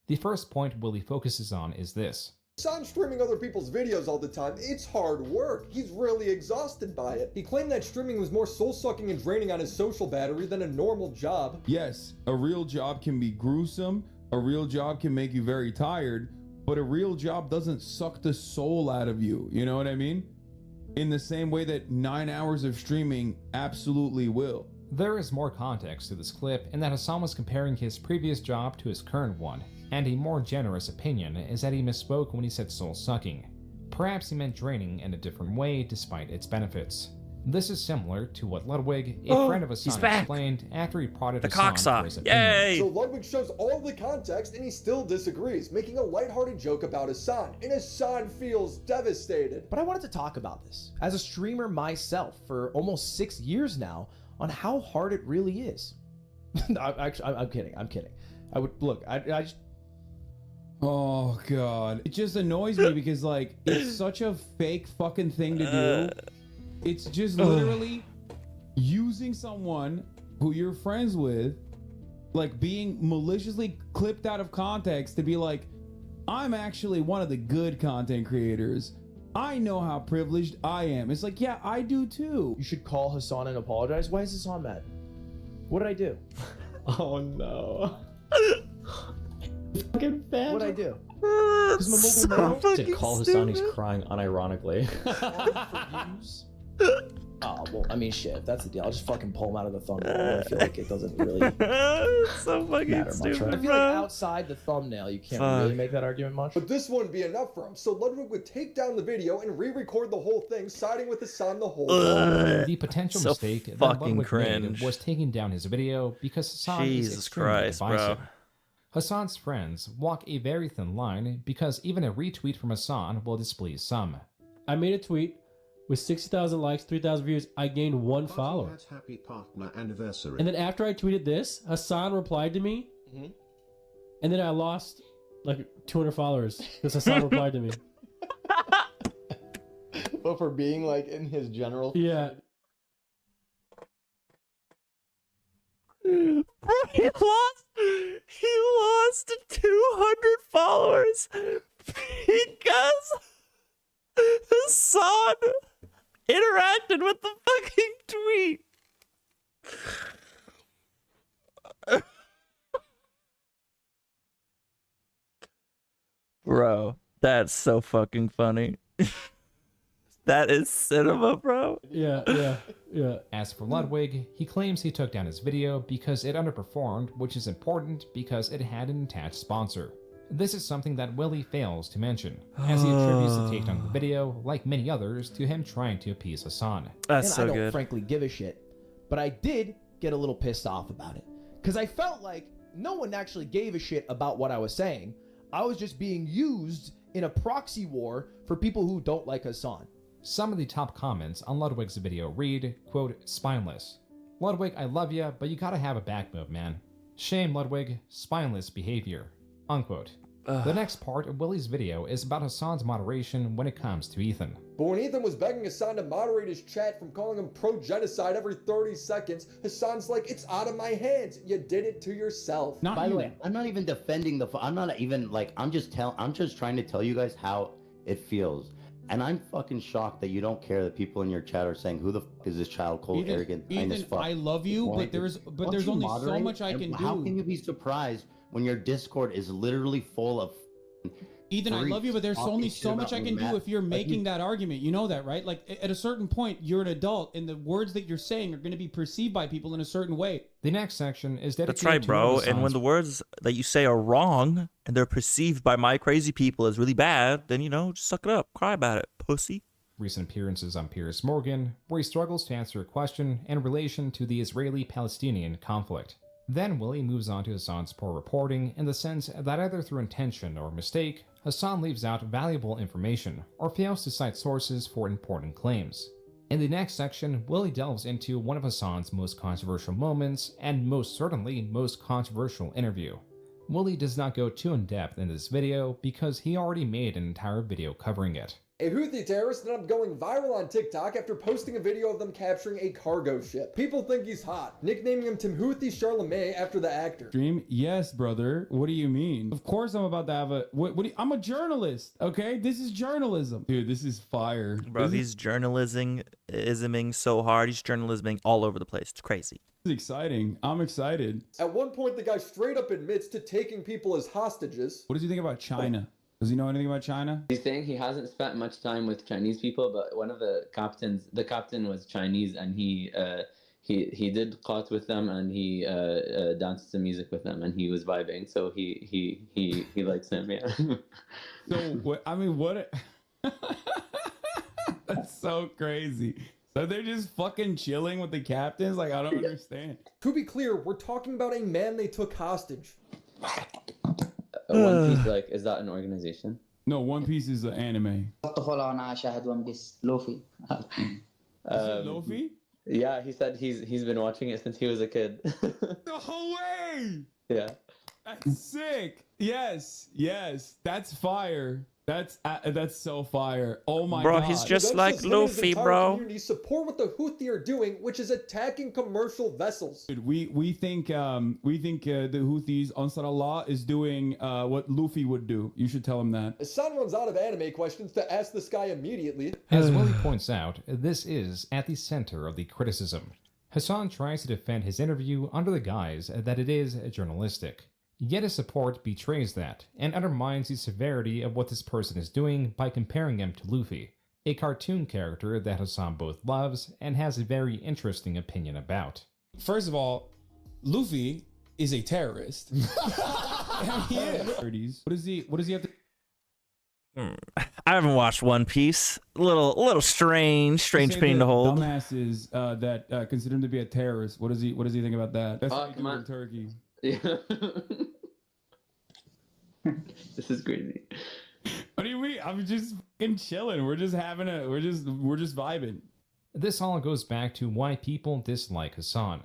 The first point Willie focuses on is this. Hasan streaming other people's videos all the time, it's hard work. He's really exhausted by it. He claimed that streaming was more soul-sucking and draining on his social battery than a normal job. Yes, a real job can be gruesome, a real job can make you very tired, but a real job doesn't suck the soul out of you, you know what I mean? In the same way that 9 hours of streaming absolutely will. There is more context to this clip in that Hasan was comparing his previous job to his current one, and a more generous opinion is that he misspoke when he said soul-sucking. Perhaps he meant draining in a different way despite its benefits. This is similar to what Ludwig, a friend of Hasan, explained after he prodded Hasan for his opinion. So Ludwig shows all the context and he still disagrees, making a lighthearted joke about Hasan, and Hasan feels devastated. But I wanted to talk about this, as a streamer myself for almost 6 years now, on how hard it really is. I'm kidding. I would, look, I just... Oh god. It just annoys me because like, it's such a fake fucking thing to do. It's just literally using someone who you're friends with, like being maliciously clipped out of context to be like, I'm actually one of the good content creators. I know how privileged I am. It's like, yeah, I do too. You should call Hasan and apologize. Why is Hasan mad? What did I do? Oh no. Fucking fan. What did I do? Because my mobile mail. To call Hasan, he's crying unironically. Oh, well, I mean, shit, if that's the deal, I'll just fucking pull him out of the thumbnail. I feel like it doesn't really so fucking matter much. stupid, I feel like outside the thumbnail, you can't really make that argument much. But this wouldn't be enough for him, so Ludwig would take down the video and re-record the whole thing, siding with Hasan the whole time. The potential So mistake that fucking Ludwig made cringe. was taking down his video because Hasan is Jesus extremely Christ, divisive. bro. Hasan's friends walk a very thin line because even a retweet from Hasan will displease some. I made a tweet with 60,000 likes, 3,000 views. I gained 1 follower. Happy partner anniversary. And then after I tweeted this, Hasan replied to me, and then I lost like 200 followers because Hasan replied to me. But for being like in his general. Yeah. Bro, he lost 200 followers because Hasan interacted Bro, that's so fucking funny. That is cinema, bro. Yeah. As for Ludwig, he claims he took down his video because it underperformed, which is important because it had an attached sponsor. This is something that Willie fails to mention, as he attributes the takedown of the video, like many others, to him trying to appease Hasan. That's and so I don't good. frankly give a shit, but I did get a little pissed off about it, because I felt like no one actually gave a shit about what I was saying. I was just being used in a proxy war for people who don't like Hasan. Some of the top comments on Ludwig's video read, quote, spineless. Ludwig, I love ya, but you gotta have a back move, man. Shame, Ludwig, spineless behavior, unquote. The next part of Willie's video is about Hasan's moderation when it comes to Ethan. But when Ethan was begging Hasan to moderate his chat from calling him pro-genocide every 30 seconds, Hasan's like, it's out of my hands. You did it to yourself. By the way, I'm not even defending I'm not even like, I'm just trying to tell you guys how it feels. And I'm fucking shocked that you don't care that people in your chat are saying, who the fuck is this child, cold, arrogant, kind as fuck. I love you, but there's only so much I can do. How can you be surprised when your Discord is literally full of Ethan, I love you, but there's only so much I can do if you're making that argument. You know that, right? Like, at a certain point, you're an adult, and the words that you're saying are going to be perceived by people in a certain way. The next section is dedicated That's right, to bro. Hasan's. And when the words that you say are wrong and they're perceived by my crazy people as really bad, then, just suck it up. Cry about it, pussy. Recent appearances on Piers Morgan, where he struggles to answer a question in relation to the Israeli-Palestinian conflict. Then Willie moves on to Hasan's poor reporting in the sense that either through intention or mistake, Hasan leaves out valuable information or fails to cite sources for important claims. In the next section, Willie delves into one of Hasan's most controversial moments and most certainly most controversial interview. Willie does not go too in-depth in this video because he already made an entire video covering it. A Houthi terrorist ended up going viral on TikTok after posting a video of them capturing a cargo ship. People think he's hot, nicknaming him Timothy Charlemagne after the actor. Dream? Yes, brother. What do you mean? Of course I'm about to have a... I'm a journalist, okay? This is journalism. Dude, this is fire. Bro, he's journalisming so hard. He's journalisming all over the place. It's crazy. This is exciting. I'm excited. At one point, the guy straight up admits to taking people as hostages. What does he think about China? Does he know anything about China? He's saying he hasn't spent much time with Chinese people, but one of the captain was Chinese, and he did qat with them, and he danced to music with them, and he was vibing. So he likes them, yeah. So what? That's so crazy. So they're just fucking chilling with the captains? Like, I don't understand. To be clear, we're talking about a man they took hostage. One Piece, like, is that an organization? No, One Piece is an anime. Luffy. Luffy? Yeah, he said he's been watching it since he was a kid. No way! Yeah. That's sick. Yes. That's fire. That's so fire. Oh my god. Bro, he's just like Luffy, bro. Community support what the Houthi are doing, which is attacking commercial vessels. Dude, we think the Houthis, Ansar Allah, is doing what Luffy would do. You should tell him that. Hasan runs out of anime questions to ask this guy immediately. As Willie points out, this is at the center of the criticism. Hasan tries to defend his interview under the guise that it is journalistic. Yet his support betrays that, and undermines the severity of what this person is doing by comparing him to Luffy, a cartoon character that Hasan both loves and has a very interesting opinion about. First of all, Luffy is a terrorist. He is. What does he have to... I haven't watched One Piece. A little strange opinion to hold. Dumbasses that consider him to be a terrorist. What does he think about that? That's come on. Turkey. Yeah. This is crazy. What do you mean? I'm just fucking chilling. We're just vibing. This all goes back to why people dislike Hasan.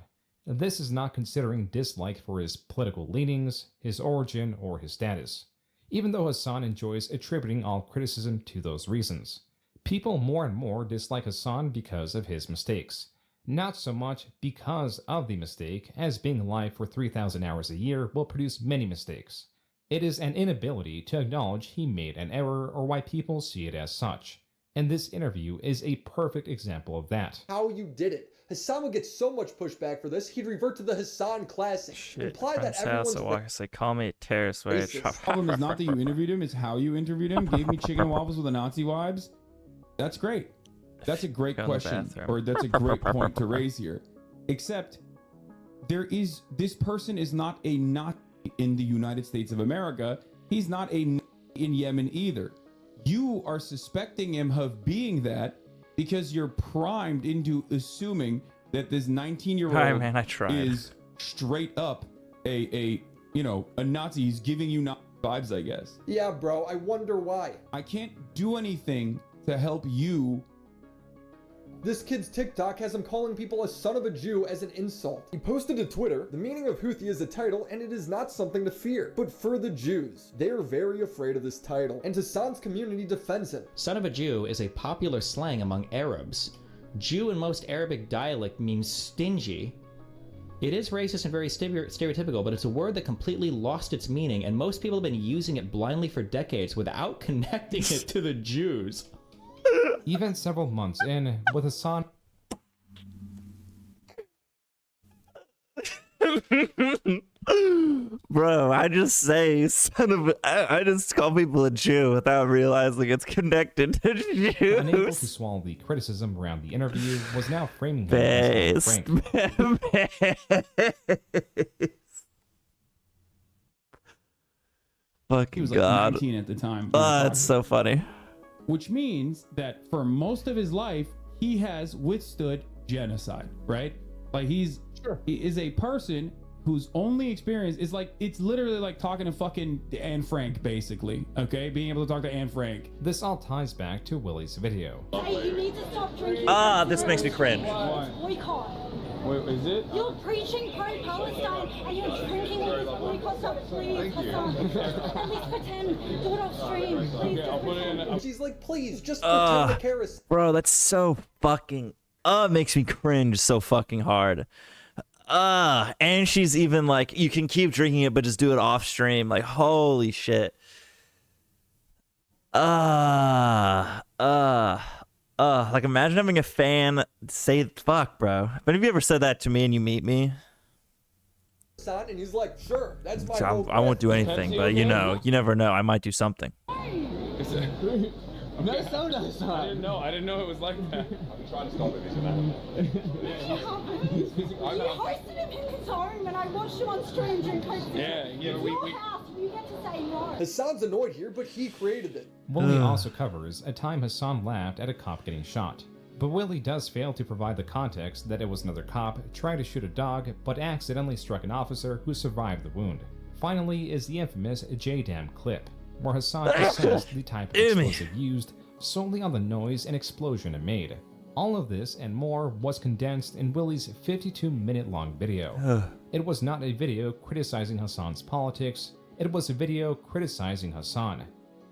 This is not considering dislike for his political leanings, his origin, or his status, even though Hasan enjoys attributing all criticism to those reasons. People more and more dislike Hasan because of his mistakes. Not so much because of the mistake, as being live for 3,000 hours a year will produce many mistakes. It is an inability to acknowledge he made an error or why people see it as such. And this interview is a perfect example of that. How you did it. Hasan would get so much pushback for this, he'd revert to the Hasan classic. Imply that everyone's Say, call me a terrorist. The problem is not that you interviewed him, it's how you interviewed him. Gave me chicken and waffles with the Nazi vibes. That's great. That's a great question, or that's a great point to raise here. Except, this person is not a Nazi in the United States of America. He's not a Nazi in Yemen either. You are suspecting him of being that because you're primed into assuming that this 19-year-old is straight up a Nazi. He's giving you Nazi vibes, I guess. Yeah, bro, I wonder why. I can't do anything to help you. This kid's TikTok has him calling people a son of a Jew as an insult. He posted to Twitter, the meaning of Houthi is a title and it is not something to fear. But for the Jews, they are very afraid of this title, and Hasan's community defends him. Son of a Jew is a popular slang among Arabs. Jew in most Arabic dialect means stingy. It is racist and very stereotypical, but it's a word that completely lost its meaning, and most people have been using it blindly for decades without connecting it to the Jews. Even several months in, with Hasan... Bro, I just say I just call people a Jew without realizing it's connected to Jews. Unable to swallow the criticism around the interview, was now framing him as Frank. Fucking He was like God. 19 at the time. That's so funny. Which means that for most of his life, he has withstood genocide, right? Like he is a person whose only experience is like, it's literally like talking to fucking Anne Frank, basically, okay? Being able to talk to Anne Frank. This all ties back to Willie's video. Hey, you need to stop drinking. This makes me cringe. Boycott. Wait, is it? You're preaching pro-Palestine and you're drinking with this boycott stuff, please, Hasan. At least pretend. Do it off stream, please. Okay, I'll put it in. She's like, please, just pretend to care. Bro, that's so fucking... it makes me cringe so fucking hard. And she's even like, you can keep drinking it, but just do it off stream. Like, holy shit. Like imagine having a fan say, fuck, bro. Have any of you ever said that to me and you meet me? Hasan, and he's like, sure, that's my I won't do anything, but you never know. I might do something. No soda, Hasan. I didn't know it was like that. I'm trying to stop it, You hosted him in his home and I watched you on stream drink hosting. It's your house. You get to say no. Hasan's annoyed here, but he created it. Willie also covers a time Hasan laughed at a cop getting shot. But Willie does fail to provide the context that it was another cop trying to shoot a dog, but accidentally struck an officer who survived the wound. Finally is the infamous J-Dam clip, where Hasan assessed the type of explosive used solely on the noise and explosion it made. All of this and more was condensed in Willie's 52-minute long video. It was not a video criticizing Hasan's politics, it was a video criticizing Hasan.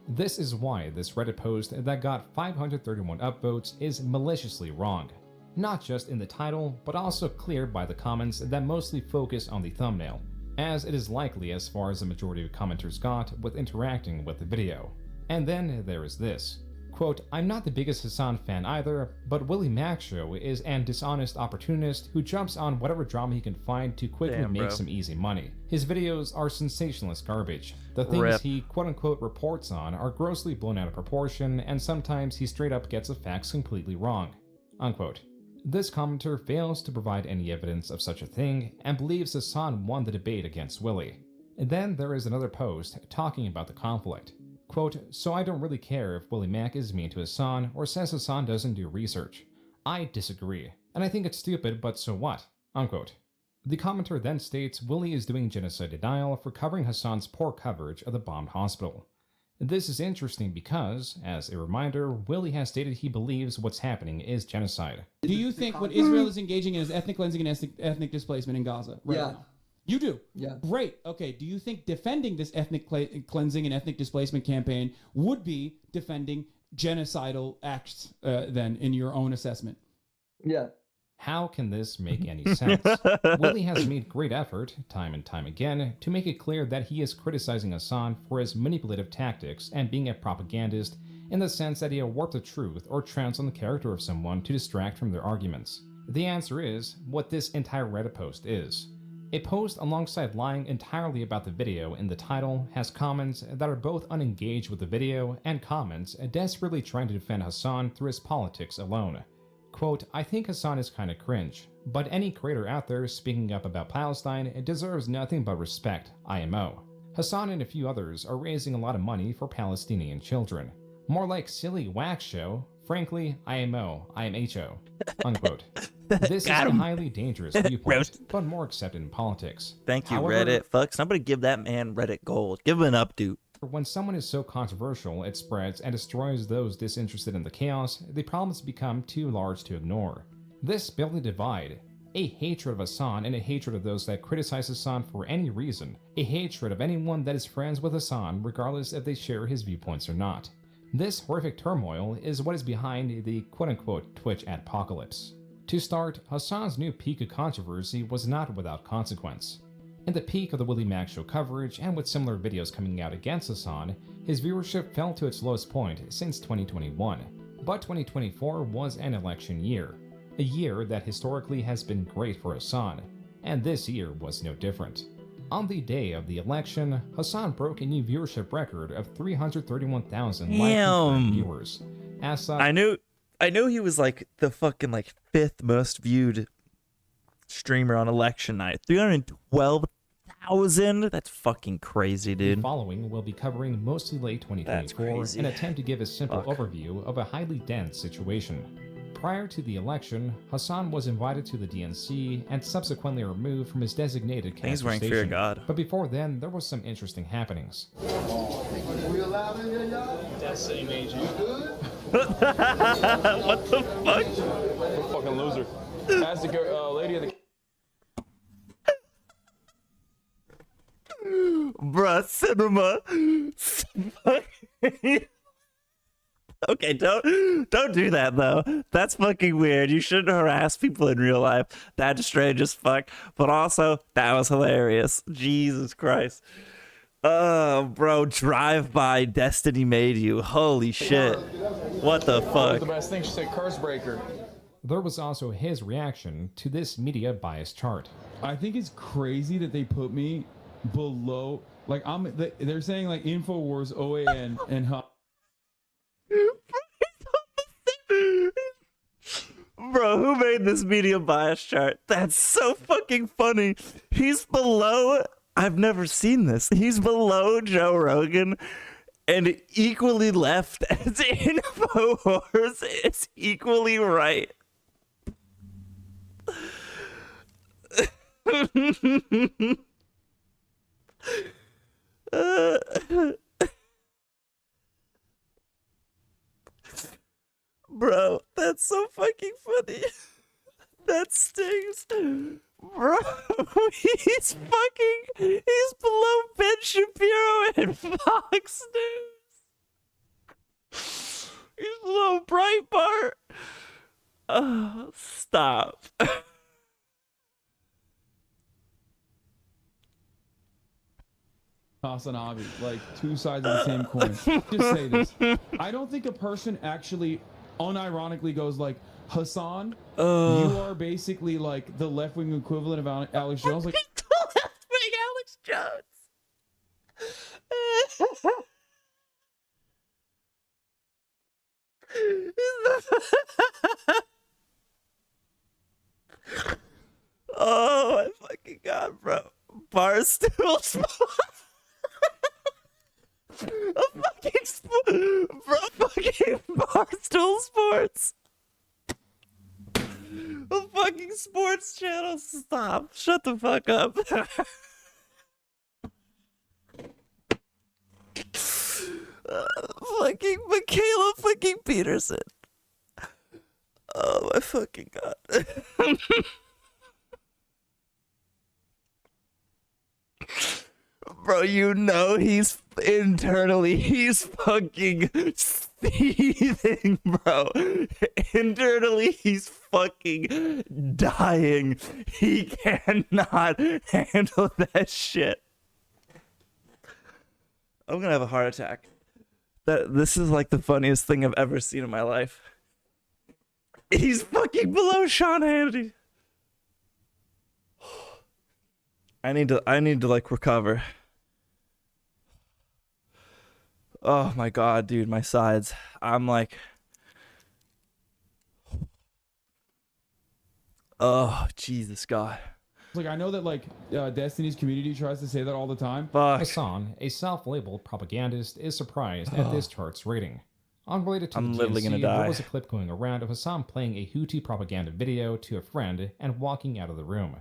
This is why this Reddit post that got 531 upvotes is maliciously wrong. Not just in the title, but also clear by the comments that mostly focus on the thumbnail, as it is likely as far as the majority of commenters got with interacting with the video. And then there is this. Quote, I'm not the biggest Hasan fan either, but Willie Mac Show is an dishonest opportunist who jumps on whatever drama he can find to quickly make some easy money. His videos are sensationalist garbage. The things he quote-unquote reports on are grossly blown out of proportion, and sometimes he straight up gets the facts completely wrong. Unquote. This commenter fails to provide any evidence of such a thing, and believes Hasan won the debate against Willie. And then there is another post talking about the conflict. Quote, so I don't really care if Willie Mac is mean to Hasan or says Hasan doesn't do research. I disagree, and I think it's stupid, but so what? Unquote. The commenter then states Willie is doing genocide denial for covering Hasan's poor coverage of the bombed hospital. This is interesting because, as a reminder, Willie has stated he believes what's happening is genocide. Do you think when Israel is engaging in its ethnic cleansing and ethnic displacement in Gaza right now? You do? Yeah. Great. Okay. Do you think defending this ethnic cleansing and ethnic displacement campaign would be defending genocidal acts then, in your own assessment? Yeah. How can this make any sense? Willie has made great effort, time and time again, to make it clear that he is criticizing Hasan for his manipulative tactics and being a propagandist in the sense that he'll warp the truth or trounce on the character of someone to distract from their arguments? The answer is what this entire Reddit post is. A post alongside lying entirely about the video in the title has comments that are both unengaged with the video and comments desperately trying to defend Hasan through his politics alone. Quote, I think Hasan is kinda cringe, but any creator out there speaking up about Palestine deserves nothing but respect, IMO. Hasan and a few others are raising a lot of money for Palestinian children. More like silly wax show, frankly, IMO, IMHO, unquote. This is a highly dangerous viewpoint, but more accepted in politics. Thank you, However, Reddit. Fuck, somebody give that man Reddit gold. Give him an updo. When someone is so controversial, it spreads and destroys those disinterested in the chaos, the problems become too large to ignore. This built a divide. A hatred of Hasan and a hatred of those that criticize Hasan for any reason. A hatred of anyone that is friends with Hasan regardless if they share his viewpoints or not. This horrific turmoil is what is behind the quote-unquote Twitch adpocalypse. To start, Hasan's new peak of controversy was not without consequence. In the peak of the Willie Mac Show coverage, and with similar videos coming out against Hasan, his viewership fell to its lowest point since 2021. But 2024 was an election year. A year that historically has been great for Hasan, and this year was no different. On the day of the election, Hasan broke a new viewership record of 331,000 live viewers. As such, I knew he was like the fucking like 5th most viewed streamer on election night. 312,000. That's fucking crazy, dude. The following will be covering mostly late 2024 an attempt to give a simple overview of a highly dense situation. Prior to the election, Hasan was invited to the DNC and subsequently removed from his designated caster He's wearing station. Fear of God. But before then, there was some interesting happenings. We allowed in here, y'all? Destiny made you. Good? What the fuck? What a fucking loser. Ask the lady in the... Bruh, cinema. Okay, don't do that though. That's fucking weird. You shouldn't harass people in real life. That's strange as fuck. But also, that was hilarious. Jesus Christ. Oh, bro, drive-by Destiny made you. Holy shit. What the That was fuck? the best thing. She said curse breaker. There was also his reaction to this media bias chart. I think it's crazy that they put me below, like they're saying like InfoWars, OAN, and Bro, who made this media bias chart? That's so fucking funny. He's below... I've never seen this. He's below Joe Rogan and equally left as InfoWars. It's equally right. Bro, that's so fucking funny. That stings. Bro, he's below Ben Shapiro and Fox News. He's below Breitbart. Oh, stop. Hasan Abi, like two sides of the same coin. Just say this. I don't think a person actually unironically goes like, Hasan, you are basically like the left-wing equivalent of Alex Jones. Like, left-wing Alex Jones. Oh my fucking god, bro. Barstool Sports. Fucking Barstool Sports. A fucking sports channel. Stop. Shut the fuck up. Fucking Michaela fucking Peterson. Oh my fucking god. Bro, you know he's fucking seething, bro. Internally, he's fucking dying. He cannot handle that shit. I'm gonna have a heart attack. This is like the funniest thing I've ever seen in my life. He's fucking below Sean Hannity. I need to like recover. Oh my god, dude, my sides. I'm like, oh Jesus God. Like, I know that like Destiny's community tries to say that all the time. Hasan, a self-labeled propagandist, is surprised at this chart's rating. Unrelated to I'm the literally gonna DNC, die. there was a clip going around of Hasan playing a Houthi propaganda video to a friend and walking out of the room.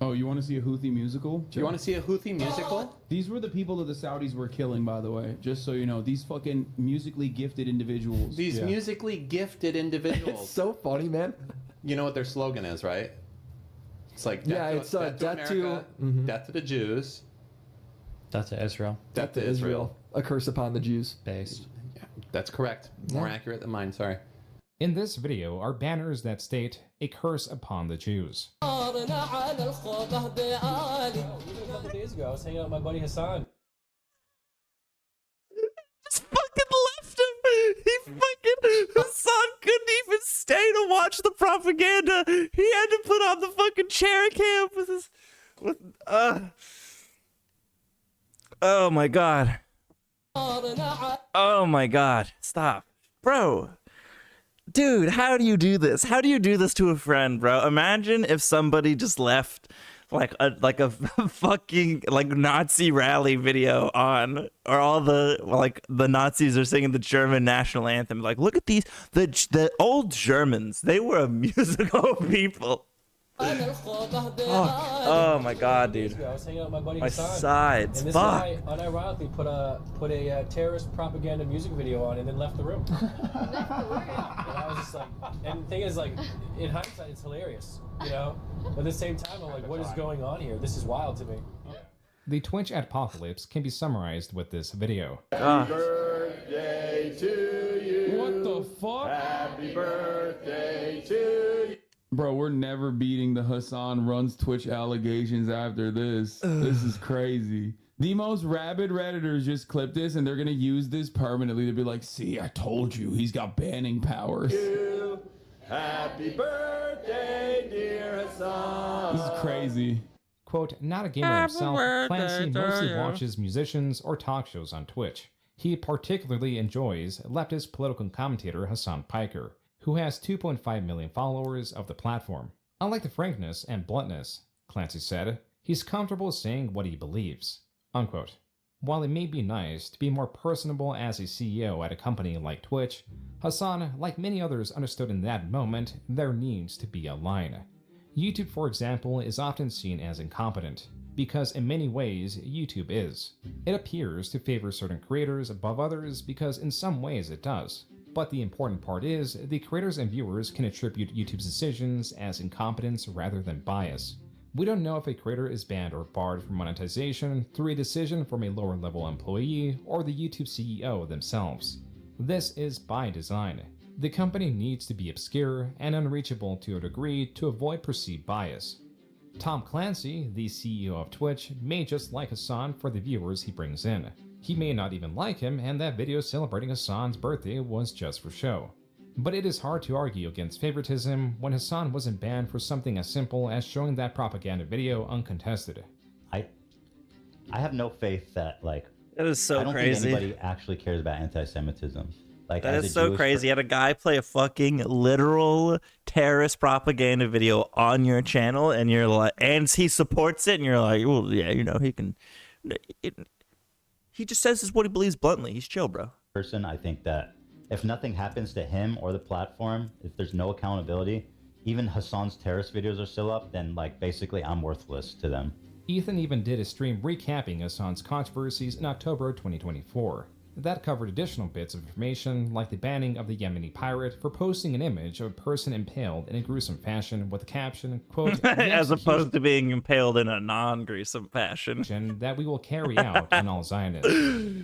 Oh, you want to see a Houthi musical? Do you want to see a Houthi musical? These were the people that the Saudis were killing, by the way. Just so you know, these fucking musically gifted individuals. These musically gifted individuals. It's so funny, man. You know what their slogan is, right? It's like death to America, death to the Jews, Death to Israel. death to Israel. A curse upon the Jews. Based. Yeah, that's correct. More accurate than mine. Sorry. In this video are banners that state, "A curse upon the Jews." A couple days ago, I was hanging out with my buddy Hasan. Just fucking left him. He fucking Hasan couldn't even stay to watch the propaganda. He had to put on the fucking chair cam with his Oh my god. Oh my god. Stop. Bro. Dude, how do you do this? How do you do this to a friend, bro? Imagine if somebody just left like a fucking like Nazi rally video on, or all the Nazis are singing the German national anthem. Like, look at the old Germans. They were a musical people. Oh my god, dude. I was hanging out with my buddy My Hasan, sides. and this Fuck. guy unironically put a terrorist propaganda music video on and then left the room. And I was just like, and the thing is, like, in hindsight, it's hilarious, you know. But at the same time, I'm like, what is going on here? This is wild to me. The Twitch apocalypse can be summarized with this video. Happy birthday to you. What the fuck? Happy birthday to you. Bro, we're never beating the Hasan runs Twitch allegations after this. This is crazy. The most rabid Redditors just clipped this, and they're going to use this permanently to be like, see, I told you, he's got banning powers. Happy birthday, dear Hasan. This is crazy. Quote, not a gamer himself, Clancy mostly watches musicians or talk shows on Twitch. He particularly enjoys leftist political commentator Hasan Piker, who has 2.5 million followers of the platform. Unlike the frankness and bluntness, Clancy said, he's comfortable saying what he believes. Unquote. While it may be nice to be more personable as a CEO at a company like Twitch, Hasan, like many others, understood in that moment there needs to be a line. YouTube, for example, is often seen as incompetent, because in many ways YouTube is. It appears to favor certain creators above others because in some ways it does. But the important part is, the creators and viewers can attribute YouTube's decisions as incompetence rather than bias. We don't know if a creator is banned or barred from monetization through a decision from a lower level employee or the YouTube CEO themselves. This is by design. The company needs to be obscure and unreachable to a degree to avoid perceived bias. Tom Clancy, the CEO of Twitch, may just like Hasan for the viewers he brings in. He may not even like him, and that video celebrating Hasan's birthday was just for show. But it is hard to argue against favoritism when Hasan wasn't banned for something as simple as showing that propaganda video uncontested. I have no faith that, like, that is so I don't crazy. think anybody actually cares about anti-Semitism. Like, That as is a so Jewish crazy. You had a guy play a fucking literal terrorist propaganda video on your channel, and you're like, and he supports it, and you're like, well, yeah, you know, he can. He just says what he believes bluntly. He's chill, bro. person, I think that if nothing happens to him or the platform, if there's no accountability, even Hasan's terrorist videos are still up, then, like, basically I'm worthless to them. Ethan even did a stream recapping Hasan's controversies in October 2024. That covered additional bits of information, like the banning of the Yemeni pirate for posting an image of a person impaled in a gruesome fashion with the caption, quote, as opposed to being impaled in a non-gruesome fashion. that we will carry out on all Zionists,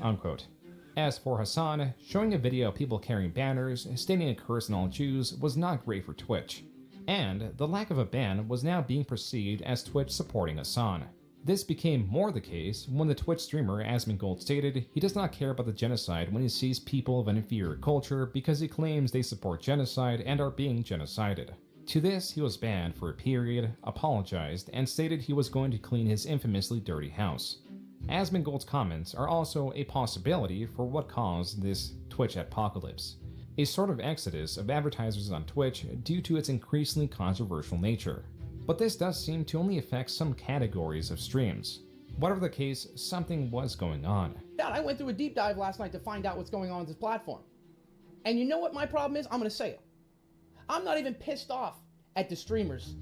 unquote. As for Hasan, showing a video of people carrying banners stating a curse on all Jews was not great for Twitch. And the lack of a ban was now being perceived as Twitch supporting Hasan. This became more the case when the Twitch streamer Asmongold stated he does not care about the genocide when he sees people of an inferior culture because he claims they support genocide and are being genocided. To this, he was banned for a period, apologized, and stated he was going to clean his infamously dirty house. Asmongold's comments are also a possibility for what caused this Twitch apocalypse, a sort of exodus of advertisers on Twitch due to its increasingly controversial nature. But this does seem to only affect some categories of streams. Whatever the case, something was going on. I went through a deep dive last night to find out what's going on with this platform. And you know what my problem is? I'm gonna say it. I'm not even pissed off at the streamers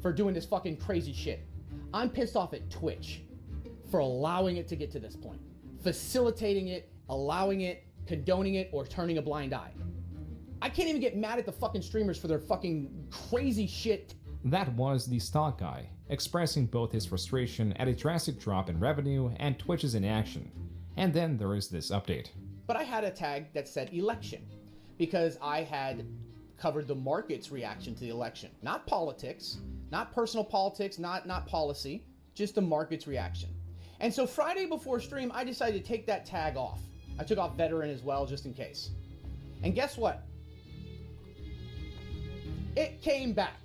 for doing this fucking crazy shit. I'm pissed off at Twitch for allowing it to get to this point. Facilitating it, allowing it, condoning it, or turning a blind eye. I can't even get mad at the fucking streamers for their fucking crazy shit. That was the Stock Guy, expressing both his frustration at a drastic drop in revenue and Twitch's inaction. And then there is this update. But I had a tag that said election, because I had covered the market's reaction to the election. Not politics, not personal politics, not policy, just the market's reaction. And so Friday before stream, I decided to take that tag off. I took off veteran as well, just in case. And guess what? It came back.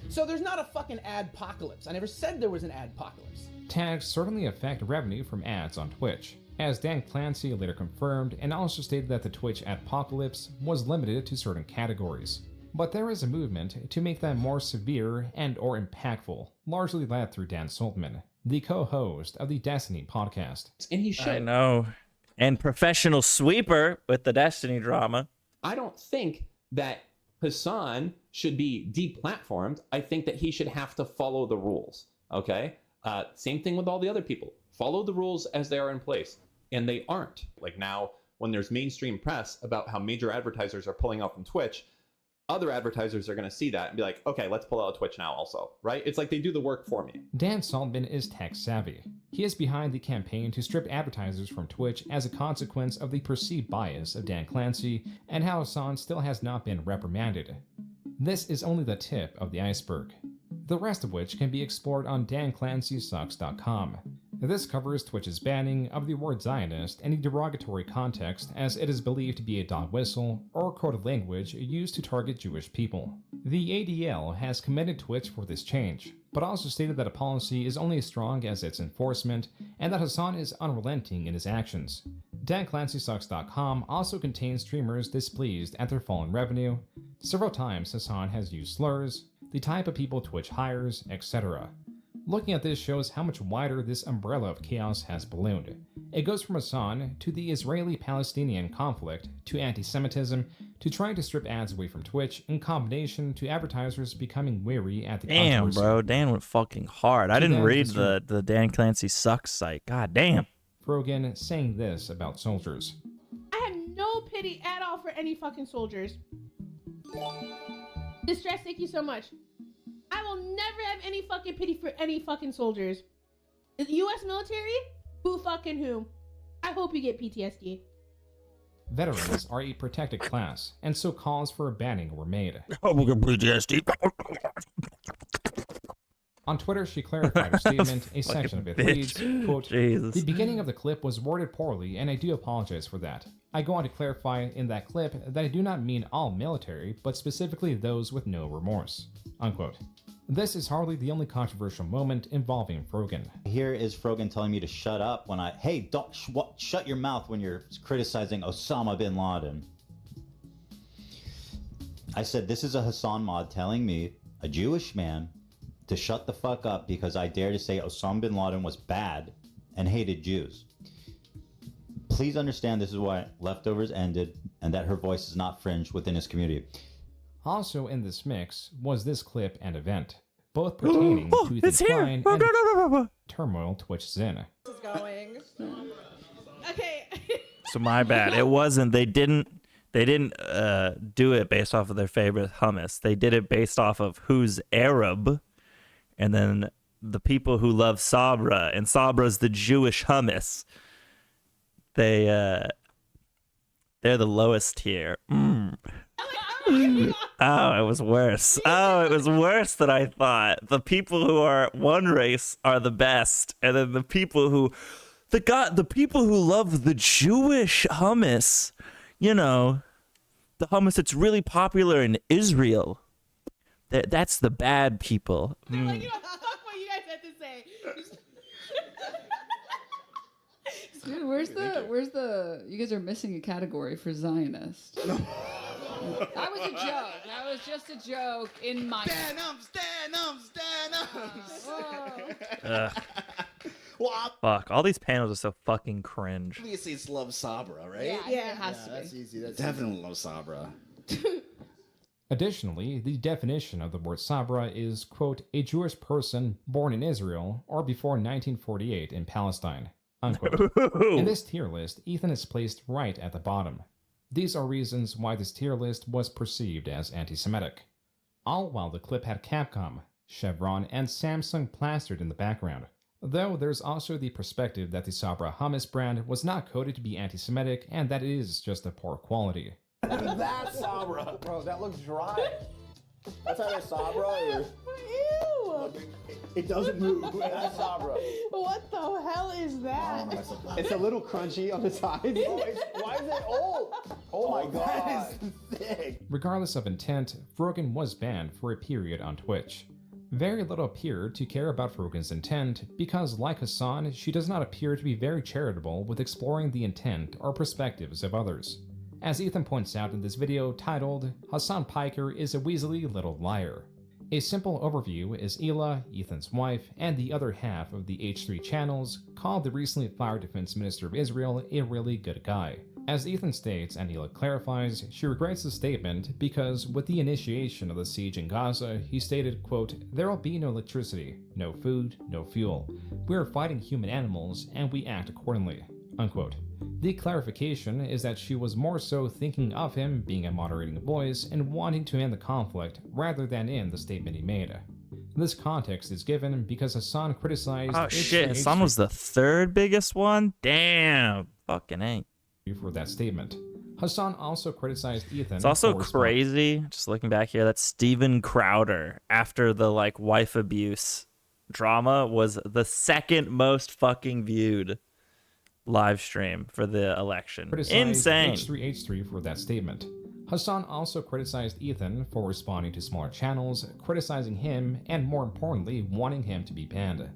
So there's not a fucking adpocalypse. I never said there was an adpocalypse. Tags certainly affect revenue from ads on Twitch, as Dan Clancy later confirmed and also stated that the Twitch adpocalypse was limited to certain categories. But there is a movement to make them more severe and or impactful, largely led through Dan Saltman, the co-host of the Destiny podcast. And he should. I know. And professional sweeper with the Destiny drama. I don't think that Hasan should be deplatformed. I think that he should have to follow the rules. Okay? Same thing with all the other people. Follow the rules as they are in place. And they aren't. Like now, when there's mainstream press about how major advertisers are pulling out from Twitch, other advertisers are going to see that and be like, okay, let's pull out Twitch now also, right? It's like they do the work for me. Dan Saltman is tech savvy. He is behind the campaign to strip advertisers from Twitch as a consequence of the perceived bias of Dan Clancy and how Hasan still has not been reprimanded. This is only the tip of the iceberg, the rest of which can be explored on danclancysucks.com. This covers Twitch's banning of the word Zionist in a derogatory context, as it is believed to be a dog whistle or coded language used to target Jewish people. The ADL has commended Twitch for this change, but also stated that a policy is only as strong as its enforcement, and that Hasan is unrelenting in his actions. DanClancySucks.com also contains streamers displeased at their fallen revenue. Several times Hasan has used slurs, the type of people Twitch hires, etc. Looking at this shows how much wider this umbrella of chaos has ballooned. It goes from Hasan to the Israeli-Palestinian conflict, to anti-Semitism, to trying to strip ads away from Twitch, in combination to advertisers becoming weary at the Damn, controversy. bro. Dan went fucking hard. I didn't read the Dan Clancy Sucks site. God damn. Frogan saying this about soldiers. I have no pity at all for any fucking soldiers. Distress, thank you so much. I will never have any fucking pity for any fucking soldiers. The U.S. military? Who fucking who? I hope you get PTSD. Veterans are a protected class, and so calls for a banning were made. PTSD. On Twitter, she clarified her statement. A section of it reads, quote, Jesus. "The beginning of the clip was worded poorly, and I do apologize for that. I go on to clarify in that clip that I do not mean all military, but specifically those with no remorse." Unquote. This is hardly the only controversial moment involving Frogan. Here is Frogan telling me to shut up when don't shut your mouth when you're criticizing Osama bin Laden. I said, this is a Hasan mod telling me, a Jewish man, to shut the fuck up because I dare to say Osama bin Laden was bad and hated Jews. Please understand this is why Leftovers ended and that her voice is not fringe within his community. Also in this mix was this clip and event, both pertaining to the decline and turmoil Twitch is in. This is going. Okay. So my bad. It wasn't. They didn't do it based off of their favorite hummus. They did it based off of who's Arab, and then the people who love Sabra, and Sabra's the Jewish hummus. They're the lowest tier. Oh, it was worse. Oh, it was worse than I thought. The people who are one race are the best, and then the people who love the Jewish hummus, you know, the hummus that's really popular in Israel. That's the bad people. Like, what you guys had to say. Dude, where's the? You guys are missing a category for Zionist. That was a joke. That was just a joke in my. Stand up. Well, fuck. All these panels are so fucking cringe. Obviously, it's Love Sabra, right? Yeah, it has to be. That's easy. That's definitely Love Sabra. Additionally, the definition of the word Sabra is, quote, a Jewish person born in Israel or before 1948 in Palestine, unquote. In this tier list, Ethan is placed right at the bottom. These are reasons why this tier list was perceived as anti-Semitic. All while the clip had Capcom, Chevron, and Samsung plastered in the background. Though there's also the perspective that the Sabra hummus brand was not coded to be anti-Semitic and that it is just of poor quality. That's Sabra. Bro, that looks dry. That's either Sabra or... Ew! It doesn't move. That's Sabra. What the hell is that? It's a little crunchy on the sides. Why is it old? Oh my god. That is thick. Regardless of intent, Frogan was banned for a period on Twitch. Very little appeared to care about Frogan's intent because, like Hasan, she does not appear to be very charitable with exploring the intent or perspectives of others. As Ethan points out in this video titled, Hasan Piker is a Weaselly little liar. A simple overview is Hila, Ethan's wife, and the other half of the H3 channels called the recently fired Defense Minister of Israel a really good guy. As Ethan states and Hila clarifies, she regrets the statement because with the initiation of the siege in Gaza, he stated, quote, there will be no electricity, no food, no fuel. We are fighting human animals and we act accordingly, unquote. The clarification is that she was more so thinking of him being a moderating voice and wanting to end the conflict rather than in the statement he made. This context is given because Hasan criticized... Oh shit, Hasan was the third biggest one? Damn, fucking A. For that statement. Hasan also criticized Ethan. It's also crazy, just looking back here, that Steven Crowder, after the like wife abuse drama, was the second most fucking viewed live stream for the election. Insane. H3 for that statement. Hasan also criticized Ethan for responding to smaller channels, criticizing him, and more importantly, wanting him to be banned.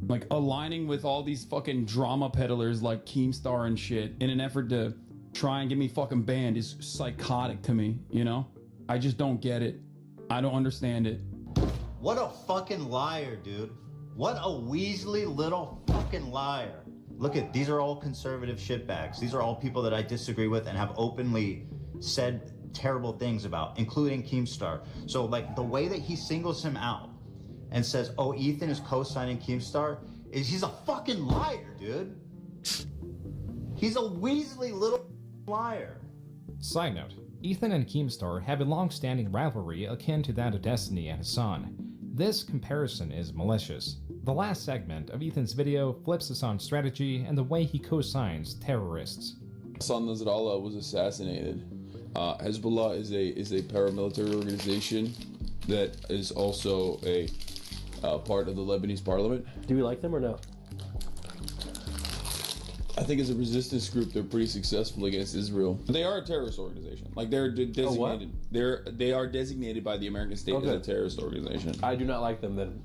Like aligning with all these fucking drama peddlers like Keemstar and shit in an effort to try and get me fucking banned is psychotic to me, you know? I just don't get it. I don't understand it. What a fucking liar, dude. What a Weasley little fucking liar. Look at, these are all conservative shitbags. These are all people that I disagree with and have openly said terrible things about, including Keemstar. So like the way that he singles him out and says, oh, Ethan is co-signing Keemstar, he's a fucking liar, dude. He's a Weasley little liar. Side note, Ethan and Keemstar have a long-standing rivalry akin to that of Destiny and Hasan. This comparison is malicious. The last segment of Ethan's video flips Hasan's strategy and the way he co-signs terrorists. Hassan Nasrallah was assassinated. Hezbollah is a paramilitary organization that is also a part of the Lebanese parliament. Do we like them or no? I think as a resistance group, they're pretty successful against Israel. They are a terrorist organization. Like they're designated. They are designated by the American state as a terrorist organization. I do not like them then.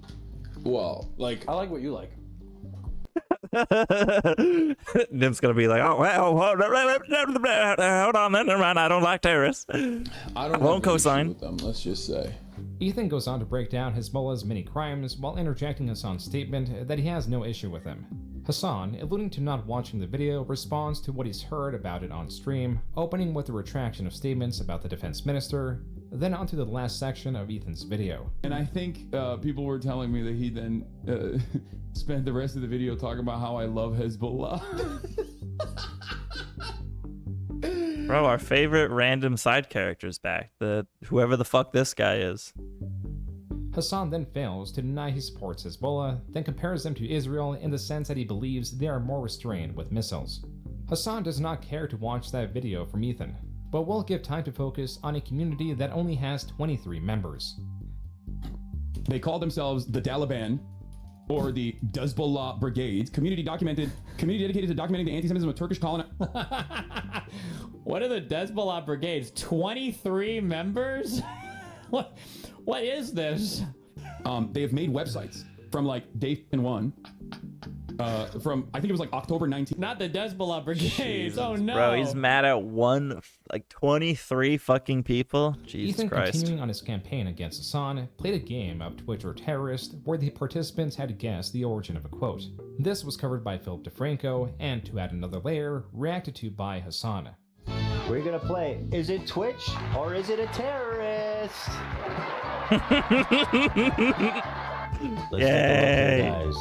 Well, like I like what you like. Nim's gonna be like, oh well, hold on, then never mind. I don't like terrorists. I won't co-sign with them. Let's just say. Ethan goes on to break down Hezbollah's many crimes while interjecting Hasan's statement that he has no issue with them. Hasan, alluding to not watching the video, responds to what he's heard about it on stream, opening with a retraction of statements about the defense minister, then onto the last section of Ethan's video. And I think people were telling me that he then spent the rest of the video talking about how I love Hezbollah. Bro, our favorite random side character's back. Whoever the fuck this guy is. Hasan then fails to deny he supports Hezbollah, then compares them to Israel in the sense that he believes they are more restrained with missiles. Hasan does not care to watch that video from Ethan. but we'll give time to focus on a community that only has 23 members. They call themselves the Taliban or the Hezbollah Brigades, community dedicated to documenting the anti-Semitism of Turkish colony. What are the Hezbollah Brigades? 23 members? What is this? They have made websites from like day one. From I think it was like October 19th. Not the Hezbollah Brigades. Oh no, bro, he's mad at 23 fucking people. Jesus Ethan, Christ. continuing on his campaign against Hasan, played a game of Twitch or Terrorist where the participants had to guess the origin of a quote. This was covered by Philip DeFranco, and to add another layer, reacted to by Hasan. We're gonna play. Is it Twitch or is it a terrorist? Let's Yay. take a look here, guys.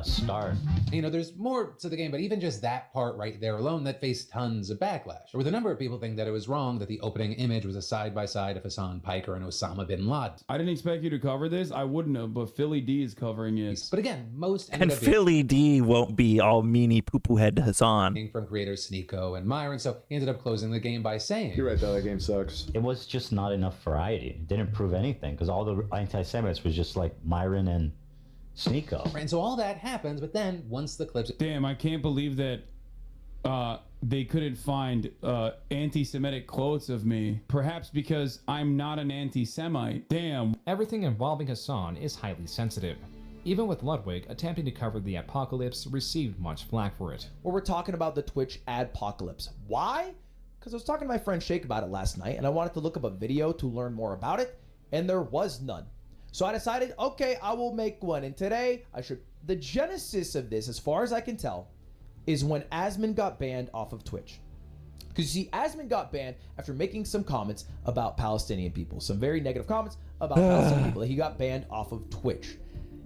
Start. You know, there's more to the game, but even just that part right there alone, that faced tons of backlash. With a number of people think that it was wrong that the opening image was a side-by-side of Hasan Piker and Osama bin Laden. I didn't expect you to cover this. I wouldn't have, but Philly D is covering it. But again, most And Philly D won't be all meanie poo-poo head to Hasan. from creators Sneeko and Myron, so he ended up closing the game by saying, You're right, though, that game sucks. It was just not enough variety. It didn't prove anything, because all the anti-Semites was just like Myron and Sneeko. And so all that happens, but then once the clips... Damn, I can't believe that they couldn't find anti-Semitic quotes of me. Perhaps because I'm not an anti-Semite. Damn. Everything involving Hasan is highly sensitive. Even with Ludwig attempting to cover the apocalypse received much flack for it. Well, we're talking about the Twitch adpocalypse. Why? Because I was talking to my friend Shake about it last night, and I wanted to look up a video to learn more about it, and there was none. So I decided, okay, I will make one. And today, the genesis of this, as far as I can tell, is when Asman got banned off of Twitch. Because you see, Asman got banned after making some comments about Palestinian people. Some very negative comments about Palestinian people. He got banned off of Twitch.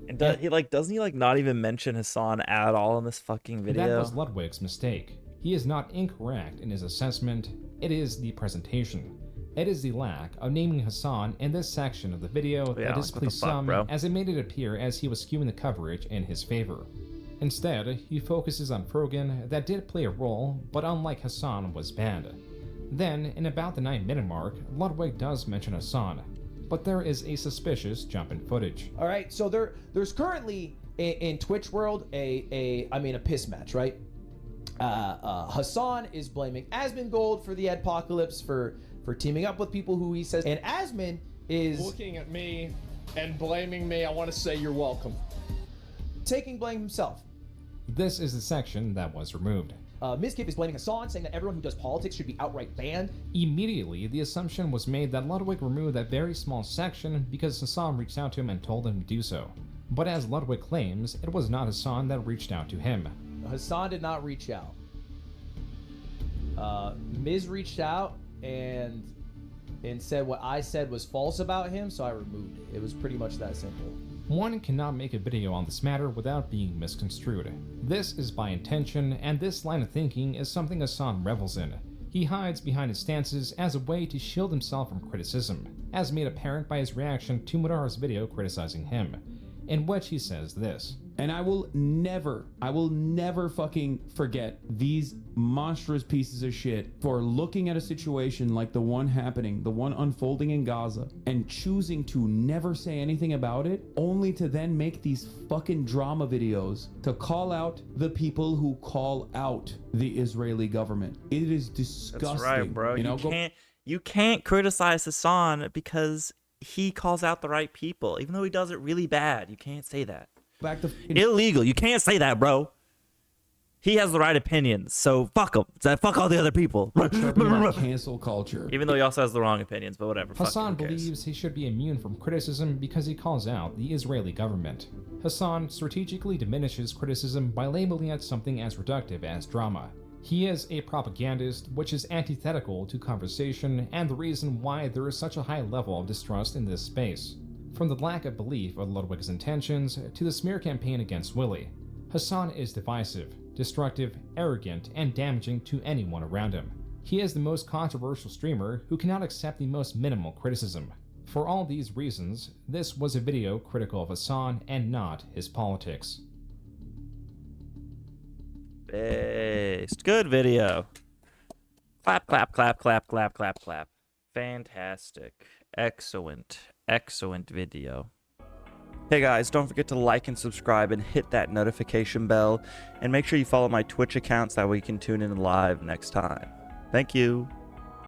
And doesn't he not even mention Hasan at all in this fucking video? That was Ludwig's mistake. He is not incorrect in his assessment. It is the presentation. It is the lack of naming Hasan in this section of the video that displeased some, as it made it appear as he was skewing the coverage in his favor. Instead, he focuses on Frogan that did play a role, but unlike Hasan was banned. Then, in about the 9-minute mark, Ludwig does mention Hasan, but there is a suspicious jump in footage. All right, so there's currently in Twitch world a piss match, right? Hasan is blaming Asmongold for the adpocalypse for teaming up with people who he says, and Asman is looking at me and blaming me. I want to say you're welcome. Taking blame himself. This is the section that was removed. Mizkif is blaming Hasan, saying that everyone who does politics should be outright banned. Immediately, the assumption was made that Ludwig removed that very small section because Hasan reached out to him and told him to do so. But as Ludwig claims, it was not Hasan that reached out to him. Hasan did not reach out. Miz reached out and said what I said was false about him, so I removed it. It was pretty much that simple. One cannot make a video on this matter without being misconstrued. This is by intention, and this line of thinking is something Hasan revels in. He hides behind his stances as a way to shield himself from criticism, as made apparent by his reaction to Mudar's video criticizing him, in which he says this. And I will never fucking forget these monstrous pieces of shit for looking at a situation like the one happening, the one unfolding in Gaza, and choosing to never say anything about it, only to then make these fucking drama videos to call out the people who call out the Israeli government. It is disgusting. That's right, bro. You can't criticize Hasan because he calls out the right people, even though he does it really bad. You can't say that. Illegal. You can't say that, bro. He has the right opinions, so fuck him. Fuck all the other people. Cancel culture. Even though he also has the wrong opinions, but whatever. Hasan believes he should be immune from criticism because he calls out the Israeli government. Hasan strategically diminishes criticism by labeling it something as reductive as drama. He is a propagandist, which is antithetical to conversation and the reason why there is such a high level of distrust in this space. From the lack of belief of Ludwig's intentions to the smear campaign against Willie, Hasan is divisive, destructive, arrogant, and damaging to anyone around him. He is the most controversial streamer who cannot accept the most minimal criticism. For all these reasons, this was a video critical of Hasan and not his politics. Based. Good video. Clap, clap, clap, clap, clap, clap, clap. Fantastic. Excellent. Excellent video. Hey guys, don't forget to like and subscribe and hit that notification bell. And make sure you follow my Twitch accounts, that way you can tune in live next time. Thank you.